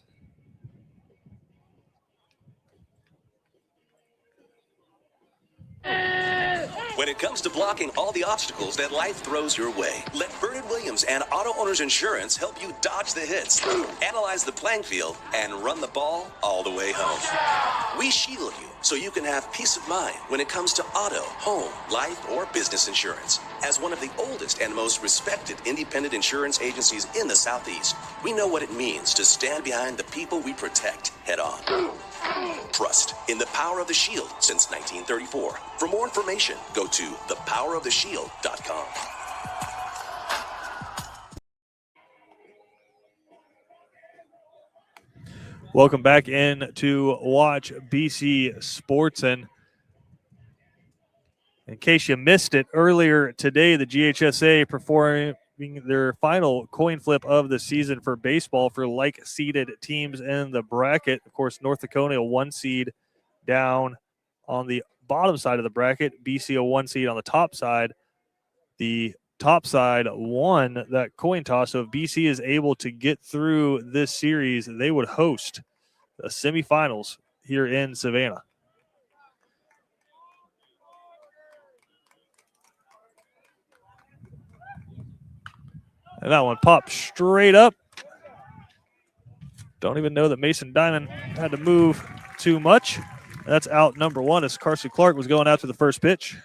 When it comes to blocking all the obstacles that life throws your way, let Bernard Williams and Auto Owners Insurance help you dodge the hits, analyze the playing field, and run the ball all the way home. We shield you so you can have peace of mind when it comes to auto, home, life, or business insurance. As one of the oldest and most respected independent insurance agencies in the Southeast, we know what it means to stand behind the people we protect head on. Trust in the power of the shield since 1934. For more information, go to thepoweroftheshield.com. Welcome back in to watch BC Sports. And in case you missed it, earlier today, the GHSA performing their final coin flip of the season for baseball for like-seeded teams in the bracket. Of course, North Dakota, a 1 seed down on the bottom side of the bracket. BC, a 1 seed on the top side. The top side won that coin toss. So if BC is able to get through this series, they would host the semifinals here in Savannah. And that one popped straight up. Don't even know that Mason Diamond had to move too much. That's out number one as Carson Clark was going after the first pitch.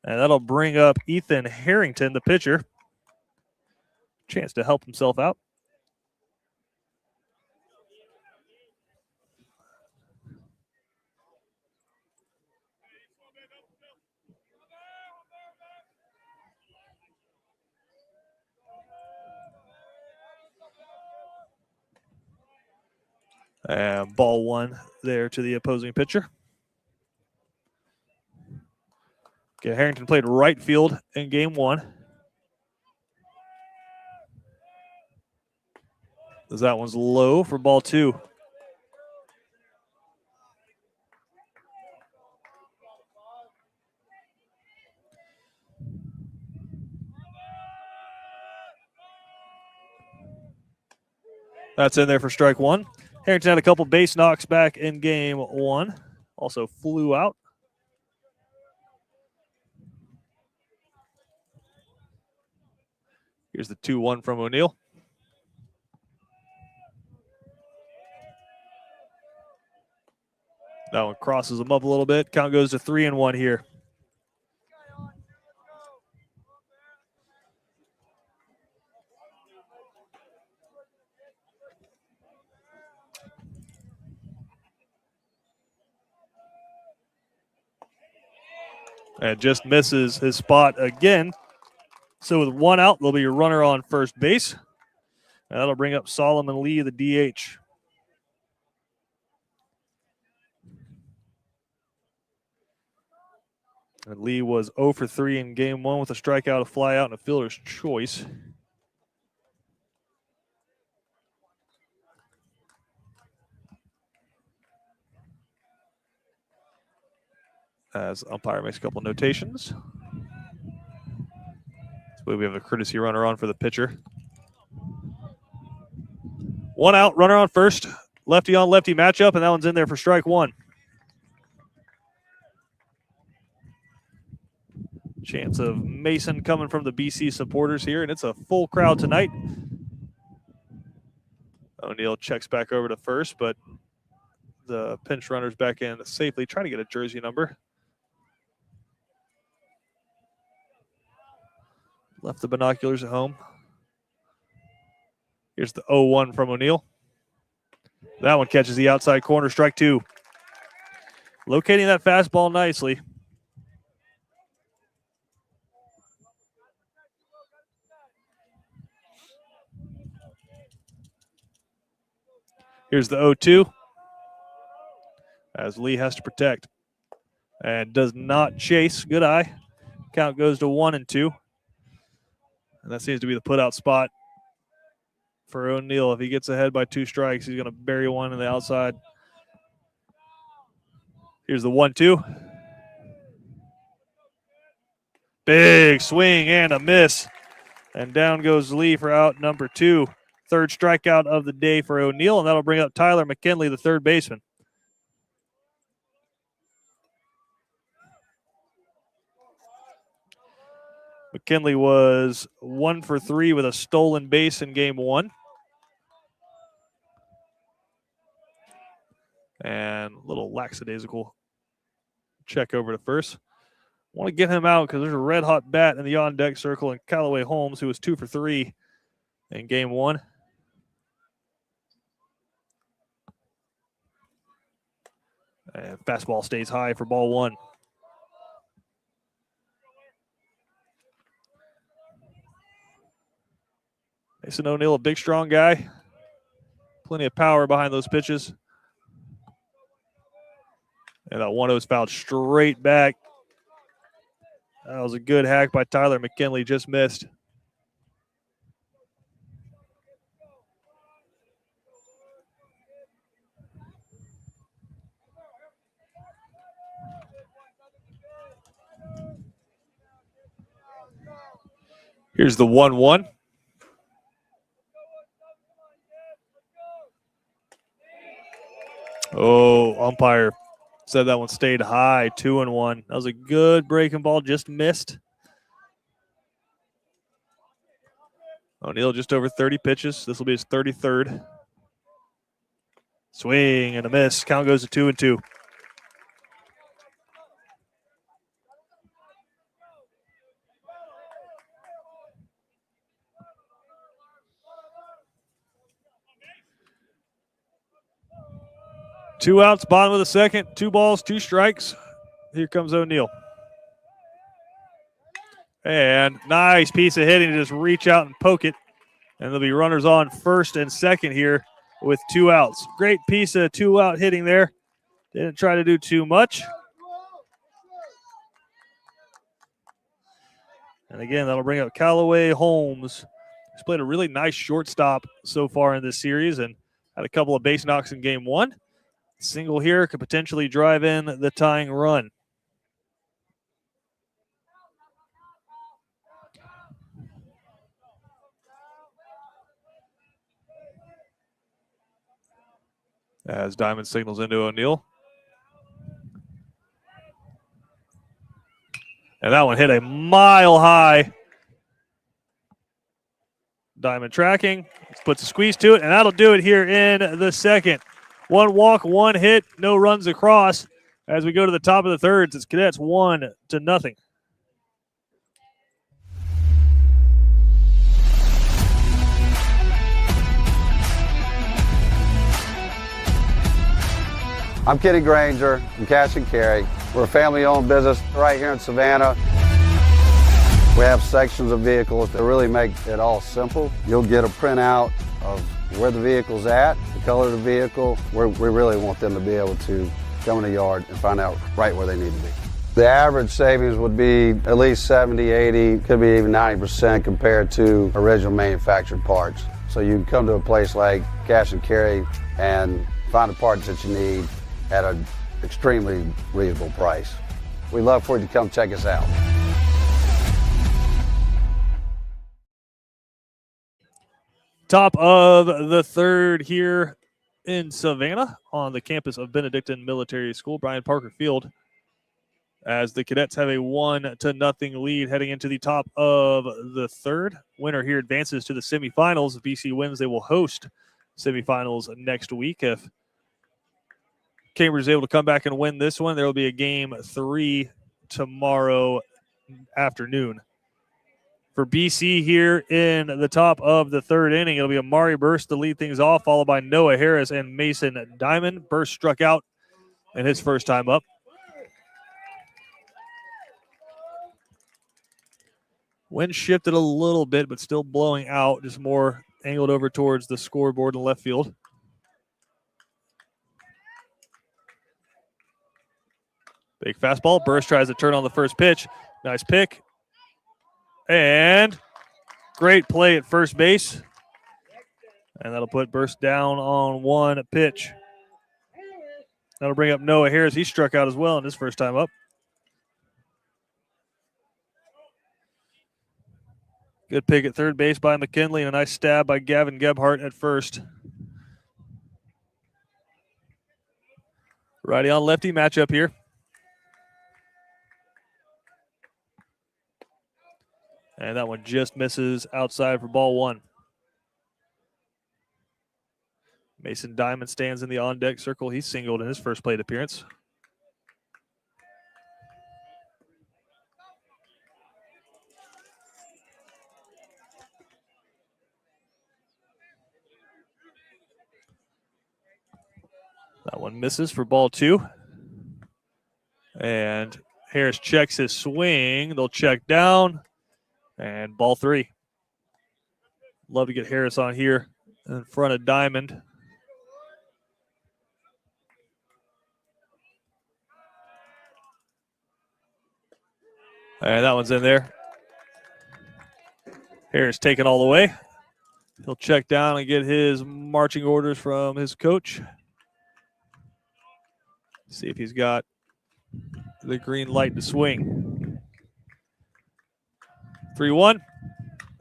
And that'll bring up Ethan Harrington, the pitcher. Chance to help himself out. And ball one there to the opposing pitcher. Okay, Harrington played right field in game one. As that one's low for ball two. That's in there for strike one. Harrington had a couple base knocks back in game one. Also flew out. Here's the 2-1 from O'Neill. That one crosses him up a little bit. Count goes to 3-1 here. And just misses his spot again. So with one out, there'll be a runner on first base. And that'll bring up Solomon Lee, the DH. And Lee was 0 for 3 in game one with a strikeout, a flyout, and a fielder's choice. As umpire makes a couple notations. So we have a courtesy runner on for the pitcher. 1 out, runner on first. Lefty on lefty matchup, and that one's in there for strike one. Chance of Mason coming from the BC supporters here, and it's a full crowd tonight. O'Neill checks back over to first, but the pinch runner's back in safely, trying to get a jersey number. Left the binoculars at home. Here's the 0-1 from O'Neill. That one catches the outside corner, strike two. Locating that fastball nicely. Here's the 0-2. As Lee has to protect. And does not chase. Good eye. Count goes to 1-2. And that seems to be the put-out spot for O'Neill. If he gets ahead by 2 strikes, he's going to bury one in the outside. Here's the 1-2. Big swing and a miss. And down goes Lee for out number 2. Third strikeout of the day for O'Neill, and that'll bring up Tyler McKinley, the third baseman. McKinley was 1 for 3 with a stolen base in game 1. And a little lackadaisical check over to first. Want to get him out because there's a red-hot bat in the on-deck circle, and Callaway Holmes, who was 2 for 3 in game 1. And fastball stays high for ball 1. Mason O'Neill, a big, strong guy. Plenty of power behind those pitches. And that 1-0 is fouled straight back. That was a good hack by Tyler McKinley, just missed. Here's the 1-1. Oh, umpire said that one stayed high, 2-1. That was a good breaking ball, just missed. O'Neill just over 30 pitches. This will be his 33rd. Swing and a miss. Count goes to 2-2. Two outs, bottom of the second. 2 balls, 2 strikes. Here comes O'Neill. And nice piece of hitting to just reach out and poke it. And there'll be runners on first and second here with 2 outs. Great piece of 2-out hitting there. Didn't try to do too much. And again, that'll bring up Callaway Holmes. He's played a really nice shortstop so far in this series and had a couple of base knocks in game 1. Single here could potentially drive in the tying run. As Diamond signals into O'Neill. And that one hit a mile high. Diamond tracking, puts a squeeze to it, and that'll do it here in the second. 1 walk, 1 hit, no runs across. As we go to the top of the thirds, it's Cadets 1-0. I'm Kenny Granger from Cash and Carry. We're a family-owned business right here in Savannah. We have sections of vehicles that really make it all simple. You'll get a printout of where the vehicle's at, the color of the vehicle. We really want them to be able to come in the yard and find out right where they need to be. The average savings would be at least 70, 80, could be even 90% compared to original manufactured parts. So you can come to a place like Cash and Carry and find the parts that you need at an extremely reasonable price. We'd love for you to come check us out. Top of the third here in Savannah on the campus of Benedictine Military School, Brian Parker Field, as the Cadets have a 1-0 lead heading into the top of the third. Winner here advances to the semifinals. If BC wins, they will host semifinals next week. If Cambridge is able to come back and win this one, there will be a game 3 tomorrow afternoon. For BC here in the top of the third inning, it'll be Amari Burst to lead things off, followed by Noah Harris and Mason Diamond. Burst struck out in his first time up. Wind shifted a little bit, but still blowing out, just more angled over towards the scoreboard in left field. Big fastball. Burst tries to turn on the first pitch. Nice pick. And great play at first base. And that'll put Burst down on one pitch. That'll bring up Noah Harris. He struck out as well in his first time up. Good pick at third base by McKinley and a nice stab by Gavin Gebhardt at first. Righty on lefty matchup here. And that one just misses outside for ball one. Mason Diamond stands in the on-deck circle. He singled in his first plate appearance. That one misses for ball two. And Harris checks his swing. They'll check down. And ball three. Love to get Harris on here in front of Diamond. And that one's in there. Harris taken all the way. He'll check down and get his marching orders from his coach. See if he's got the green light to swing. 3-1.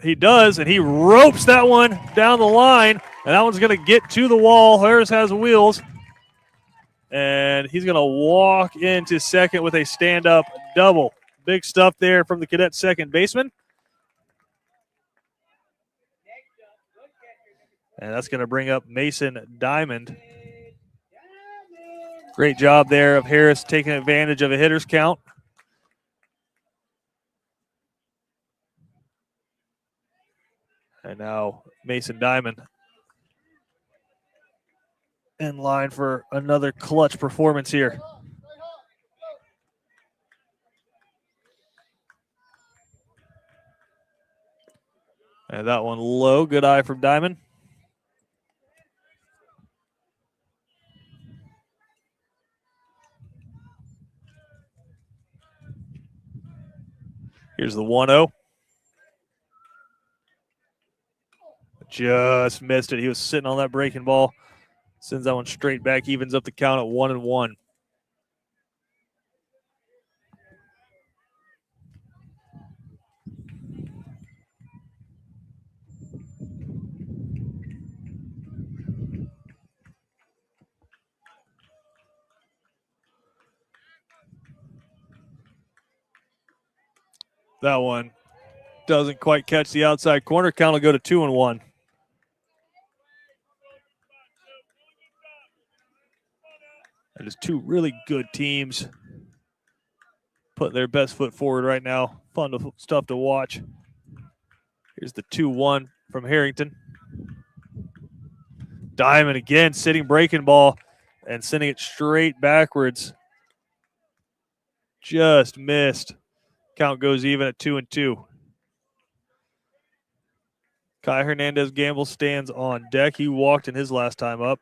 He does, and he ropes that one down the line, and that one's going to get to the wall. Harris has wheels, and he's going to walk into second with a stand-up double. Big stuff there from the Cadet second baseman. And that's going to bring up Mason Diamond. Great job there of Harris taking advantage of a hitter's count. And now Mason Diamond in line for another clutch performance here. And that one low. Good eye from Diamond. Here's the 1-0. Just missed it. He was sitting on that breaking ball. Sends that one straight back. Evens up the count at 1-1. That one doesn't quite catch the outside corner. Count will go to 2-1. That is two really good teams putting their best foot forward right now. Fun stuff to watch. Here's the 2-1 from Harrington. Diamond again, sitting breaking ball and sending it straight backwards. Just missed. Count goes even at 2-2. Kai Hernandez Gamble stands on deck. He walked in his last time up.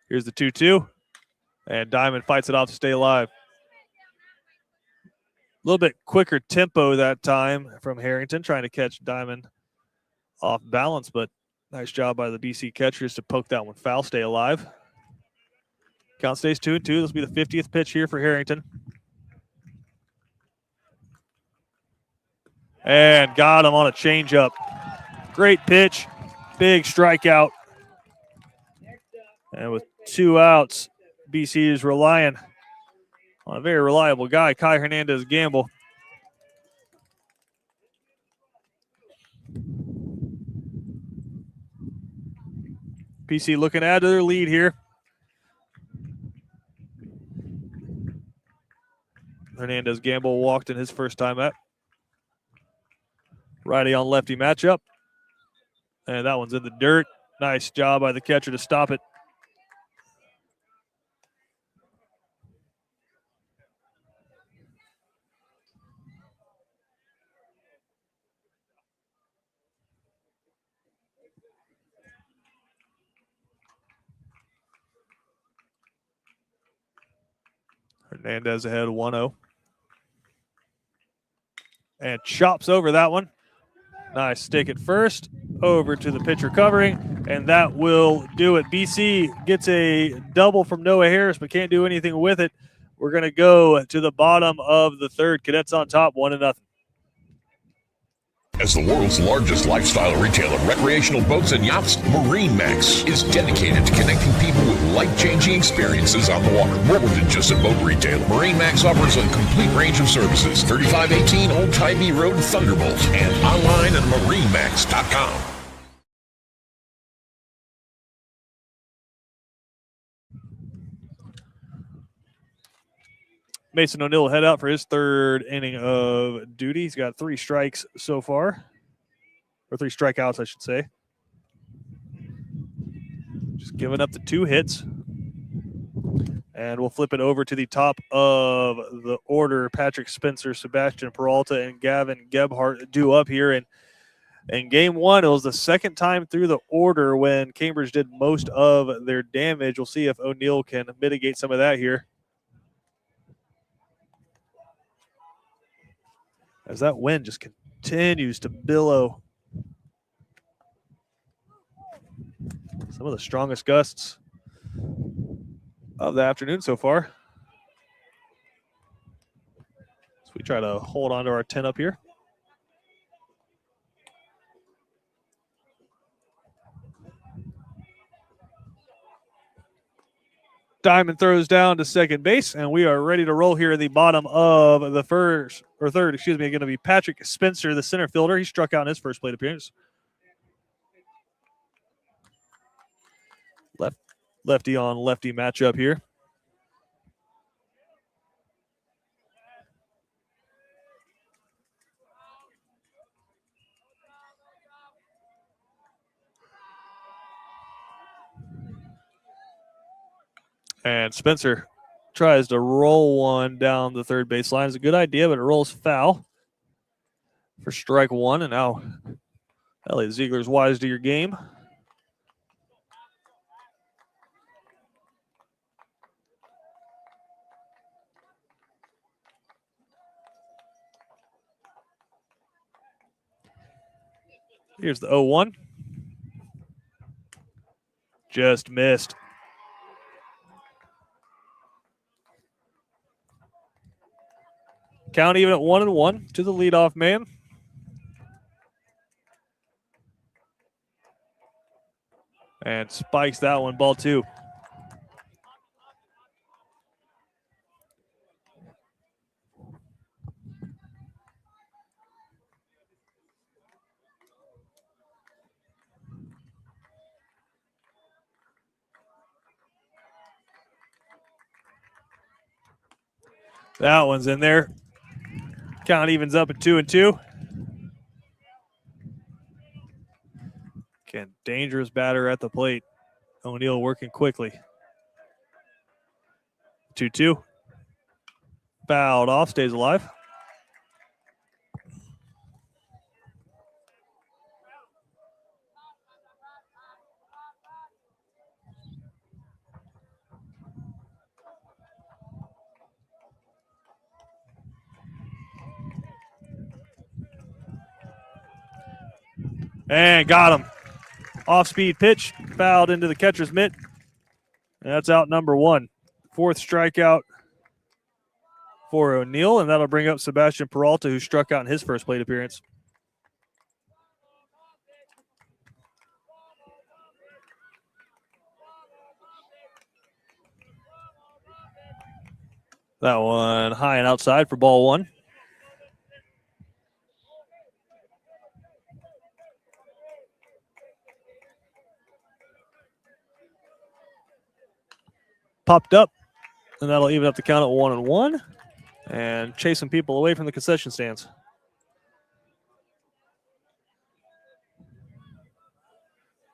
Here's the 2-2. And Diamond fights it off to stay alive. A little bit quicker tempo that time from Harrington, trying to catch Diamond off balance, but nice job by the BC catchers to poke that one foul, stay alive. Count stays 2-2. This will be the 50th pitch here for Harrington. And got him on a changeup. Great pitch. Big strikeout. And with 2 outs, BC is relying on a very reliable guy, Kai Hernandez Gamble. BC looking to add to their lead here. Hernandez Gamble walked in his first time up. Righty on lefty matchup. And that one's in the dirt. Nice job by the catcher to stop it. Hernandez ahead 1-0. And chops over that one. Nice stick at first. Over to the pitcher covering. And that will do it. BC gets a double from Noah Harris, but can't do anything with it. We're going to go to the bottom of the third. Cadets on top, 1-0. As the world's largest lifestyle retailer of recreational boats and yachts, MarineMax is dedicated to connecting people with life-changing experiences on the water. More than just a boat retailer, MarineMax offers a complete range of services. 3518 Old Tybee Road, Thunderbolt, and online at marinemax.com. Mason O'Neill will head out for his third inning of duty. He's got 3 strikes so far, or 3 strikeouts, I should say. Just giving up the 2 hits. And we'll flip it over to the top of the order. Patrick Spencer, Sebastian Peralta, and Gavin Gebhardt due up here. And in game 1, it was the second time through the order when Cambridge did most of their damage. We'll see if O'Neill can mitigate some of that here. As that wind just continues to billow. Some of the strongest gusts of the afternoon so far. So we try to hold on to our 10 up here. Diamond throws down to second base, and we are ready to roll here in the bottom of the third, going to be Patrick Spencer, the center fielder. He struck out in his first plate appearance. Lefty on lefty matchup here. And Spencer tries to roll one down the third base line. It's a good idea, but it rolls foul for strike 1. And now Elliot Ziegler's wise to your game. Here's the 0-1. Just missed. Count even at 1-1 to the leadoff man. And spikes that one, ball 2. That one's in there. Count evens up at 2-2. Again, dangerous batter at the plate. O'Neill working quickly. 2-2. Fouled off, stays alive. And got him. Off-speed pitch, fouled into the catcher's mitt. And that's out number 1. Fourth strikeout for O'Neill, and that'll bring up Sebastian Peralta, who struck out in his first plate appearance. That one high and outside for ball one. Popped up, and that'll even up the count at 1-1 and chase some people away from the concession stands.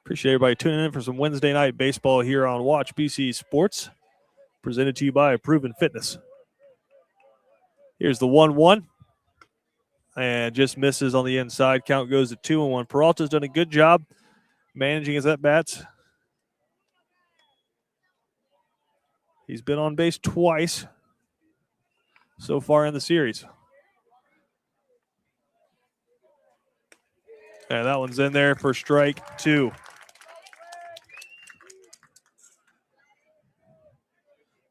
Appreciate everybody tuning in for some Wednesday night baseball here on Watch BC Sports, presented to you by Proven Fitness. Here's the 1-1, and just misses on the inside. Count goes to 2-1. Peralta's done a good job managing his at-bats. He's been on base twice so far in the series. And that one's in there for strike two.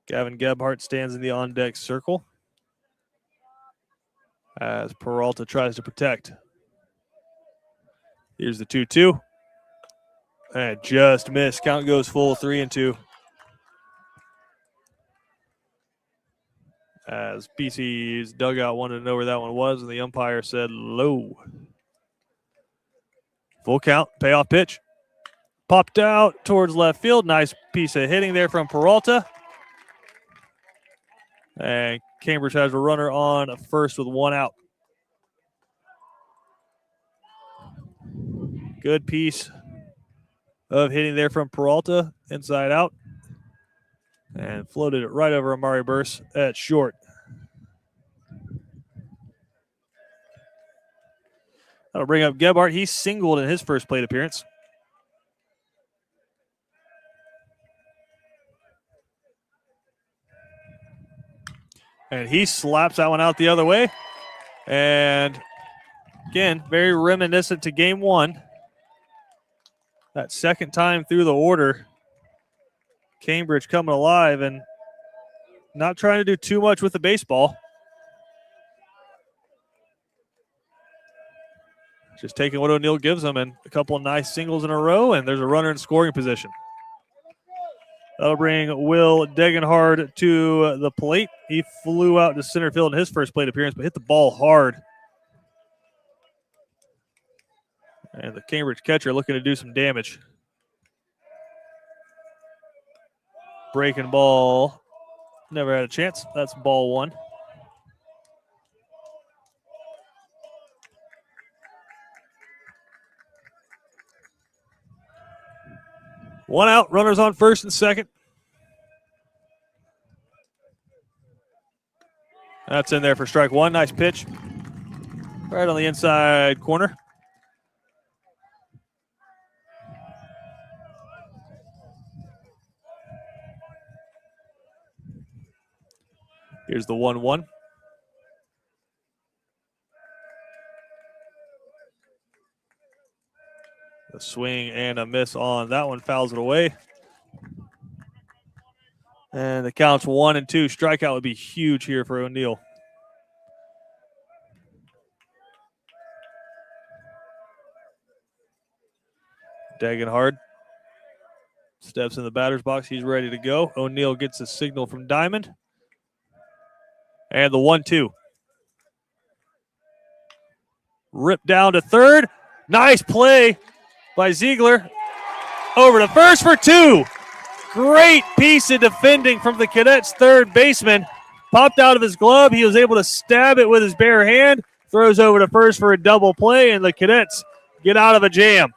Gavin Gebhardt stands in the on-deck circle as Peralta tries to protect. Here's the 2-2. And just missed. Count goes full, 3-2. As BC's dugout wanted to know where that one was, and the umpire said low. Full count, payoff pitch. Popped out towards left field. Nice piece of hitting there from Peralta. And Cambridge has a runner on first with one out. Good piece of hitting there from Peralta, inside out. And floated it right over Amari Burse at short. That'll bring up Gebhardt. He singled in his first plate appearance. And he slaps that one out the other way. And again, very reminiscent to game one. That second time through the order. Cambridge coming alive and not trying to do too much with the baseball. Just taking what O'Neill gives them, and a couple of nice singles in a row, and there's a runner in scoring position. That'll bring Will Degenhard to the plate. He flew out to center field in his first plate appearance, but hit the ball hard. And the Cambridge catcher looking to do some damage. Breaking ball, never had a chance. That's ball one. One out, runners on first and second. That's in there for strike one. Nice pitch. Right on the inside corner. Here's the 1-1. A swing and a miss on that one, fouls it away. And the count's 1-2. Strikeout would be huge here for O'Neill. Degenhard steps in the batter's box. He's ready to go. O'Neill gets a signal from Diamond. And the 1-2. Ripped down to third. Nice play by Ziegler. Over to first for two. Great piece of defending from the Cadets' third baseman. Popped out of his glove. He was able to stab it with his bare hand. Throws over to first for a double play, and the Cadets get out of a jam.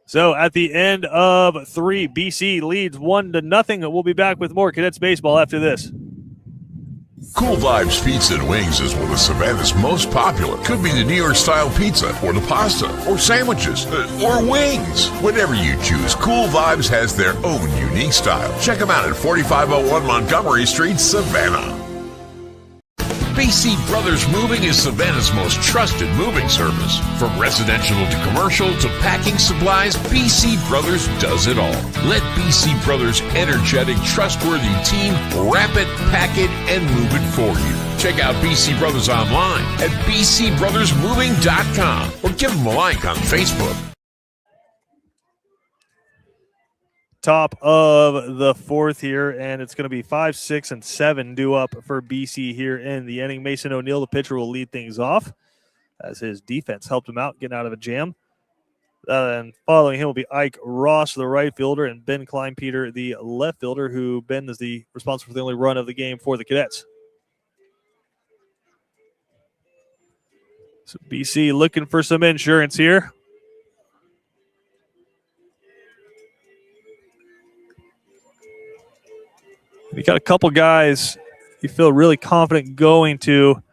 So at the end of three, BC leads 1-0. We'll be back with more Cadets baseball after this. Cool Vibes Pizza and Wings is one of Savannah's most popular. Could be the New York style pizza, or the pasta, or sandwiches, or wings. Whatever you choose, Cool Vibes has their own unique style. Check them out at 4501 Montgomery Street, Savannah. BC Brothers Moving is Savannah's most trusted moving service. From residential to commercial to packing supplies, BC Brothers does it all. Let BC Brothers' energetic, trustworthy team wrap it, pack it, and move it for you. Check out BC Brothers online at bcbrothersmoving.com or give them a like on Facebook. Top of the fourth here, and it's going to be 5, 6, and 7 due up for BC here in the inning. Mason O'Neill, the pitcher, will lead things off as his defense helped him out getting out of a jam. And following him will be Ike Ross, the right fielder, and Ben Kleinpeter, the left fielder, who Ben is the responsible for the only run of the game for the Cadets. So BC looking for some insurance here. You got a couple guys you feel really confident going to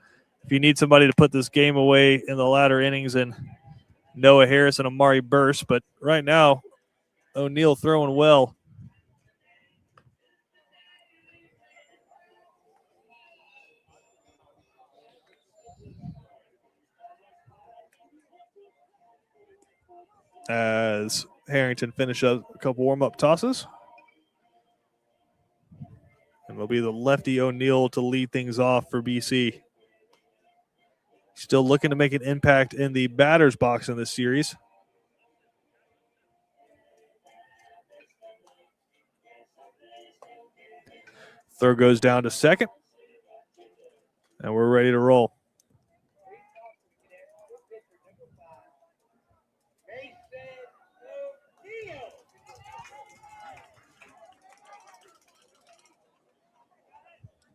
if you need somebody to put this game away in the latter innings, and Noah Harris and Amari Burst. But right now, O'Neill throwing well. As Harrington finish up a couple warm-up tosses. And it'll be the lefty O'Neill to lead things off for BC. Still looking to make an impact in the batter's box in this series. Throw goes down to second. And we're ready to roll.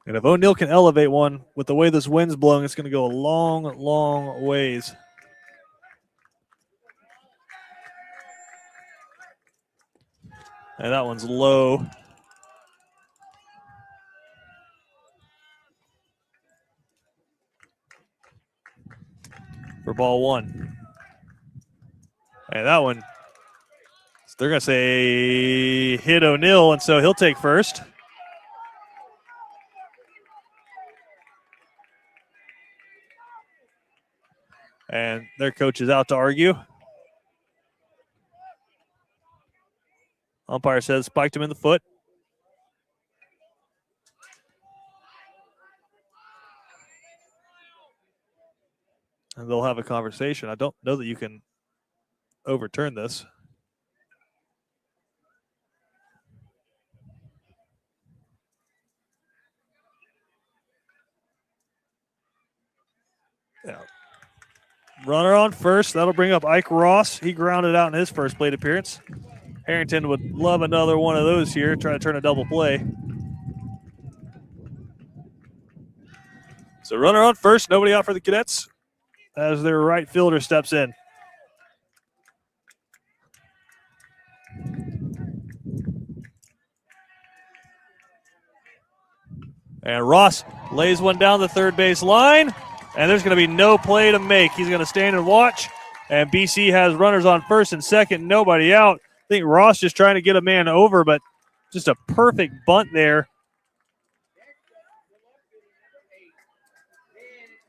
And if O'Neill can elevate one with the way this wind's blowing, it's going to go a long, long ways. And that one's low. For ball one. And that one, they're going to say hit O'Neill, and so he'll take first. And their coach is out to argue. Umpire says spiked him in the foot. And they'll have a conversation. I don't know that you can overturn this. Yeah. Runner on first. That'll bring up Ike Ross. He grounded out in his first plate appearance. Harrington would love another one of those here. Try to turn a double play. So runner on first. Nobody out for the Cadets as their right fielder steps in. And Ross lays one down the third base line. And there's going to be no play to make. He's going to stand and watch. And BC has runners on first and second, nobody out. I think Ross just trying to get a man over, but just a perfect bunt there.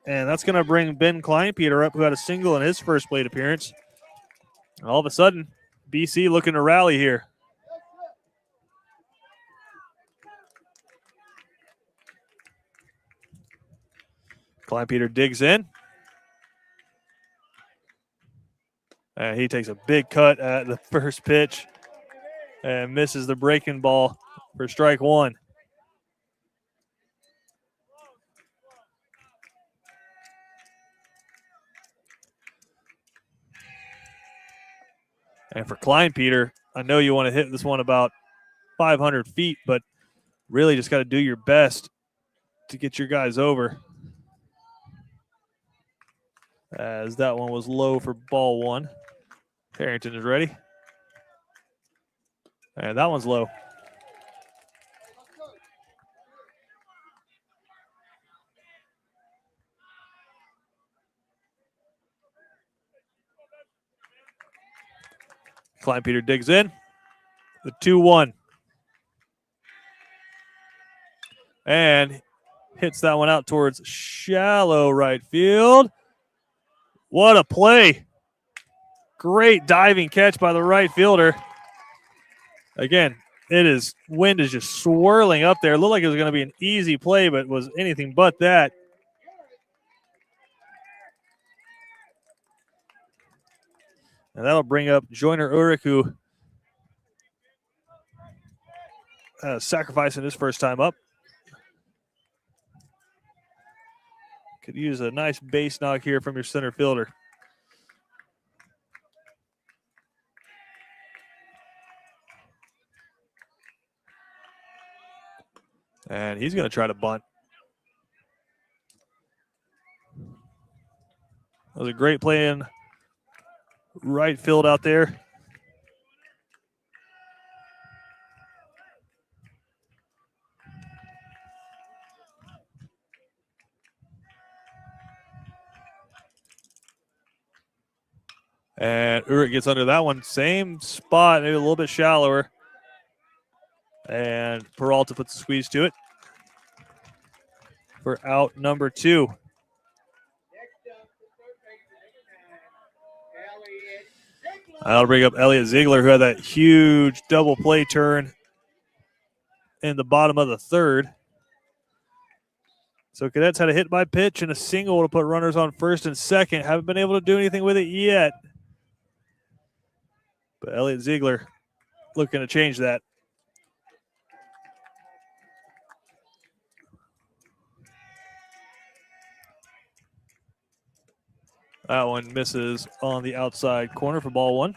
And that's going to bring Ben Kleinpeter up, who had a single in his first plate appearance. And all of a sudden, BC looking to rally here. Kleinpeter digs in. And he takes a big cut at the first pitch and misses the breaking ball for strike one. And for Kleinpeter, I know you want to hit this one about 500 feet, but really just got to do your best to get your guys over. As that one was low for ball one. Harrington is ready. And that one's low. Kleinpeter digs in. The 2-1. And hits that one out towards shallow right field. What a play. Great diving catch by the right fielder. Again, wind is just swirling up there. It looked like it was going to be an easy play, but was anything but that. And that'll bring up Joyner Ulrich, who sacrificing his first time up. Could use a nice base knock here from your center fielder. And he's going to try to bunt. That was a great play in right field out there. And Ulrich gets under that one. Same spot, maybe a little bit shallower. And Peralta puts a squeeze to it for out number 2. I'll bring up Elliot Ziegler, who had that huge double play turn in the bottom of the 3rd. So Cadets had a hit by pitch and a single to put runners on first and second. Haven't been able to do anything with it yet. But Elliot Ziegler looking to change that. That one misses on the outside corner for ball 1.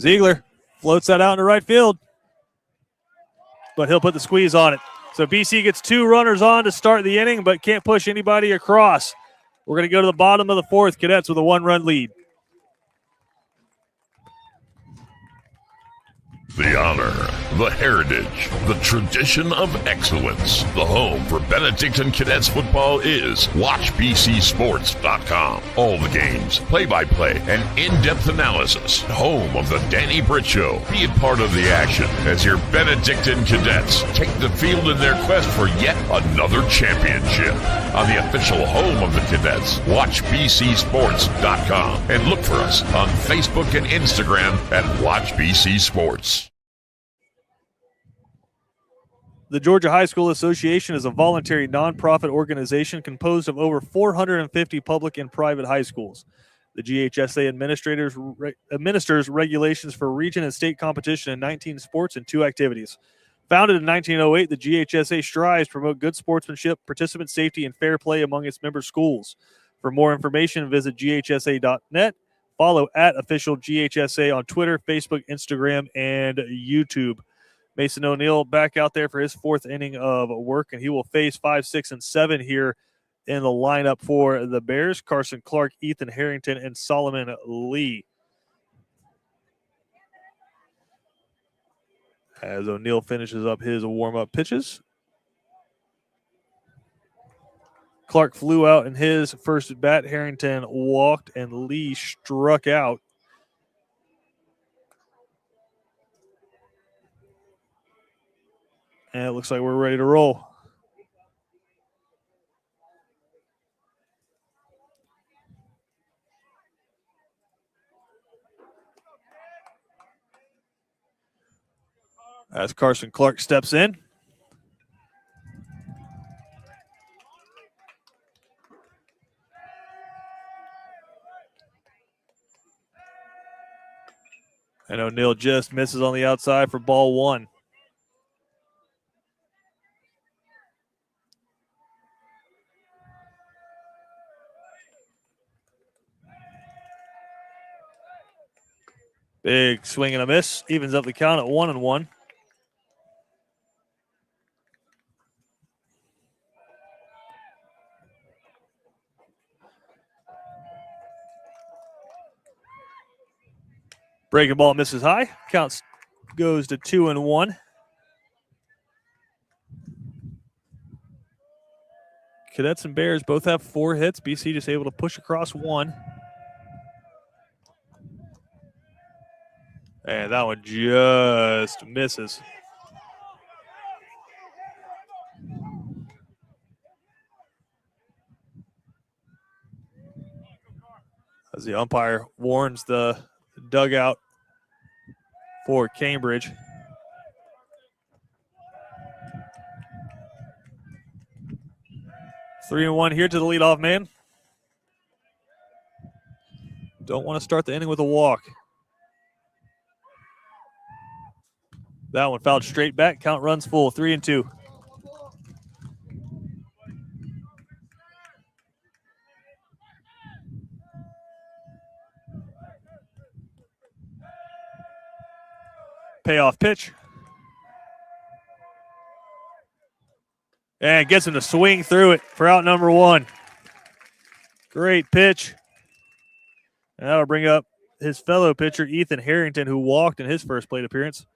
Ziegler floats that out into right field, but he'll put the squeeze on it. So BC gets 2 runners on to start the inning, but can't push anybody across. We're going to go to the bottom of the 4th. Cadets with a 1-run lead. The honor, the heritage, the tradition of excellence. The home for Benedictine Cadets football is WatchBCSports.com. All the games, play-by-play, and in-depth analysis. Home of the Danny Britt Show. Be a part of the action as your Benedictine Cadets take the field in their quest for yet another championship. On the official home of the Cadets, WatchBCSports.com. And look for us on Facebook and Instagram at WatchBCSports. The Georgia High School Association is a voluntary nonprofit organization composed of over 450 public and private high schools. The GHSA administers regulations for region and state competition in 19 sports and 2 activities. Founded in 1908, the GHSA strives to promote good sportsmanship, participant safety, and fair play among its member schools. For more information, visit ghsa.net. Follow @official GHSA on Twitter, Facebook, Instagram, and YouTube. Mason O'Neill back out there for his 4th inning of work, and he will face 5, 6, and 7 here in the lineup for the Bears. Carson Clark, Ethan Harrington, and Solomon Lee. As O'Neill finishes up his warm-up pitches. Clark flew out in his first at bat. Harrington walked, and Lee struck out. And it looks like we're ready to roll. As Carson Clark steps in. And O'Neill just misses on the outside for ball 1. Big swing and a miss. Evens up the count at 1-1. Breaking ball misses high. Count goes to 2-1. Cadets and Bears both have 4 hits. BC just able to push across 1. And that one just misses. As the umpire warns the dugout for Cambridge. Three and 1 here to the leadoff man. Don't want to start the inning with a walk. That one fouled straight back. Count runs full. 3 and 2. Payoff pitch. And gets him to swing through it for out number 1. Great pitch. And that'll bring up his fellow pitcher, Ethan Harrington, who walked in his first plate appearance.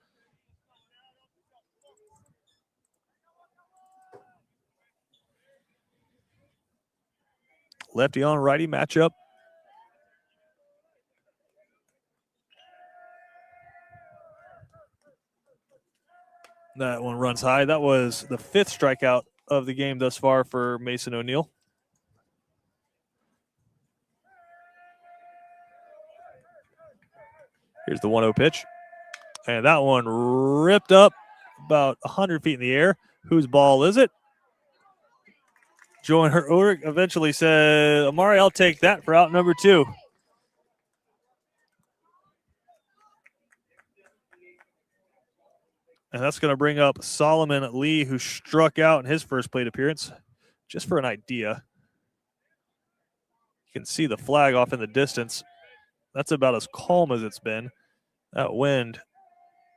Lefty on righty matchup. That one runs high. That was the 5th strikeout of the game thus far for Mason O'Neill. Here's the 1-0 pitch. And that one ripped up about 100 feet in the air. Whose ball is it? Joyner Ulrich eventually said, Amari, I'll take that for out number 2. And that's going to bring up Solomon Lee, who struck out in his first plate appearance. Just for an idea, you can see the flag off in the distance. That's about as calm as it's been. That wind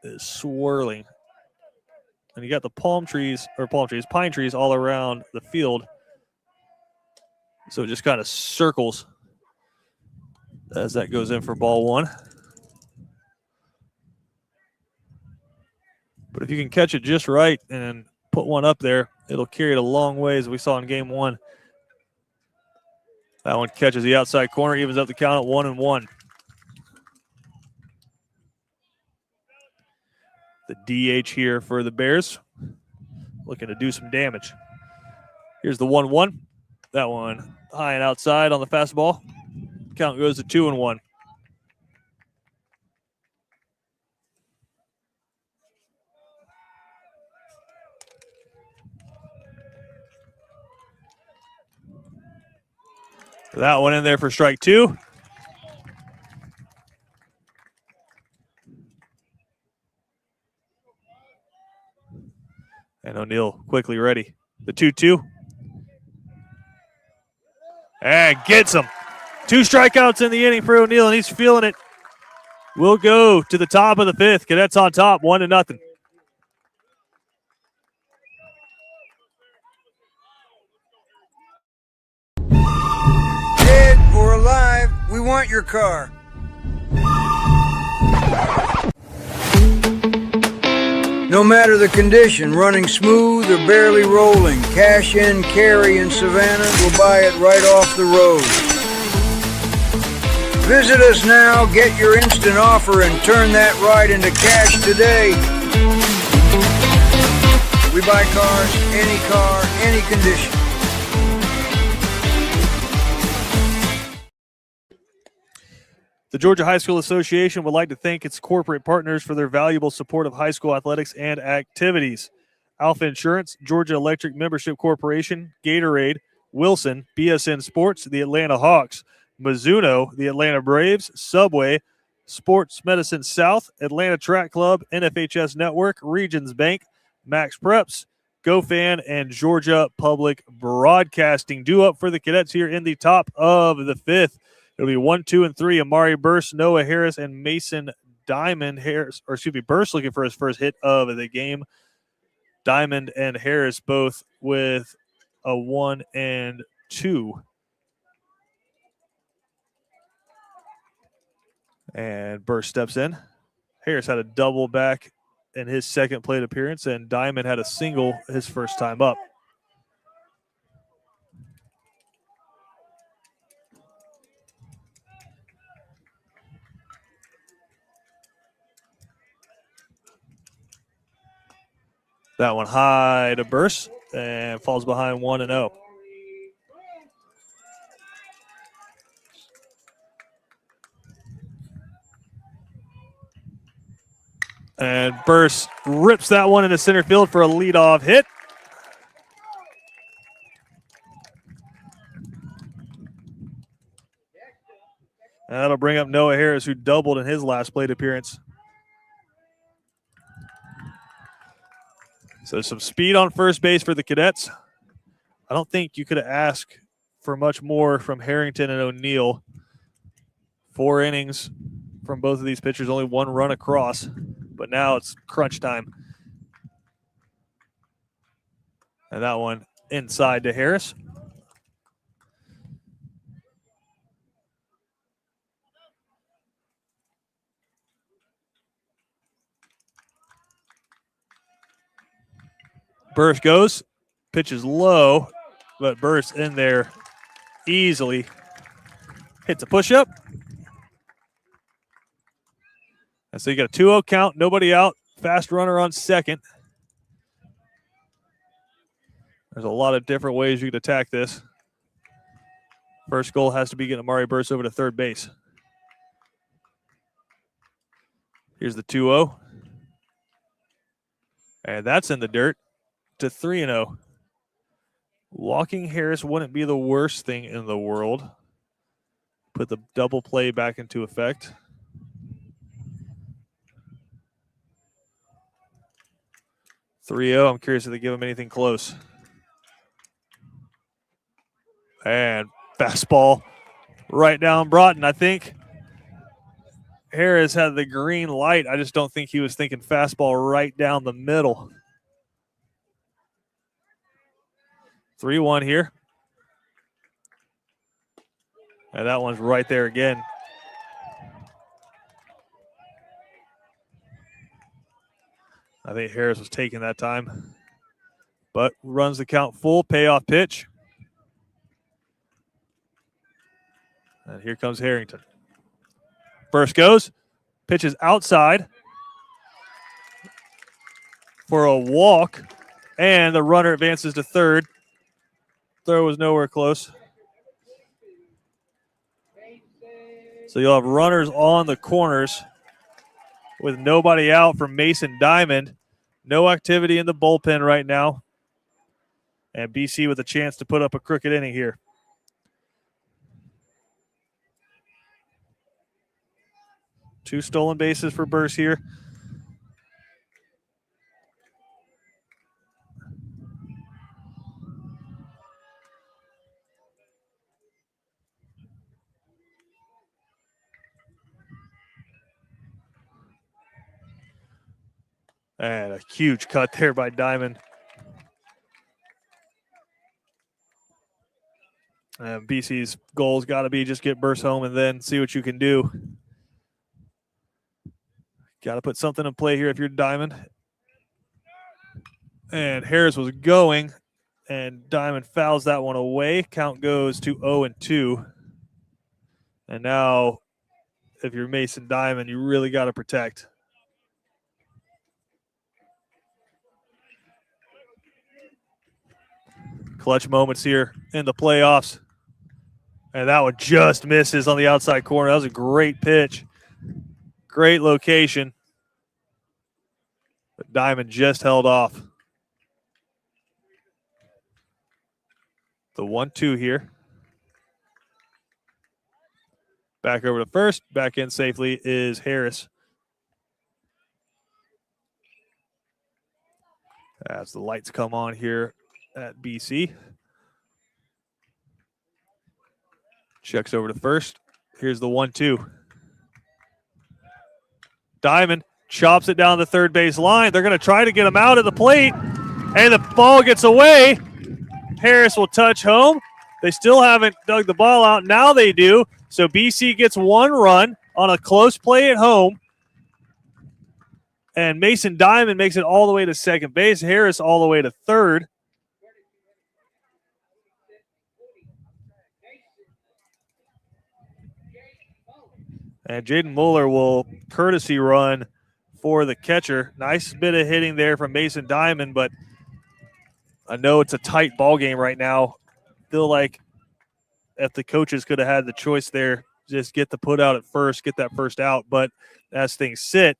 is swirling. And you got the pine trees all around the field. So it just kind of circles as that goes in for ball 1. But if you can catch it just right and put one up there, it'll carry it a long way, as we saw in game 1. That one catches the outside corner, evens up the count at 1-1. The DH here for the Bears, looking to do some damage. Here's the 1-1. That one high and outside on the fastball. Count goes to 2-1. That one in there for strike 2. And O'Neill quickly ready. The 2-2. And gets him. 2 strikeouts in the inning for O'Neill, and he's feeling it. We'll go to the top of the 5th. Cadets on top, 1-0. Dead or alive, we want your car. No matter the condition, running smooth or barely rolling, Cash In Carry in Savannah will buy it right off the road. Visit us now, get your instant offer, and turn that ride into cash today. We buy car, any condition. The Georgia High School Association would like to thank its corporate partners for their valuable support of high school athletics and activities. Alpha Insurance, Georgia Electric Membership Corporation, Gatorade, Wilson, BSN Sports, the Atlanta Hawks, Mizuno, the Atlanta Braves, Subway, Sports Medicine South, Atlanta Track Club, NFHS Network, Regions Bank, Max Preps, GoFan, and Georgia Public Broadcasting. Due up for the Cadets here in the top of the 5th. It'll be 1, 2, and 3. Amari Burst, Noah Harris, and Mason Diamond. Burst looking for his first hit of the game. Diamond and Harris both with a 1 and 2. And Burst steps in. Harris had a double back in his second plate appearance, and Diamond had a single his first time up. That one high to Burse and falls behind 1-0. And Burse rips that one into center field for a leadoff hit. And that'll bring up Noah Harris, who doubled in his last plate appearance. So some speed on first base for the Cadets. I don't think you could ask for much more from Harrington and O'Neill. 4 innings from both of these pitchers, only 1 run across. But now it's crunch time. And that one inside to Harris. Burse goes, pitches low, but Burse in there easily. Hits a push-up. And so you got a 2-0 count, nobody out, fast runner on second. There's a lot of different ways you could attack this. First goal has to be getting Amari Burse over to third base. Here's the 2-0. And that's in the dirt to 3-0. Walking Harris wouldn't be the worst thing in the world. Put the double play back into effect. I'm curious if they give him anything close. And fastball right down Broughton. I think Harris had the green light. I just don't think he was thinking fastball right down the middle. 3-1 here. And that one's right there again. I think Harris was taking that time. But runs the count full, payoff pitch. And here comes Harrington. First goes, pitches outside for a walk, and the runner advances to third. Throw was nowhere close. So you'll have runners on the corners with nobody out from Mason Diamond. No activity in the bullpen right now. And BC with a chance to put up a crooked inning here. Two stolen bases for Burse here. And a huge cut there by Diamond. And BC's goal's got to be just get Burse home and then see what you can do. Got to put something in play here if you're Diamond. And Harris was going, and Diamond fouls that one away. Count goes to 0-2. And now, if you're Mason Diamond, you really got to protect. Clutch moments here in the playoffs. And that one just misses on the outside corner. That was a great pitch. Great location. But Diamond just held off. The 1-2 here. Back over to first. Back in safely is Harris. As the lights come on here at BC. Checks over to first. Here's the 1-2. Diamond chops it down the third base line. They're going to try to get him out at the plate, and the ball gets away. Harris will touch home. They still haven't dug the ball out. Now they do. So BC gets 1 run on a close play at home. And Mason Diamond makes it all the way to second base. Harris all the way to third. And Jaden Mueller will courtesy run for the catcher. Nice bit of hitting there from Mason Diamond, but I know it's a tight ball game right now. Feel like if the coaches could have had the choice there, just get the put out at first, get that first out. But as things sit,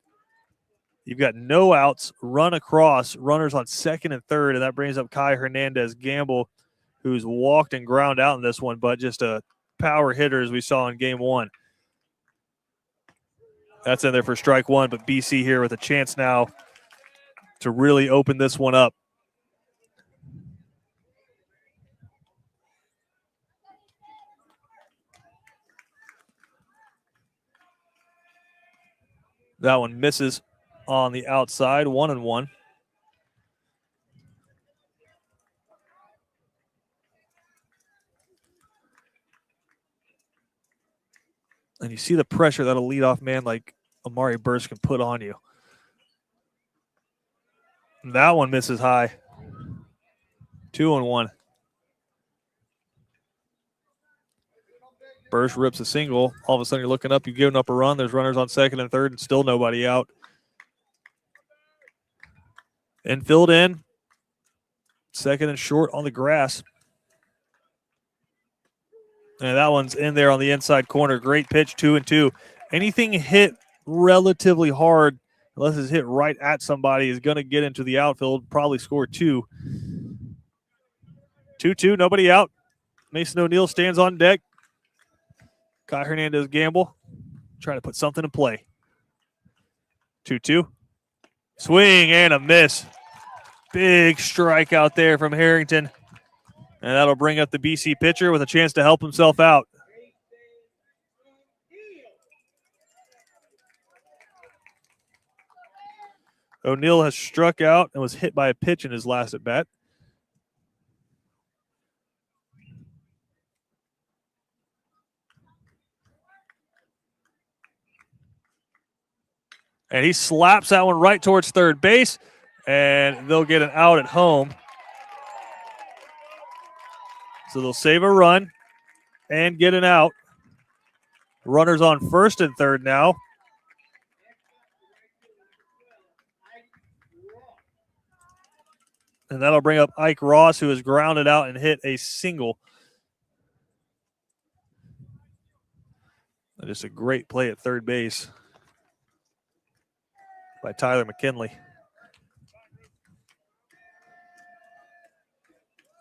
you've got no outs, run across, runners on second and third, and that brings up Kai Hernandez-Gamble, who's walked and ground out in this one, but just a power hitter as we saw in game one. That's in there for strike one, but BC here with a chance now to really open this one up. That one misses on the outside, 1-1. And you see the pressure that a leadoff man like Amari Burst can put on you. And that one misses high. 2-1. Burst rips a single. All of a sudden you're looking up, you've given up a run. There's runners on second and third and still nobody out. Infield in. Second and short on the grass. And that one's in there on the inside corner. Great pitch, 2-2. Anything hit relatively hard, unless it's hit right at somebody, is going to get into the outfield, probably score 2. 2-2, nobody out. Mason O'Neill stands on deck. Kai Hernandez-Gamble trying to put something in play. 2-2. Swing and a miss. Big strike out there from Harrington. And that'll bring up the BC pitcher with a chance to help himself out. O'Neill has struck out and was hit by a pitch in his last at bat. And he slaps that one right towards third base, and they'll get an out at home. So they'll save a run and get an out. Runners on first and third now. And that'll bring up Ike Ross, who has grounded out and hit a single. Just a great play at third base by Tyler McKinley.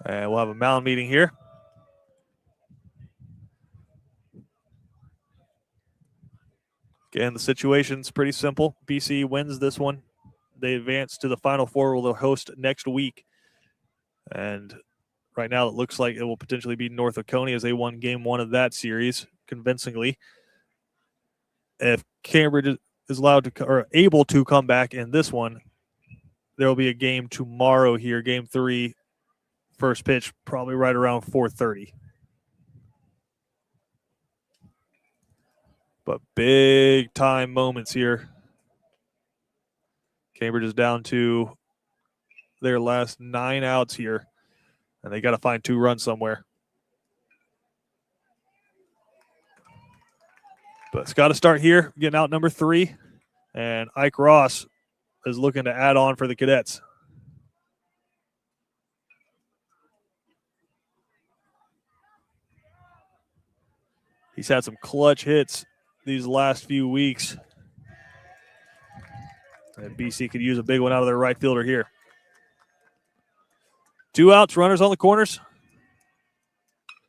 And we'll have a mound meeting here. Again, the situation's pretty simple. BC wins this one. They advance to the Final Four, where they'll host next week. And right now it looks like it will potentially be North Oconee, as they won game one of that series convincingly. If Cambridge is allowed to or able to come back in this one, there will be a game tomorrow here, game 3, first pitch, probably right around 4:30. But big time moments here. Cambridge is down to their last 9 outs here, and they got to find 2 runs somewhere. But it's got to start here, getting out number 3, and Ike Ross is looking to add on for the Cadets. He's had some clutch hits these last few weeks. And BC could use a big one out of their right fielder here. 2 outs, runners on the corners.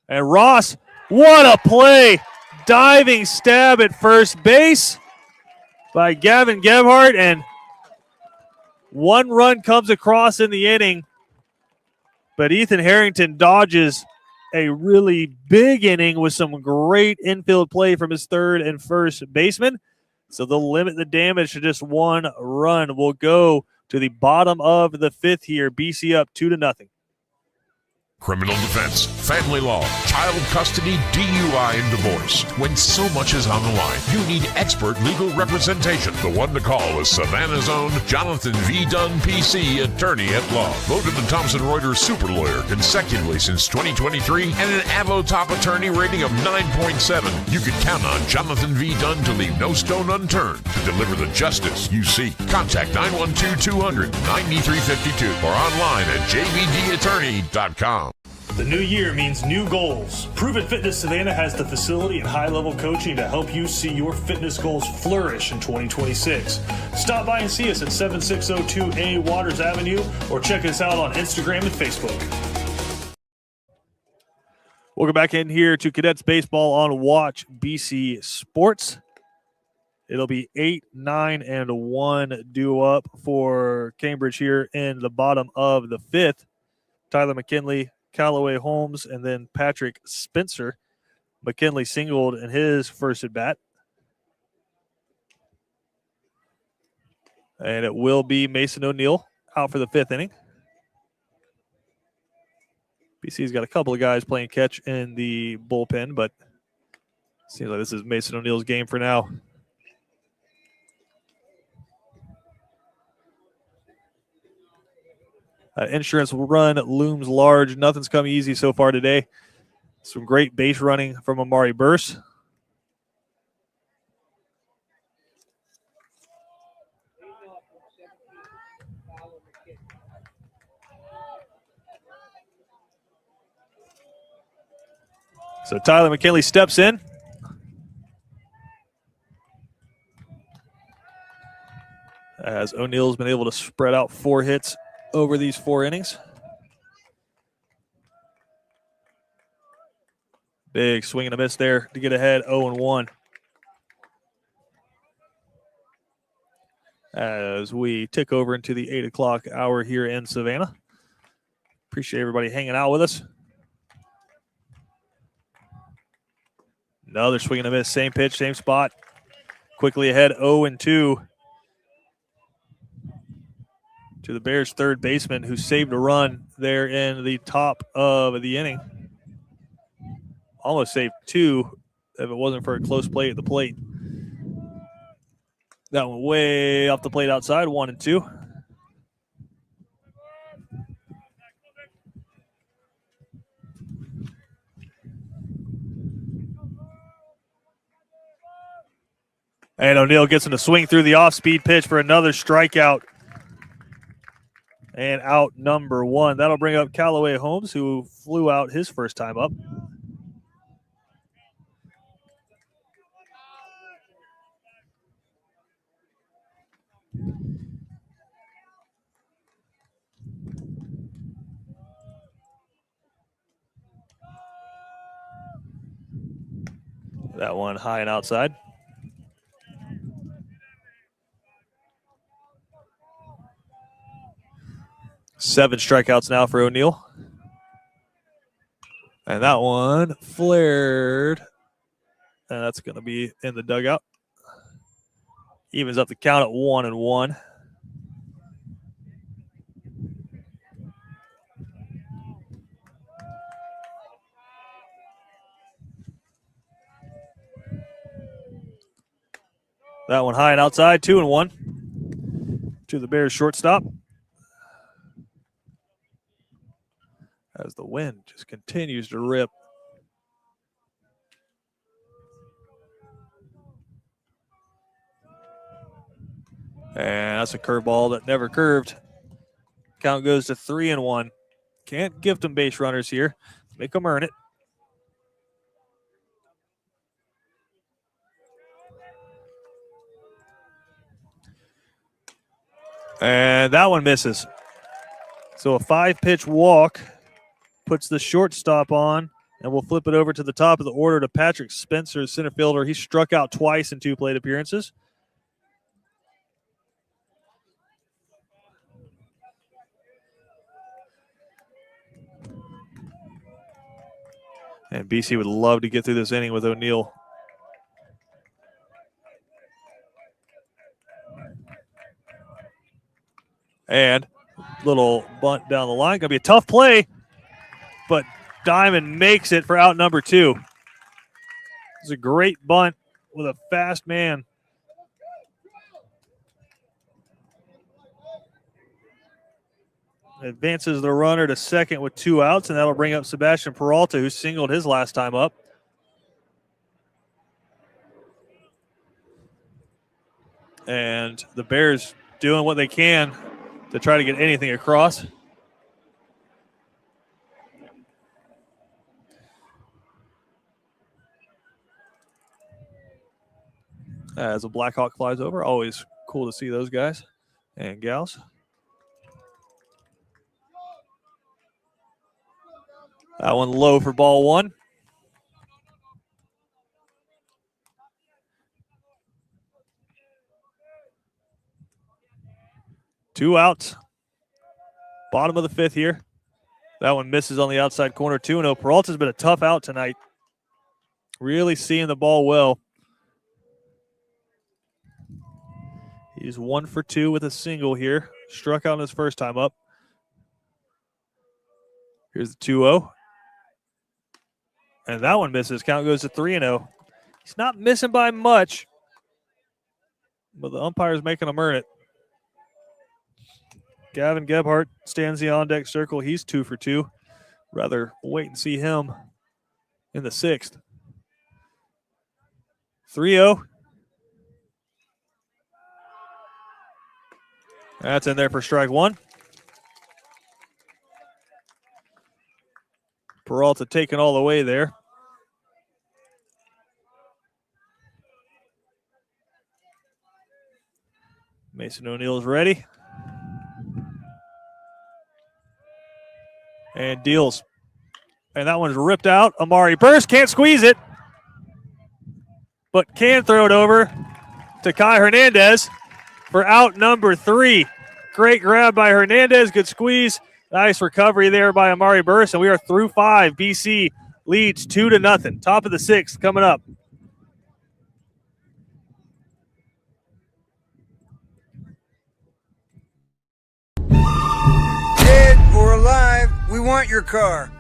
And Ross, what a play! Diving stab at first base by Gavin Gebhardt, and 1 run comes across in the inning. But Ethan Harrington dodges a really big inning with some great infield play from his third and first baseman. So they'll limit the damage to just 1 run. We'll go to the bottom of the 5th here. BC up 2-0. Criminal defense, family law, child custody, DUI, and divorce. When so much is on the line, you need expert legal representation. The one to call is Savannah's own Jonathan V. Dunn, PC, attorney at law. Voted the Thomson Reuters super lawyer consecutively since 2023 and an Avo top attorney rating of 9.7. You can count on Jonathan V. Dunn to leave no stone unturned to deliver the justice you seek. Contact 912-200-9352 or online at jvdattorney.com. The new year means new goals. Proven Fitness Savannah has the facility and high-level coaching to help you see your fitness goals flourish in 2026. Stop by and see us at 7602A Waters Avenue or check us out on Instagram and Facebook. Welcome back in here to Cadets Baseball on Watch BC Sports. It'll be 8, 9, and 1 due up for Cambridge here in the bottom of the 5th. Tyler McKinley, Callaway Holmes, and then Patrick Spencer. McKinley singled in his first at bat. And it will be Mason O'Neill out for the 5th inning. BC's got a couple of guys playing catch in the bullpen, but seems like this is Mason O'Neill's game for now. Insurance run looms large. Nothing's come easy so far today. Some great base running from Amari Burse. So Tyler McKinley steps in. As O'Neill's been able to spread out 4 hits over these 4 innings. Big swing and a miss there to get ahead 0-1. As we tick over into the 8 o'clock hour here in Savannah. Appreciate everybody hanging out with us. Another swing and a miss, same pitch, same spot. Quickly ahead 0-2. To the Bears' third baseman who saved a run there in the top of the inning. Almost saved 2 if it wasn't for a close play at the plate. That one way off the plate outside, 1-2. And O'Neill gets him to swing through the off-speed pitch for another strikeout. And out number 1. That'll bring up Callaway Holmes, who flew out his first time up. That one high and outside. Seven strikeouts now for O'Neill. And that one flared. And that's going to be in the dugout. Evens up the count at 1-1. That one high and outside, 2-1 to the Bears shortstop. As the wind just continues to rip. And that's a curveball that never curved. Count goes to 3-1. Can't gift them base runners here. Make them earn it. And that one misses. So a 5-pitch walk puts the shortstop on, and we'll flip it over to the top of the order to Patrick Spencer, center fielder. He struck out twice in 2 plate appearances. And BC would love to get through this inning with O'Neill. And little bunt down the line. Going to be a tough play. but Diamond makes it for out number 2. It's a great bunt with a fast man. Advances the runner to second with 2 outs, and that'll bring up Sebastian Peralta, who singled his last time up. And the Bears doing what they can to try to get anything across. As a Blackhawk flies over, always cool to see those guys and gals. That one low for ball 1. Two outs. Bottom of the 5th here. That one misses on the outside corner, 2-0. Peralta's been a tough out tonight. Really seeing the ball well. He's 1 for 2 with a single here. Struck out in his first time up. Here's the 2-0. And that one misses. Count goes to 3-0. He's not missing by much, but the umpire's making him earn it. Gavin Gebhardt stands the on-deck circle. He's 2 for 2. Rather wait and see him in the 6th. 3-0. That's in there for strike 1. Peralta taking all the way there. Mason O'Neill's ready. And deals. And that one's ripped out. Amari Burst can't squeeze it, but can throw it over to Kai Hernandez for out number 3. Great grab by Hernandez. Good squeeze. Nice recovery there by Amari Burst. And we are through 5. BC leads 2-0. Top of the 6th coming up. Dead or alive, we want your car.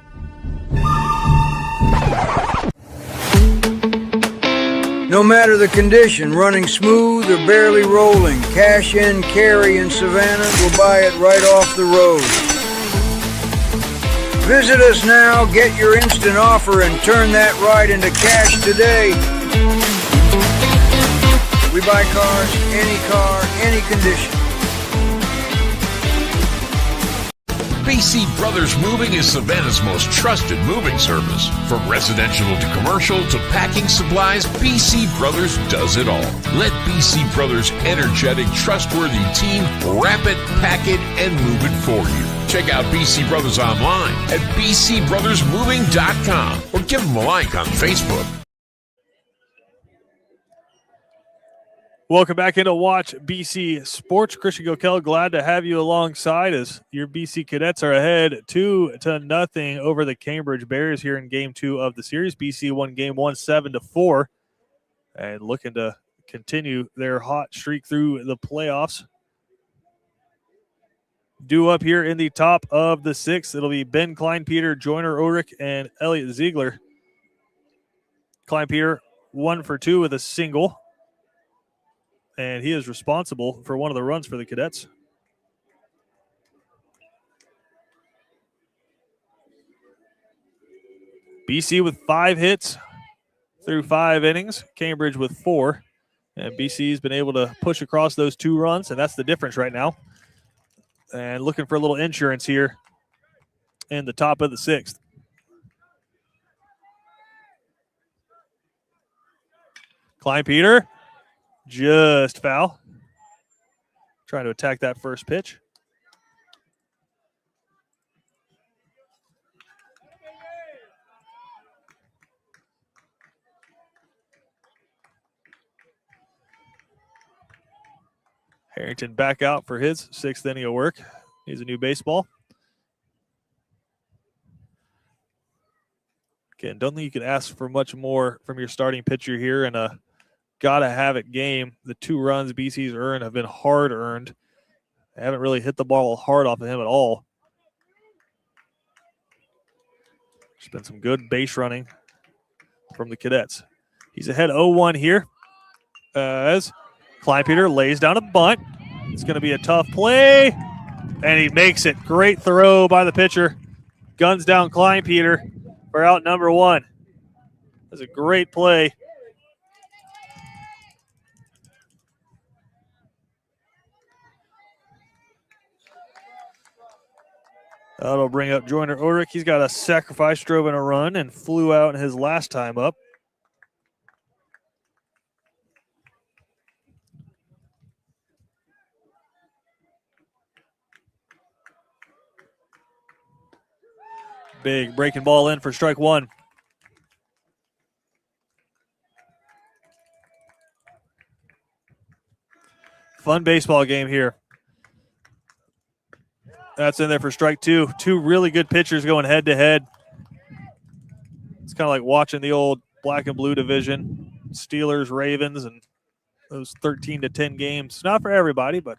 No matter the condition, running smooth or barely rolling, Cash and Carry in Savannah will buy it right off the road. Visit us now, get your instant offer, and turn that ride into cash today. We buy cars, any condition. BC Brothers Moving is Savannah's most trusted moving service. From residential to commercial to packing supplies, BC Brothers does it all. Let BC Brothers' energetic, trustworthy team wrap it, pack it, and move it for you. Check out BC Brothers online at bcbrothersmoving.com or give them a like on Facebook. Welcome back into Watch BC Sports. Christian Gokel, glad to have you alongside as your BC Cadets are ahead 2-0 over the Cambridge Bears here in Game 2 of the series. BC won Game 1 7-4 and looking to continue their hot streak through the playoffs. Due up here in the top of the 6th, it'll be Ben Kleinpeter, Joyner Ulrich, and Elliot Ziegler. Kleinpeter 1 for 2 with a single. And he is responsible for one of the runs for the Cadets. BC with 5 hits through 5 innings. Cambridge with 4. And BC's been able to push across those 2 runs, and that's the difference right now. And looking for a little insurance here in the top of the 6th. Kleinpeter. Just foul. Trying to attack that first pitch. Harrington back out for his 6th inning of work. Needs a new baseball. Again, don't think you can ask for much more from your starting pitcher here in a gotta-have-it game. The 2 runs BC's earned have been hard-earned. They haven't really hit the ball hard off of him at all. There's been some good base running from the Cadets. He's ahead 0-1 here as Kleinpeter lays down a bunt. It's going to be a tough play, and he makes it. Great throw by the pitcher. Guns down Kleinpeter for out number 1. That's a great play. That'll bring up Joyner Ulrich. He's got a sacrifice, drove in a run, and flew out in his last time up. Big breaking ball in for strike 1. Fun baseball game here. That's in there for strike 2. 2 really good pitchers going head to head. It's kind of like watching the old black and blue division, Steelers, Ravens, and those 13-10 games. Not for everybody, but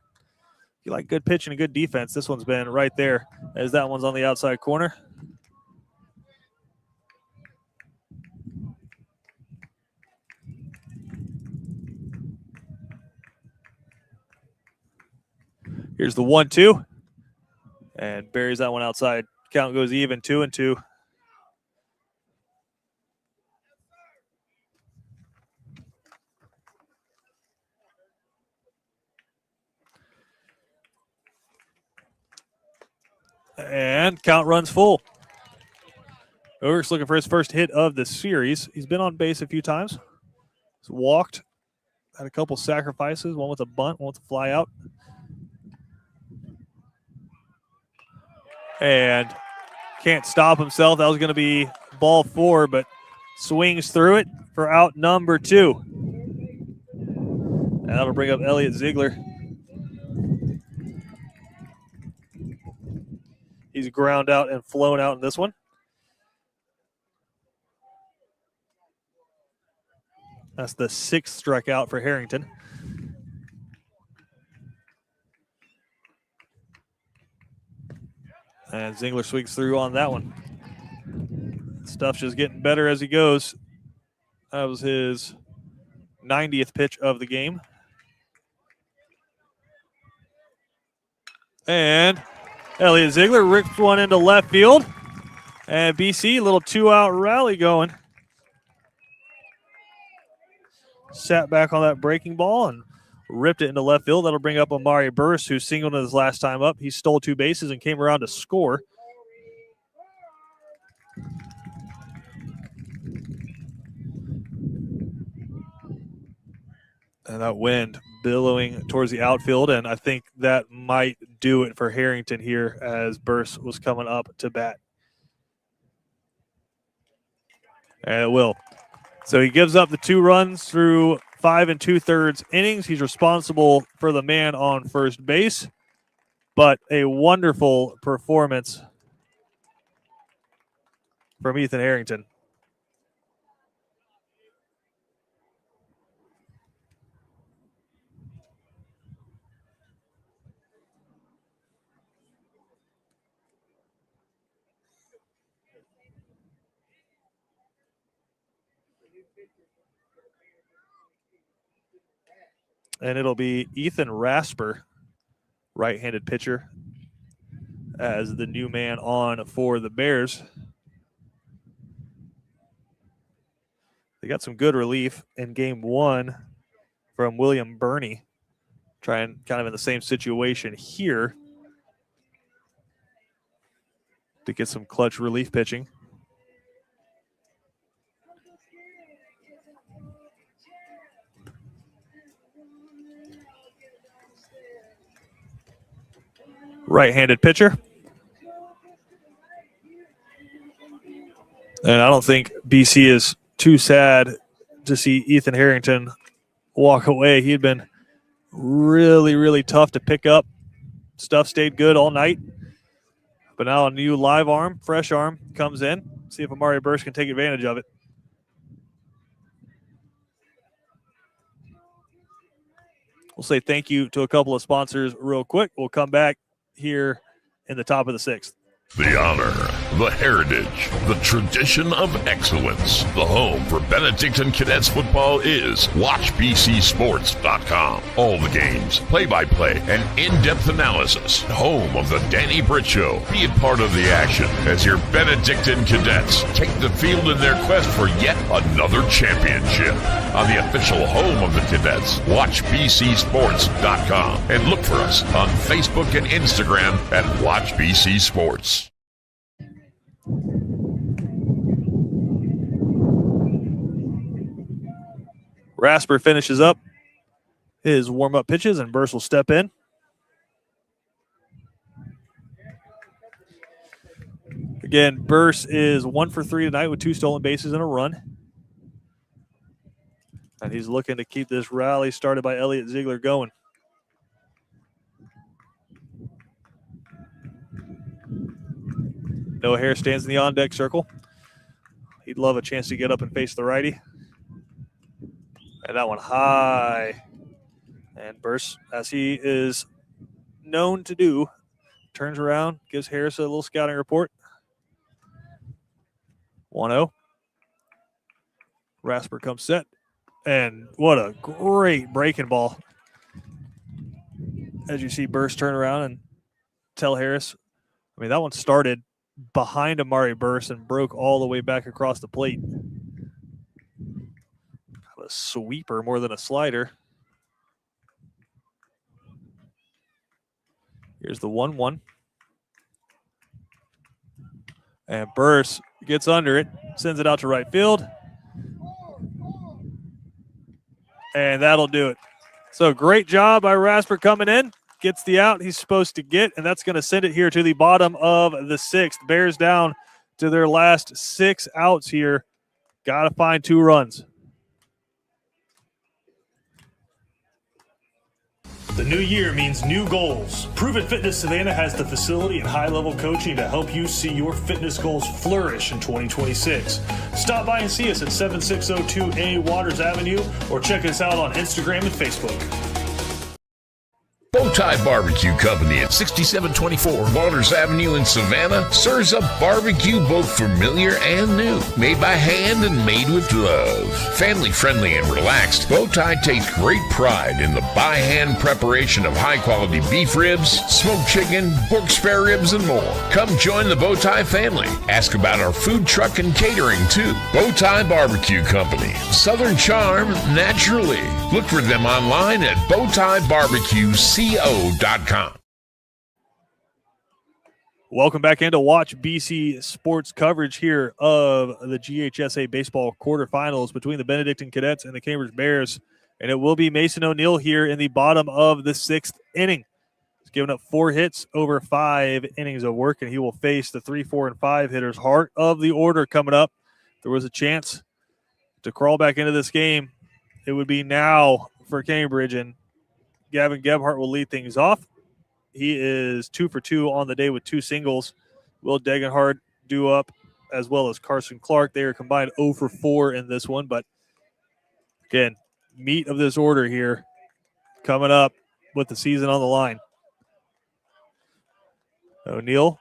if you like good pitching and good defense, this one's been right there as that one's on the outside corner. Here's the 1-2. And buries that one outside. Count goes even, 2-2. And count runs full. Ulrich's looking for his first hit of the series. He's been on base a few times. He's walked, had a couple sacrifices, one with a bunt, one with a fly out. And can't stop himself. That was going to be ball 4, but swings through it for out number 2. And that'll bring up Elliot Ziegler. He's ground out and flown out in this one. That's the 6th strikeout for Harrington. And Ziegler swings through on that one. Stuff's just getting better as he goes. That was his 90th pitch of the game. And Elliot Ziegler rips one into left field. And BC, a little 2-out rally going. Sat back on that breaking ball and ripped it into left field. That'll bring up Amari Burris, who singled in his last time up. He stole 2 bases and came around to score. And that wind billowing towards the outfield, and I think that might do it for Harrington here as Burris was coming up to bat. And it will. So he gives up the 2 runs through 5 2/3 innings. He's responsible for the man on first base, but a wonderful performance from Ethan Harrington. And it'll be Ethan Rasper, right-handed pitcher, as the new man on for the Bears. They got some good relief in game 1 from William Burney, trying kind of in the same situation here to get some clutch relief pitching. Right-handed pitcher. And I don't think BC is too sad to see Ethan Harrington walk away. He had been really, really tough to pick up. Stuff stayed good all night. But now a new live arm, fresh arm, comes in. See if Amari Burris can take advantage of it. We'll say thank you to a couple of sponsors real quick. We'll come back here in the top of the 6th. The honor, The heritage, the tradition of excellence. The home for Benedictine Cadets football is WatchBCSports.com. All the games, play-by-play, and in-depth analysis. Home of the Danny Britt Show. Be a part of the action as your Benedictine Cadets take the field in their quest for yet another championship. On the official home of the Cadets, WatchBCSports.com. And look for us on Facebook and Instagram at WatchBC Sports. Rasper finishes up his warm-up pitches, and Burse will step in. Again, Burse is 1 for 3 tonight with 2 stolen bases and a run. And he's looking to keep this rally started by Elliott Ziegler going. Noah Harris stands in the on-deck circle. He'd love a chance to get up and face the righty. And that one high. And Burse, as he is known to do, turns around, gives Harris a little scouting report. 1-0. Rasper comes set. And what a great breaking ball. As you see Burse turn around and tell Harris, I mean, that one started behind Amari Burse and broke all the way back across the plate. A sweeper more than a slider. Here's the 1-1. And Burse gets under it, sends it out to right field. And that'll do it. So great job by Rasper coming in. Gets the out he's supposed to get, and that's going to send it here to the bottom of the 6th. Bears down to their last 6 outs here. Got to find 2 runs. The new year means new goals. Prove It Fitness Savannah has the facility and high-level coaching to help you see your fitness goals flourish in 2026. Stop by and see us at 7602A Waters Avenue or check us out on Instagram and Facebook. Bowtie Barbecue Company at 6724 Waters Avenue in Savannah serves up barbecue both familiar and new, made by hand and made with love. Family friendly and relaxed, Bowtie takes great pride in the by hand preparation of high quality beef ribs, smoked chicken, pork spare ribs, and more. Come join the Bowtie family. Ask about our food truck and catering too. Bowtie Barbecue Company, Southern charm naturally. Look for them online at bowtiebarbecueco.com. Welcome back into Watch BC Sports coverage here of the GHSA baseball quarterfinals between the Benedictine Cadets and the Cambridge Bears. And it will be Mason O'Neill here in the bottom of the 6th inning. He's given up 4 hits over 5 innings of work, and he will face the 3, 4, and 5 hitters. Heart of the order coming up. There was a chance to crawl back into this game. It would be now for Cambridge, and Gavin Gebhardt will lead things off. He is 2 for 2 on the day with 2 singles. Will Degenhardt due up, as well as Carson Clark. They are combined 0 for 4 in this one. But, again, meat of this order here coming up with the season on the line. O'Neill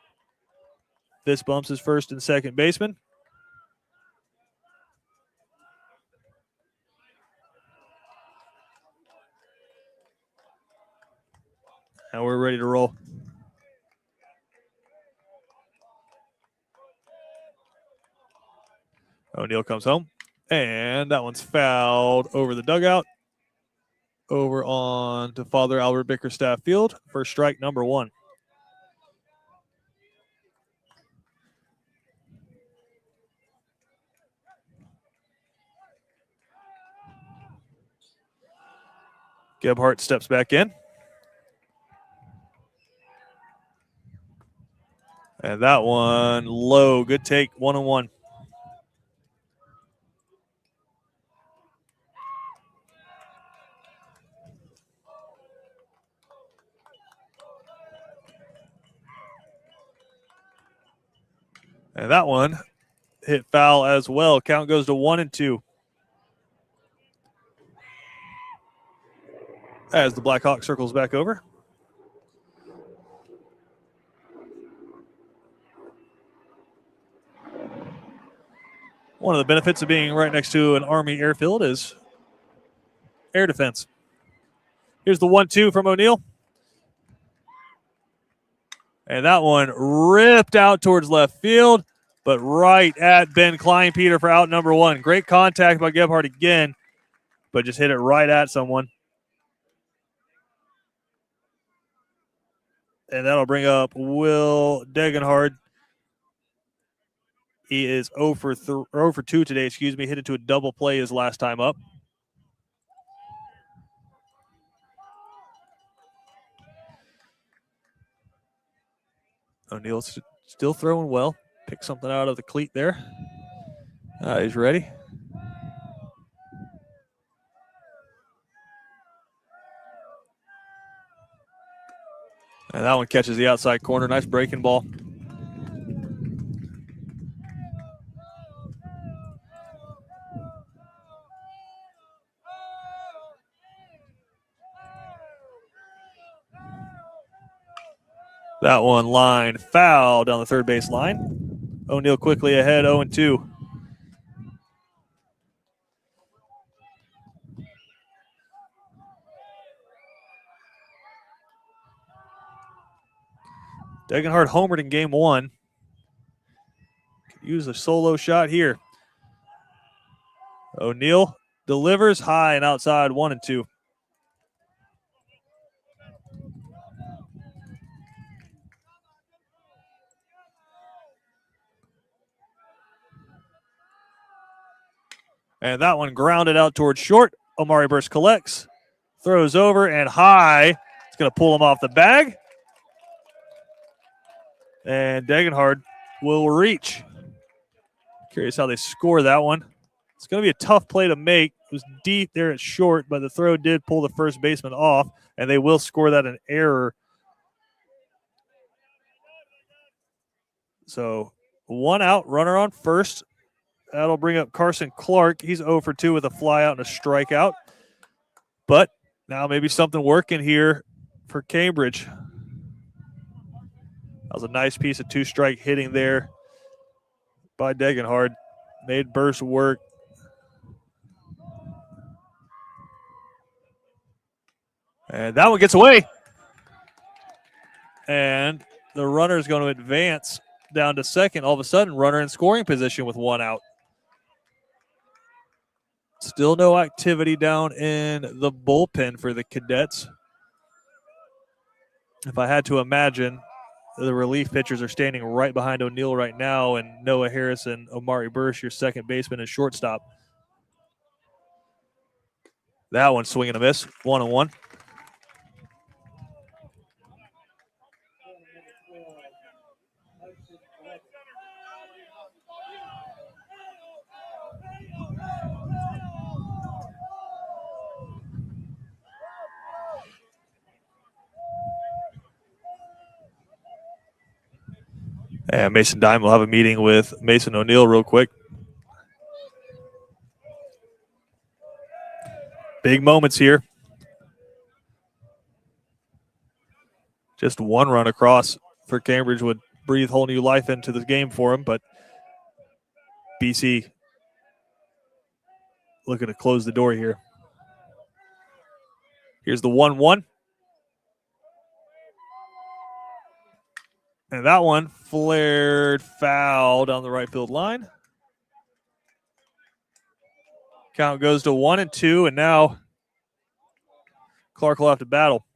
fist bumps his first and second baseman. And we're ready to roll. O'Neill comes home. And that one's fouled over the dugout. Over on to Father Albert Bickerstaff Field for strike number 1. Gebhardt steps back in. And that one low. Good take, 1-1. And that one hit foul as well. Count goes to 1-2. As the Blackhawk circles back over. One of the benefits of being right next to an Army airfield is air defense. Here's the 1-2 from O'Neill. And that one ripped out towards left field, but right at Ben Kleinpeter for out number 1. Great contact by Gebhardt again, but just hit it right at someone. And that'll bring up Will Degenhard. He is 0 for 2 today, Hit it to a double play his last time up. O'Neill's still throwing well. Pick something out of the cleat there. He's ready. And that one catches the outside corner. Nice breaking ball. That one line foul down the third base line. O'Neill quickly ahead, 0-2. Degenhard homered in game 1. Could use a solo shot here. O'Neill delivers high and outside, 1-2. And that one grounded out towards short. Omari Burst collects, throws over, and high. It's going to pull him off the bag. And Degenhard will reach. Curious how they score that one. It's going to be a tough play to make. It was deep there at short, but the throw did pull the first baseman off, and they will score that an error. So 1 out, runner on first. That'll bring up Carson Clark. He's 0 for 2 with a fly out and a strikeout. But now maybe something working here for Cambridge. That was a nice piece of 2-strike hitting there by Degenhard. Made Burst work. And that one gets away. And the runner is going to advance down to second. All of a sudden, runner in scoring position with 1 out. Still no activity down in the bullpen for the Cadets. If I had to imagine, the relief pitchers are standing right behind O'Neill right now, and Noah Harris and Omari Bursch, your second baseman and shortstop. That one swing and a miss, 1-1. And Mason Dime will have a meeting with Mason O'Neill real quick. Big moments here. Just 1 run across for Cambridge would breathe whole new life into the game for him, but BC looking to close the door here. Here's the 1-1. And that one flared foul down the right field line. Count goes to 1-2, and now Clark will have to battle.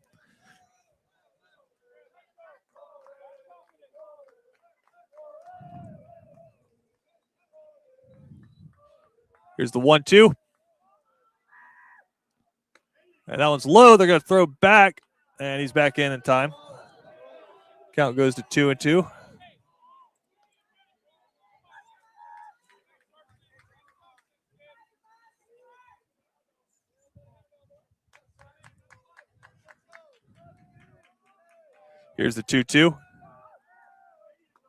Here's the 1-2. And that one's low. They're going to throw back, and he's back in time. Count goes to 2-2. Here's the 2-2.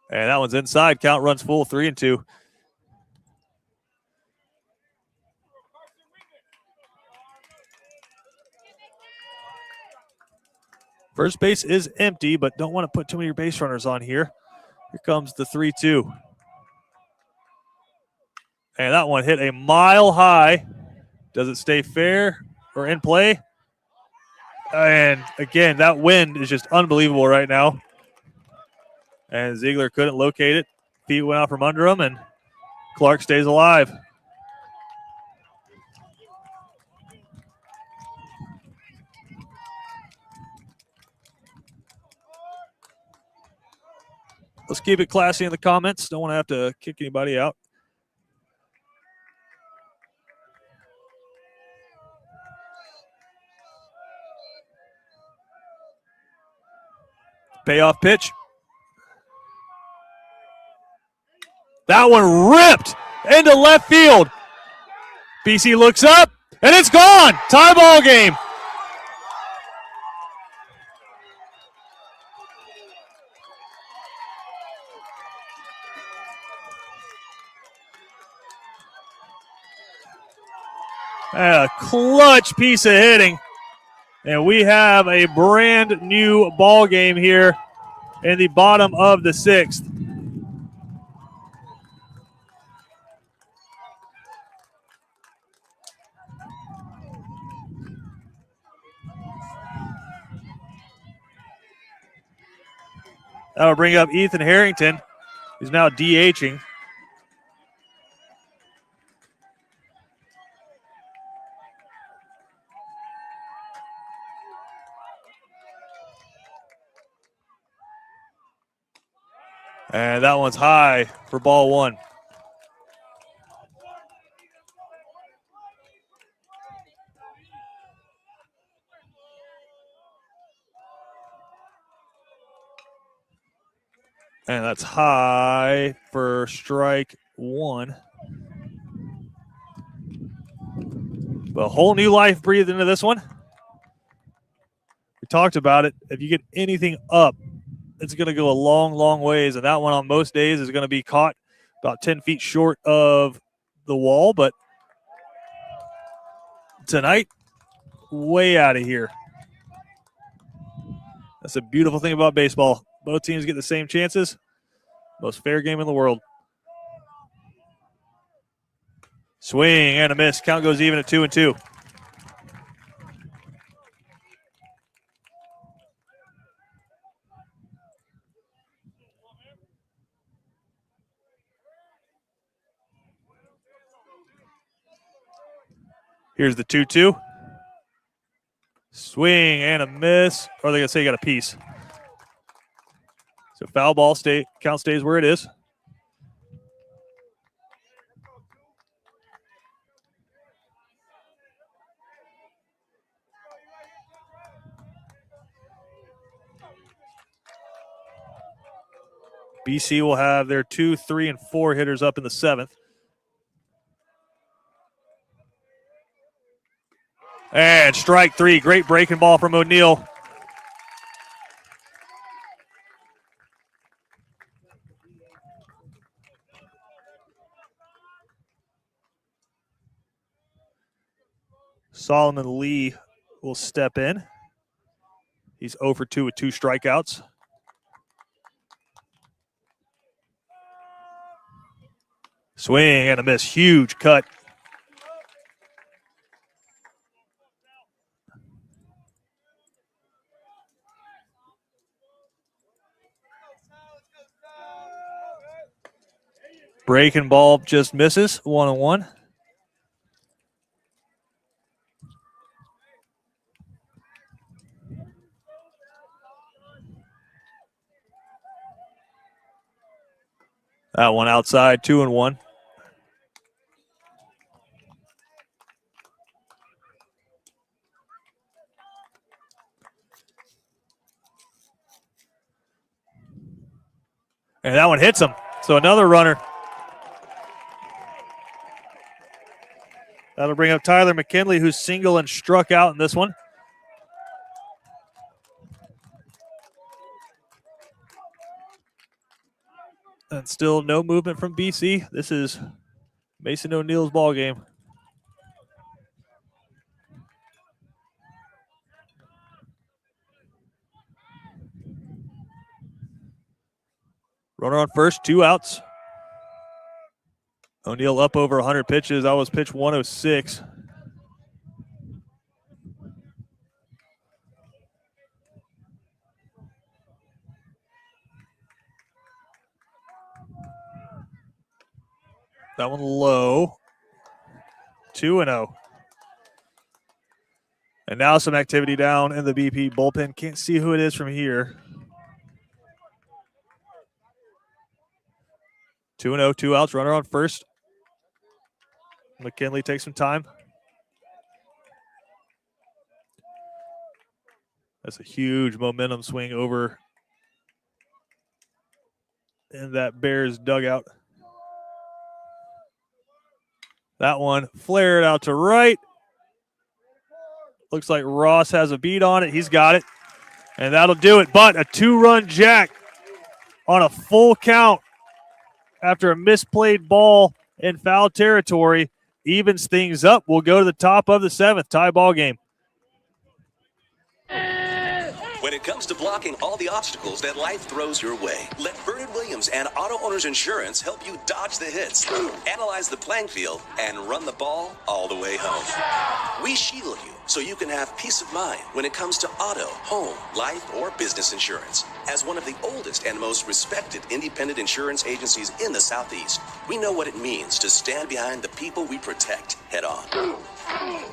And that one's inside. Count runs full, 3-2. First base is empty, but don't want to put too many base runners on here. Here comes the 3-2. And that one hit a mile high. Does it stay fair or in play? And again, that wind is just unbelievable right now. And Ziegler couldn't locate it. Feet went out from under him, and Clark stays alive. Let's keep it classy in the comments. Don't want to have to kick anybody out. Payoff pitch. That one ripped into left field. BC looks up, and it's gone. Tie ball game. A clutch piece of hitting. And we have a brand new ball game here in the bottom of the 6th. That'll bring up Ethan Harrington, who's now DHing. And that one's high for ball 1. And that's high for strike 1. But a whole new life breathed into this one. We talked about it. If you get anything up, it's going to go a long, long ways. And that one on most days is going to be caught about 10 feet short of the wall. But tonight, way out of here. That's a beautiful thing about baseball. Both teams get the same chances. Most fair game in the world. Swing and a miss. Count goes even at 2-2. Here's the 2-2. Swing and a miss. Or are they going to say you got a piece? So foul ball, count stays where it is. BC will have their 2, 3, and 4 hitters up in the 7th. And strike 3. Great breaking ball from O'Neill. Solomon Lee will step in. He's 0 for 2 with 2 strikeouts. Swing and a miss. Huge cut. Breaking ball just misses. 1-1. That one outside, 2-1. And that one hits him. So another runner. That'll bring up Tyler McKinley, who's single and struck out in this one. And still no movement from BC. This is Mason O'Neill's ball game. Runner on first, 2 outs. O'Neill up over 100 pitches. That was pitch 106. That one low. 2-0. And now some activity down in the BP bullpen. Can't see who it is from here. 2-0, 2 outs, runner on first. McKinley takes some time. That's a huge momentum swing over in that Bears dugout. That one flared out to right. Looks like Ross has a beat on it. He's got it. And that'll do it. But a 2-run jack on a full count after a misplayed ball in foul territory evens things up. We'll go to the top of the 7th, tie ball game. When it comes to blocking all the obstacles that life throws your way, let Bernard Williams and Auto Owners Insurance help you dodge the hits, analyze the playing field, and run the ball all the way home. We shield you so you can have peace of mind when it comes to auto, home, life, or business insurance. As one of the oldest and most respected independent insurance agencies in the Southeast, we know what it means to stand behind the people we protect head on.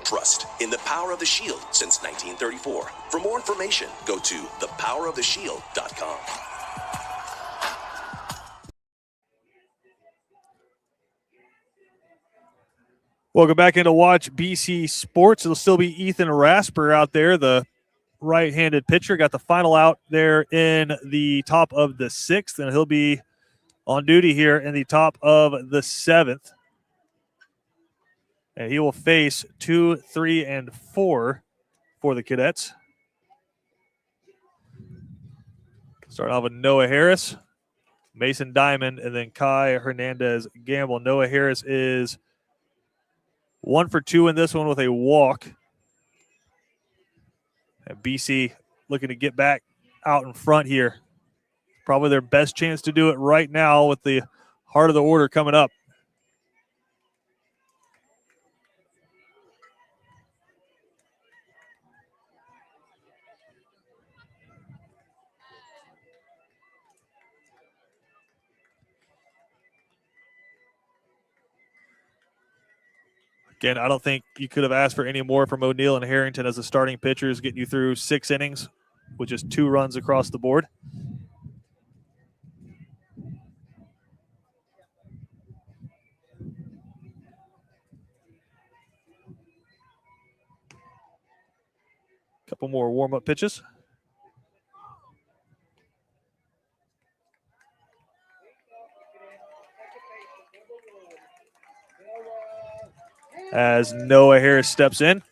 Trust in the power of the Shield since 1934. For more information, go to thepoweroftheshield.com. Welcome back into Watch BC Sports. It'll still be Ethan Rasper out there, the right-handed pitcher. Got the final out there in the top of the 6th, and he'll be on duty here in the top of the 7th. And he will face 2, 3, and 4 for the Cadets. Starting off with Noah Harris, Mason Diamond, and then Kai Hernandez Gamble. Noah Harris is 1 for 2 in this one with a walk. And BC looking to get back out in front here. Probably their best chance to do it right now with the heart of the order coming up. Again, I don't think you could have asked for any more from O'Neill and Harrington as the starting pitchers, getting you through 6 innings with just 2 runs across the board. Couple more warm-up pitches. As Noah Harris steps in. I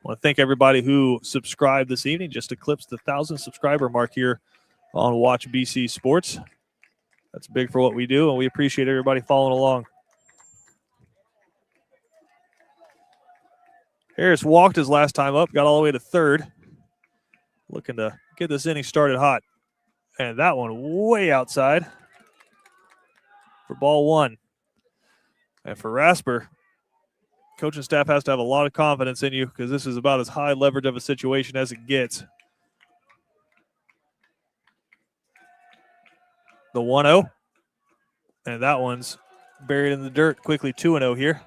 want to thank everybody who subscribed this evening. Just eclipsed the 1,000 subscriber mark here on Watch BC Sports. That's big for what we do, and we appreciate everybody following along. Harris walked his last time up, got all the way to 3rd. Looking to get this inning started hot. And that one way outside for ball 1. And for Rasper, coaching staff has to have a lot of confidence in you because this is about as high leverage of a situation as it gets. The 1-0. And that one's buried in the dirt quickly. 2-0 here.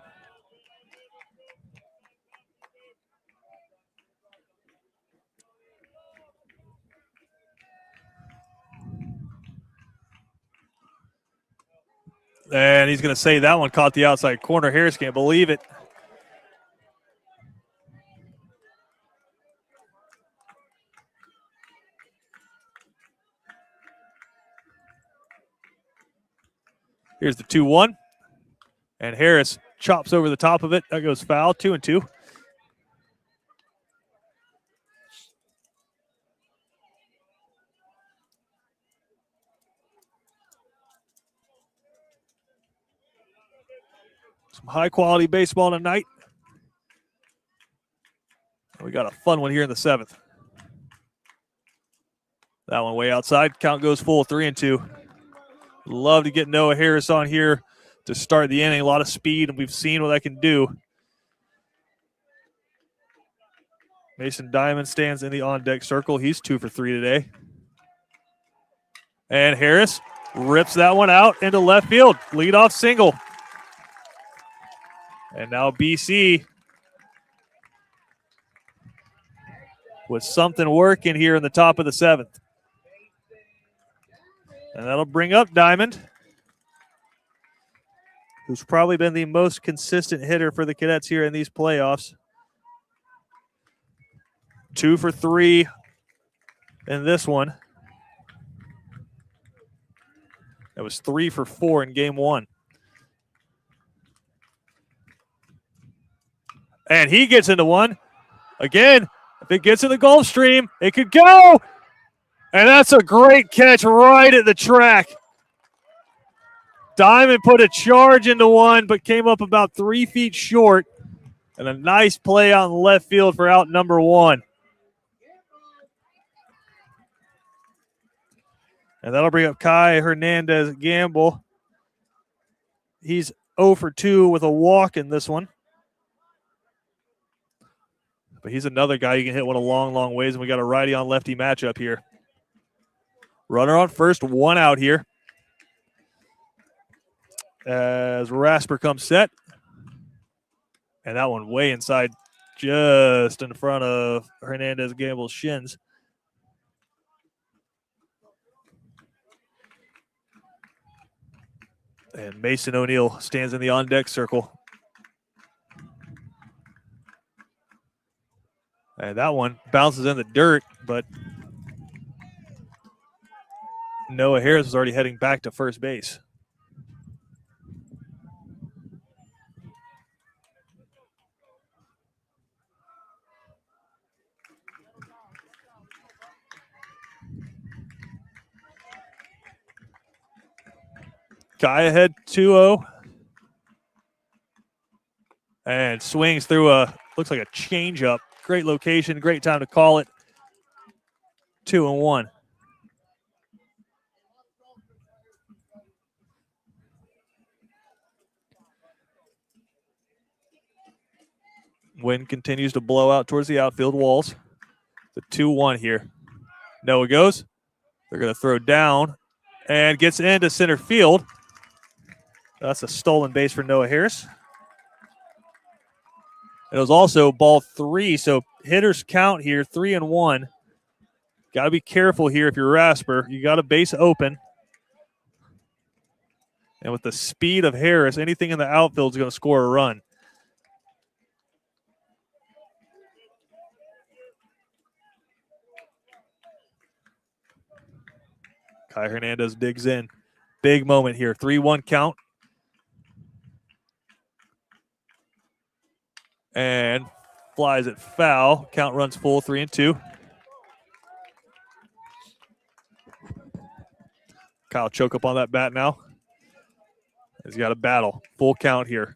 And he's going to say that one caught the outside corner. Harris can't believe it. Here's the 2-1. And Harris chops over the top of it. That goes foul. 2-2. Some high-quality baseball tonight. We got a fun one here in the 7th. That one way outside. Count goes full, 3-2. Love to get Noah Harris on here to start the inning. A lot of speed, and we've seen what that can do. Mason Diamond stands in the on-deck circle. He's 2 for 3 today. And Harris rips that one out into left field. Leadoff single. And now BC with something working here in the top of the 7th. And that'll bring up Diamond, who's probably been the most consistent hitter for the Cadets here in these playoffs. 2 for 3 in this one. That was 3 for 4 in game 1. And he gets into one. Again, if it gets in the Gulf Stream, it could go. And that's a great catch right at the track. Diamond put a charge into one, but came up about 3 feet short. And a nice play out in left field for out number 1. And that'll bring up Kai Hernandez Gamble. He's 0 for 2 with a walk in this one. But he's another guy you can hit one a long, long ways, and we got a righty on lefty matchup here. Runner on first, 1 out here. As Rasper comes set. And that one way inside, just in front of Hernandez Gamble's shins. And Mason O'Neill stands in the on-deck circle. And that one bounces in the dirt, but Noah Harris was already heading back to first base. Kai ahead 2-0. And swings through looks like a changeup. Great location, great time to call it. 2-1. Wind continues to blow out towards the outfield walls. The 2-1 here. Noah goes. They're going to throw down and gets into center field. That's a stolen base for Noah Harris. It was also ball 3, so hitters count here, 3-1. Got to be careful here if you're Rasper. You got a base open. And with the speed of Harris, anything in the outfield is going to score a run. Kai Hernandez digs in. Big moment here, 3-1 count. And flies it foul. Count runs full, 3-2. Kyle choke up on that bat now. He's got a battle. Full count here.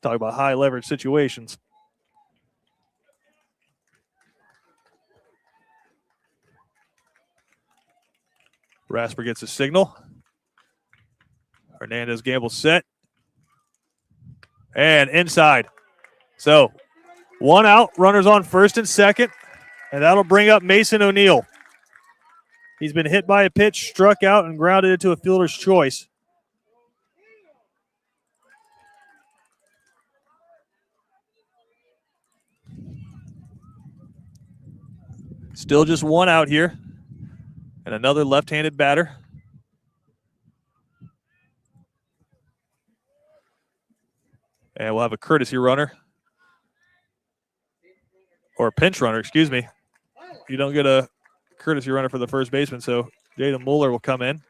Talk about high leverage situations. Rasper gets a signal. Hernandez Gamble set. And inside. So 1 out, runners on first and second. And that'll bring up Mason O'Neill. He's been hit by a pitch, struck out, and grounded into a fielder's choice. Still just 1 out here. And another left-handed batter. And we'll have a courtesy runner. Or a pinch runner, excuse me. You don't get a courtesy runner for the first baseman, so Jaden Mueller will come in.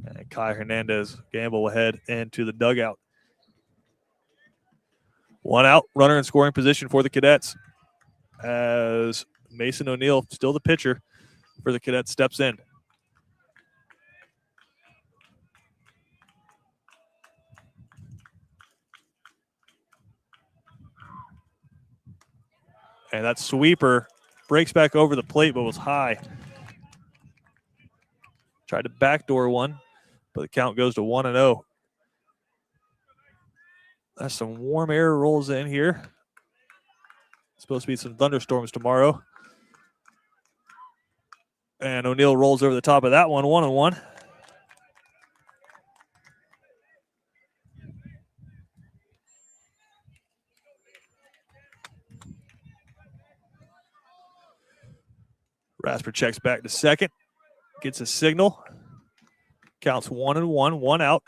And Kai Hernandez Gamble will head into the dugout. 1 out, runner in scoring position for the Cadets. As Mason O'Neill, still the pitcher for the Cadets, steps in. And that sweeper breaks back over the plate but was high. Tried to backdoor one, but the count goes to 1-0. That's some warm air rolls in here. Supposed to be some thunderstorms tomorrow. And O'Neill rolls over the top of that one, 1-1. Rasper checks back to second. Gets a signal. Counts 1-1, 1 out.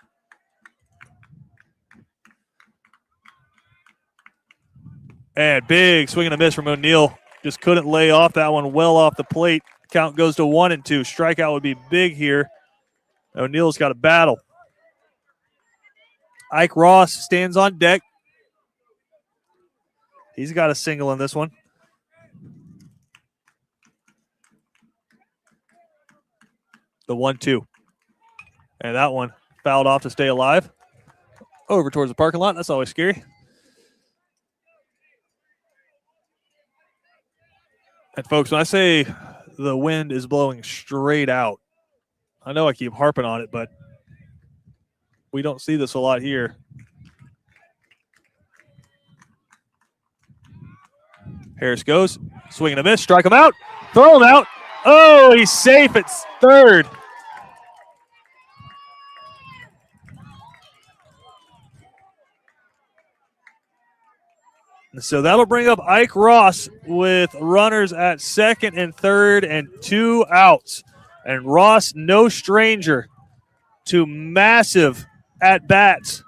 And big swing and a miss from O'Neill. Just couldn't lay off that one well off the plate. Count goes to 1-2. Strikeout would be big here. O'Neill's got a battle. Ike Ross stands on deck. He's got a single in this one. The 1-2. And that one fouled off to stay alive. Over towards the parking lot. That's always scary. And folks, when I say the wind is blowing straight out, I know I keep harping on it, but we don't see this a lot here. Harris goes, swing and a miss, strike him out, throw him out. Oh, he's safe at third. So that'll bring up Ike Ross with runners at second and third and 2 outs. And Ross, no stranger to massive at-bats.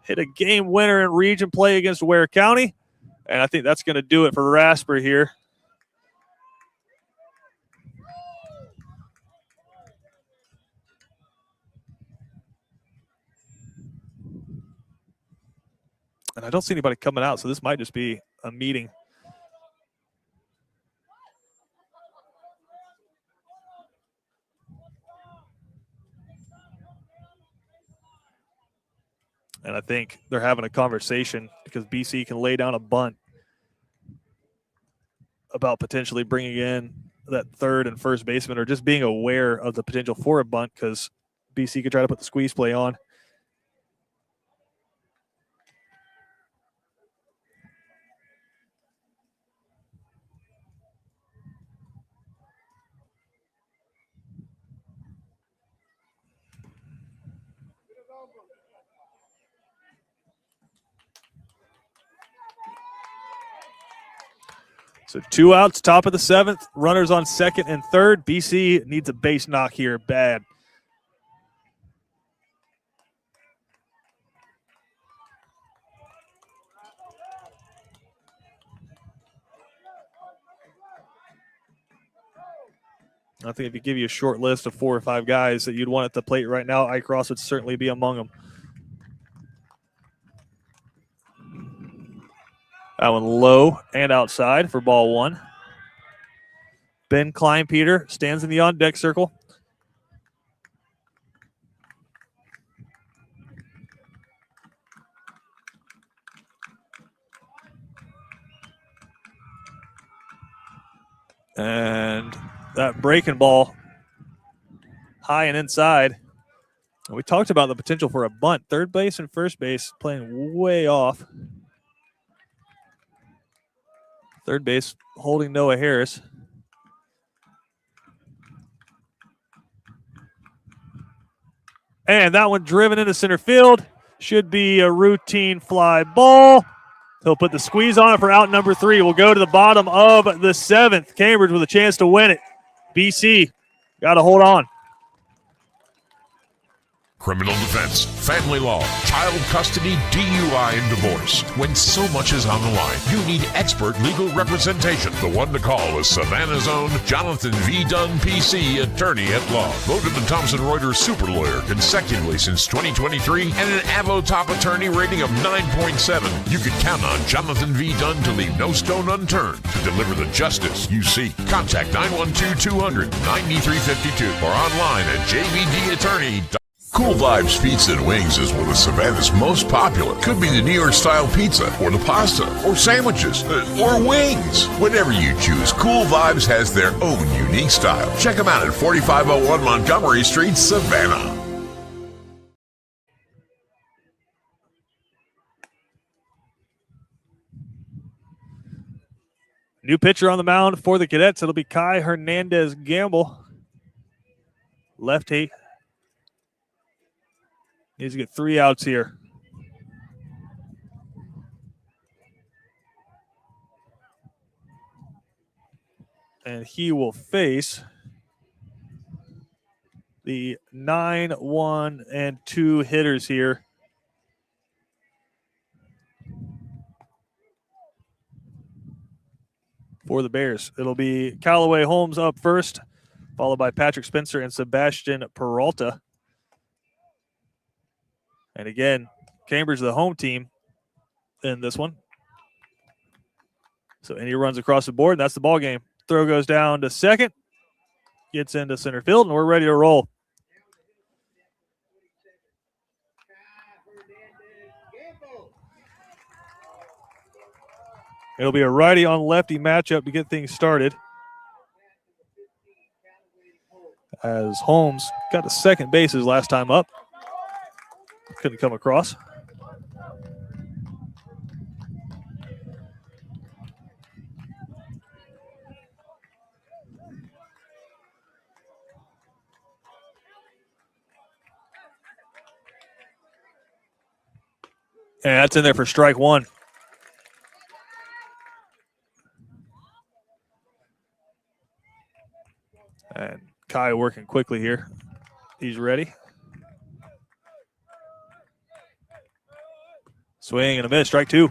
Hit a game winner in region play against Ware County. And I think that's going to do it for Rasper here. And I don't see anybody coming out, so this might just be a meeting. And I think they're having a conversation because BC can lay down a bunt about potentially bringing in that third and first baseman or just being aware of the potential for a bunt because BC could try to put the squeeze play on. So 2 outs, top of the 7th. Runners on second and third. BC needs a base knock here bad. I think if you give you a short list of 4 or 5 guys that you'd want at the plate right now, Ike Ross would certainly be among them. That one low and outside for ball 1. Ben Kleinpeter stands in the on-deck circle. And that breaking ball high and inside. We talked about the potential for a bunt. Third base and first base playing way off. Third base holding Noah Harris. And that one driven into center field. Should be a routine fly ball. He'll put the squeeze on it for out number 3. We'll go to the bottom of the 7th. Cambridge with a chance to win it. BC got to hold on. Criminal defense, family law, child custody, DUI, and divorce. When so much is on the line, you need expert legal representation. The one to call is Savannah's own Jonathan V. Dunn, PC, attorney at law. Voted the Thomson Reuters super lawyer consecutively since 2023 and an Avo top attorney rating of 9.7. You can count on Jonathan V. Dunn to leave no stone unturned to deliver the justice you seek. Contact 912-200-9352 or online at jvdattorney.com. Cool Vibes Pizza and Wings is one of Savannah's most popular. Could be the New York style pizza, or the pasta, or sandwiches, or wings. Whatever you choose, Cool Vibes has their own unique style. Check them out at 4501 Montgomery Street, Savannah. New pitcher on the mound for the Cadets. It'll be Kai Hernandez Gamble. Lefty. Needs to get 3 outs here. And he will face the 9, 1, and 2 hitters here. For the Bears, it'll be Callaway Holmes up first, followed by Patrick Spencer and Sebastian Peralta. And again, Cambridge the home team in this one. So any runs across the board, and that's the ball game. Throw goes down to second, gets into center field, and we're ready to roll. It'll be a righty on lefty matchup to get things started, as Holmes got to second base his last time up. Couldn't come across. And that's in there for strike 1. And Kai working quickly here. He's ready. Swing and a miss, strike 2.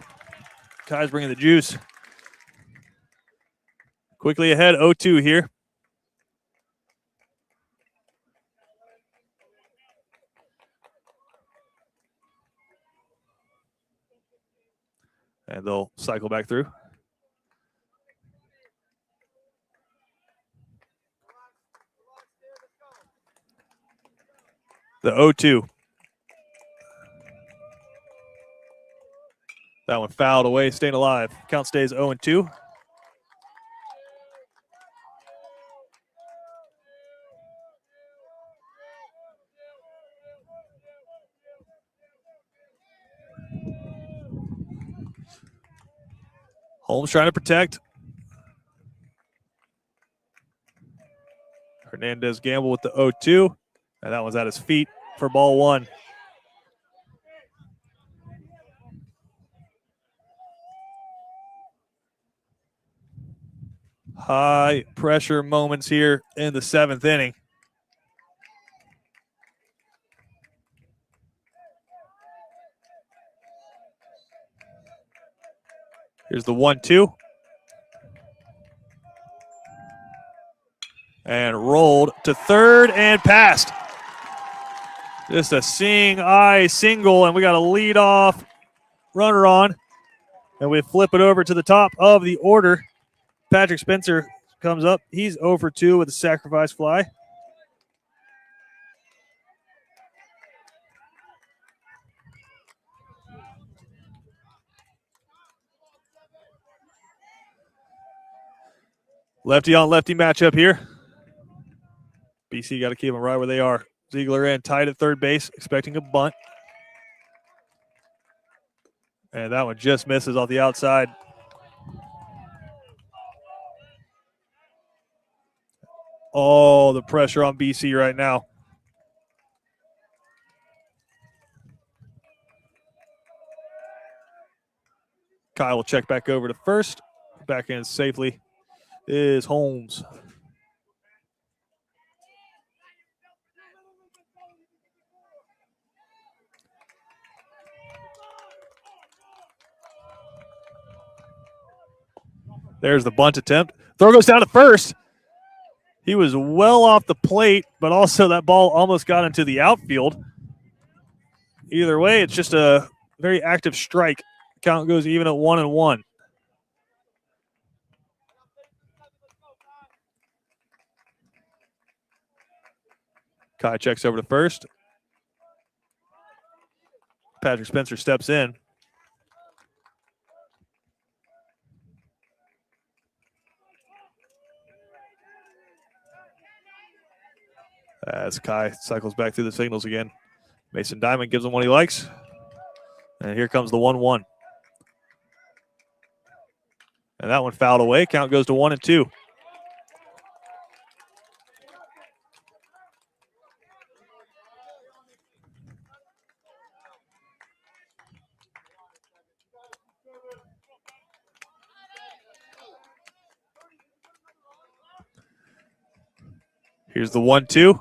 Kai's bringing the juice. Quickly ahead, 0-2 here. And they'll cycle back through. The 0-2. That one fouled away, staying alive. Count stays 0-2. Holmes trying to protect. Hernandez Gamble with the 0-2. And that one's at his feet for ball 1. High pressure moments here in the 7th inning. Here's the 1-2. And rolled to third and passed. Just a seeing eye single, and we got a lead off runner on. And we flip it over to the top of the order. Patrick Spencer comes up. He's 0 for 2 with a sacrifice fly. Lefty on lefty matchup here. BC got to keep them right where they are. Ziegler in tight at third base, expecting a bunt. And that one just misses off the outside. Oh, the pressure on BC right now. Kyle will check back over to first. Back in safely is Holmes. There's the bunt attempt. Throw goes down to first. He was well off the plate, but also that ball almost got into the outfield. Either way, it's just a very active strike. Count goes even at 1-1. Kai checks over to first. Patrick Spencer steps in. As Kai cycles back through the signals again. Mason Diamond gives him what he likes. And here comes the 1-1. And that one fouled away. Count goes to 1-2. Here's the 1-2.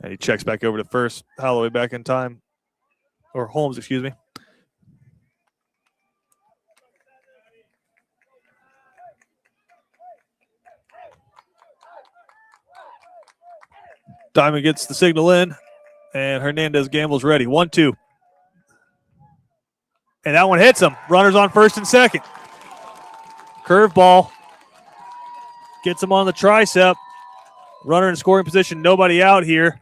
And he checks back over to first. Holloway back in time. Or Holmes, excuse me. Diamond gets the signal in. And Hernandez Gamble's ready. 1-2. And that one hits him. Runners on first and second. Curveball. Gets him on the tricep. Runner in scoring position. Nobody out here.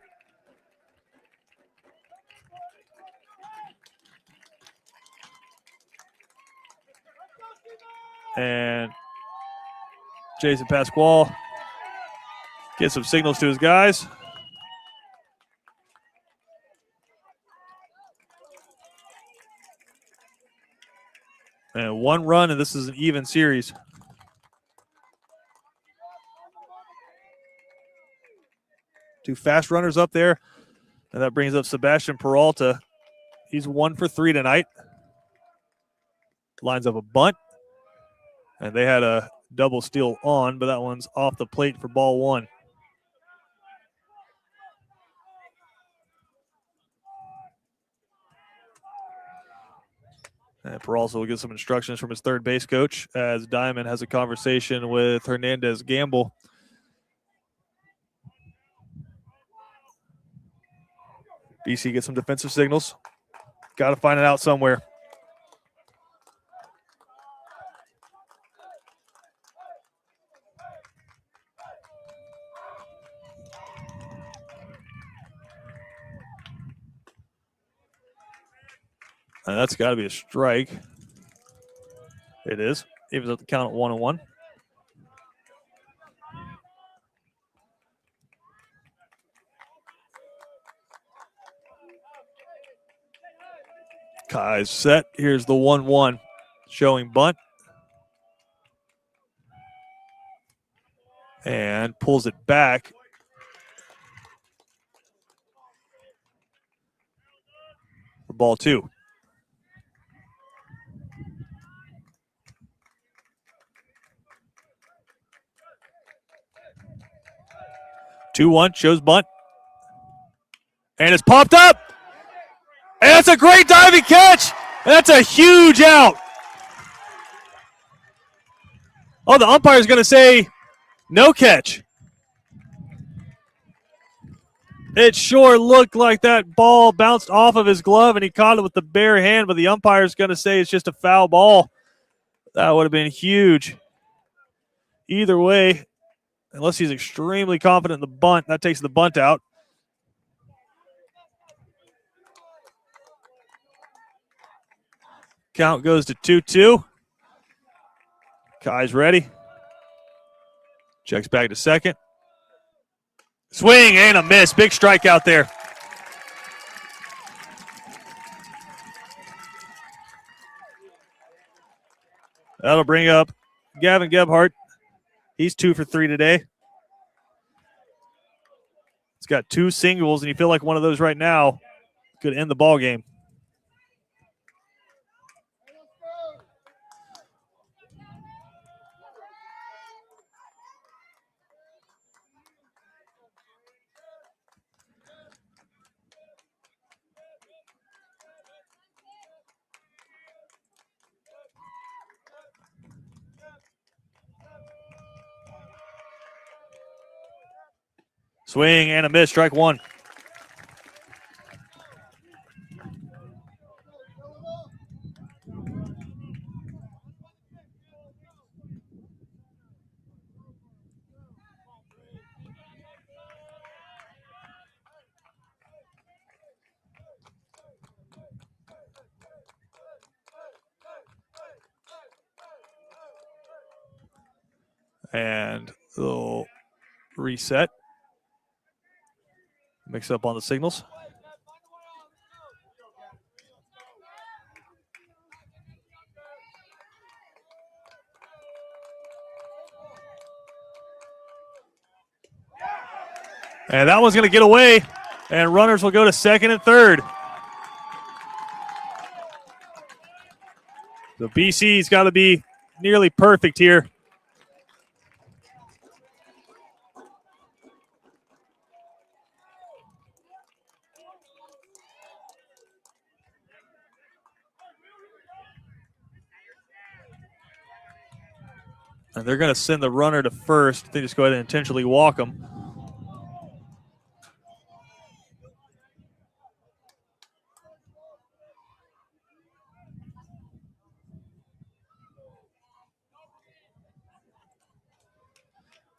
And Jason Pasquale gets some signals to his guys. And one run, and this is an even series. Two fast runners up there. And that brings up Sebastian Peralta. He's 1 for 3 tonight. Lines up a bunt. And they had a double steal on, but that one's off the plate for ball 1. And Peralta will get some instructions from his third base coach as Diamond has a conversation with Hernandez Gamble. BC gets some defensive signals. Got to find it out somewhere. And that's got to be a strike. It is. Evens up the count at 1-1. Kai's set. Here's the 1-1. Showing bunt. And pulls it back. For ball 2. Two one shows bunt. And it's popped up. And that's a great diving catch. And that's a huge out. Oh, the umpire's going to say no catch. It sure looked like that ball bounced off of his glove and he caught it with the bare hand, but the umpire's going to say it's just a foul ball. That would have been huge. Either way, unless he's extremely confident in the bunt, that takes the bunt out. Count goes to 2-2. Kai's ready. Checks back to second. Swing and a miss. Big strike out there. That'll bring up Gavin Gebhardt. He's 2 for 3 today. He's got 2 singles, and you feel like one of those right now could end the ball game. Swing and a miss, strike 1. And they'll reset. Mix up on the signals. And that one's going to get away, and runners will go to second and third. So BC's got to be nearly perfect here. And they're going to send the runner to first. They just go ahead and intentionally walk him.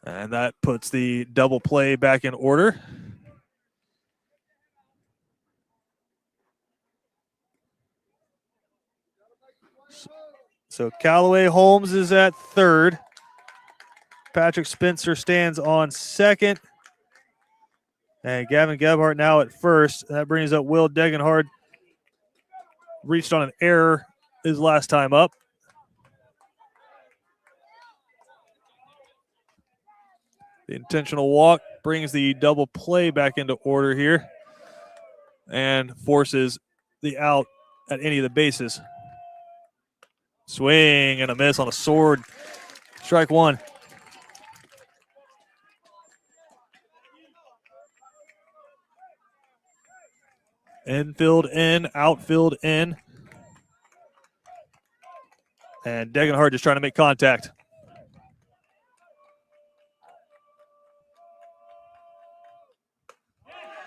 And that puts the double play back in order. So Callaway Holmes is at third. Patrick Spencer stands on second. And Gavin Gebhardt now at first. That brings up Will Degenhard. Reached on an error his last time up. The intentional walk brings the double play back into order here and forces the out at any of the bases. Swing and a miss on a sword. Strike one. Infield in, outfield in. And Degenhard just trying to make contact.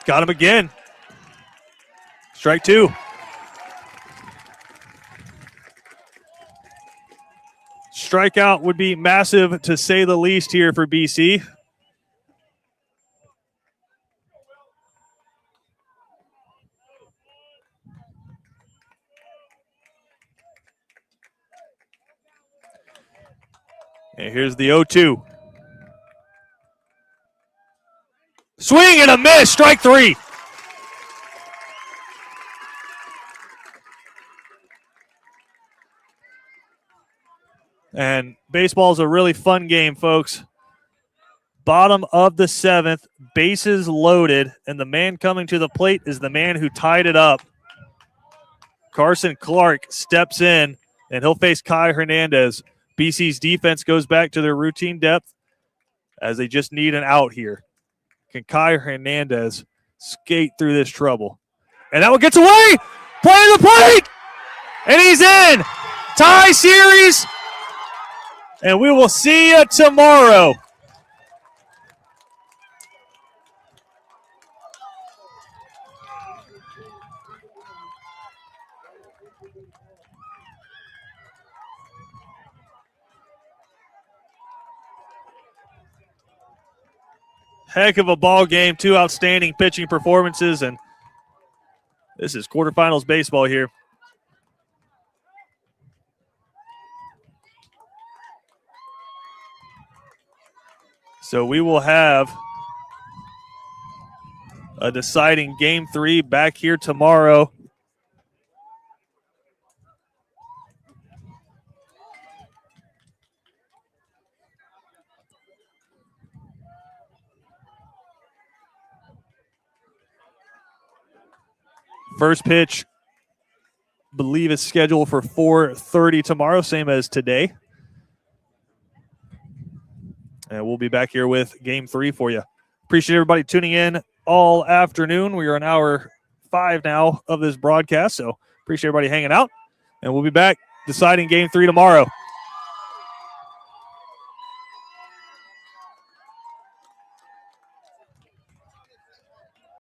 Got him again. Strike two. Strikeout would be massive, to say the least, here for BC. And here's the 0-2. Swing and a miss, strike three. And baseball is a really fun game, folks. Bottom of the seventh, bases loaded, and the man coming to the plate is the man who tied it up. Carson Clark steps in, and he'll face Kai Hernandez. BC's defense goes back to their routine depth as they just need an out here. Can Kai Hernandez skate through this trouble? And that one gets away! Play the plate! And he's in! Tie series! And we will see you tomorrow. Heck of a ball game, two outstanding pitching performances, and this is quarterfinals baseball here. So we will have a deciding game three back here tomorrow. First pitch, believe, is scheduled for 4:30 tomorrow, same as today. And we'll be back here with game three for you. Appreciate everybody tuning in all afternoon. We are in hour 5 now of this broadcast, so appreciate everybody hanging out. And we'll be back deciding game three tomorrow.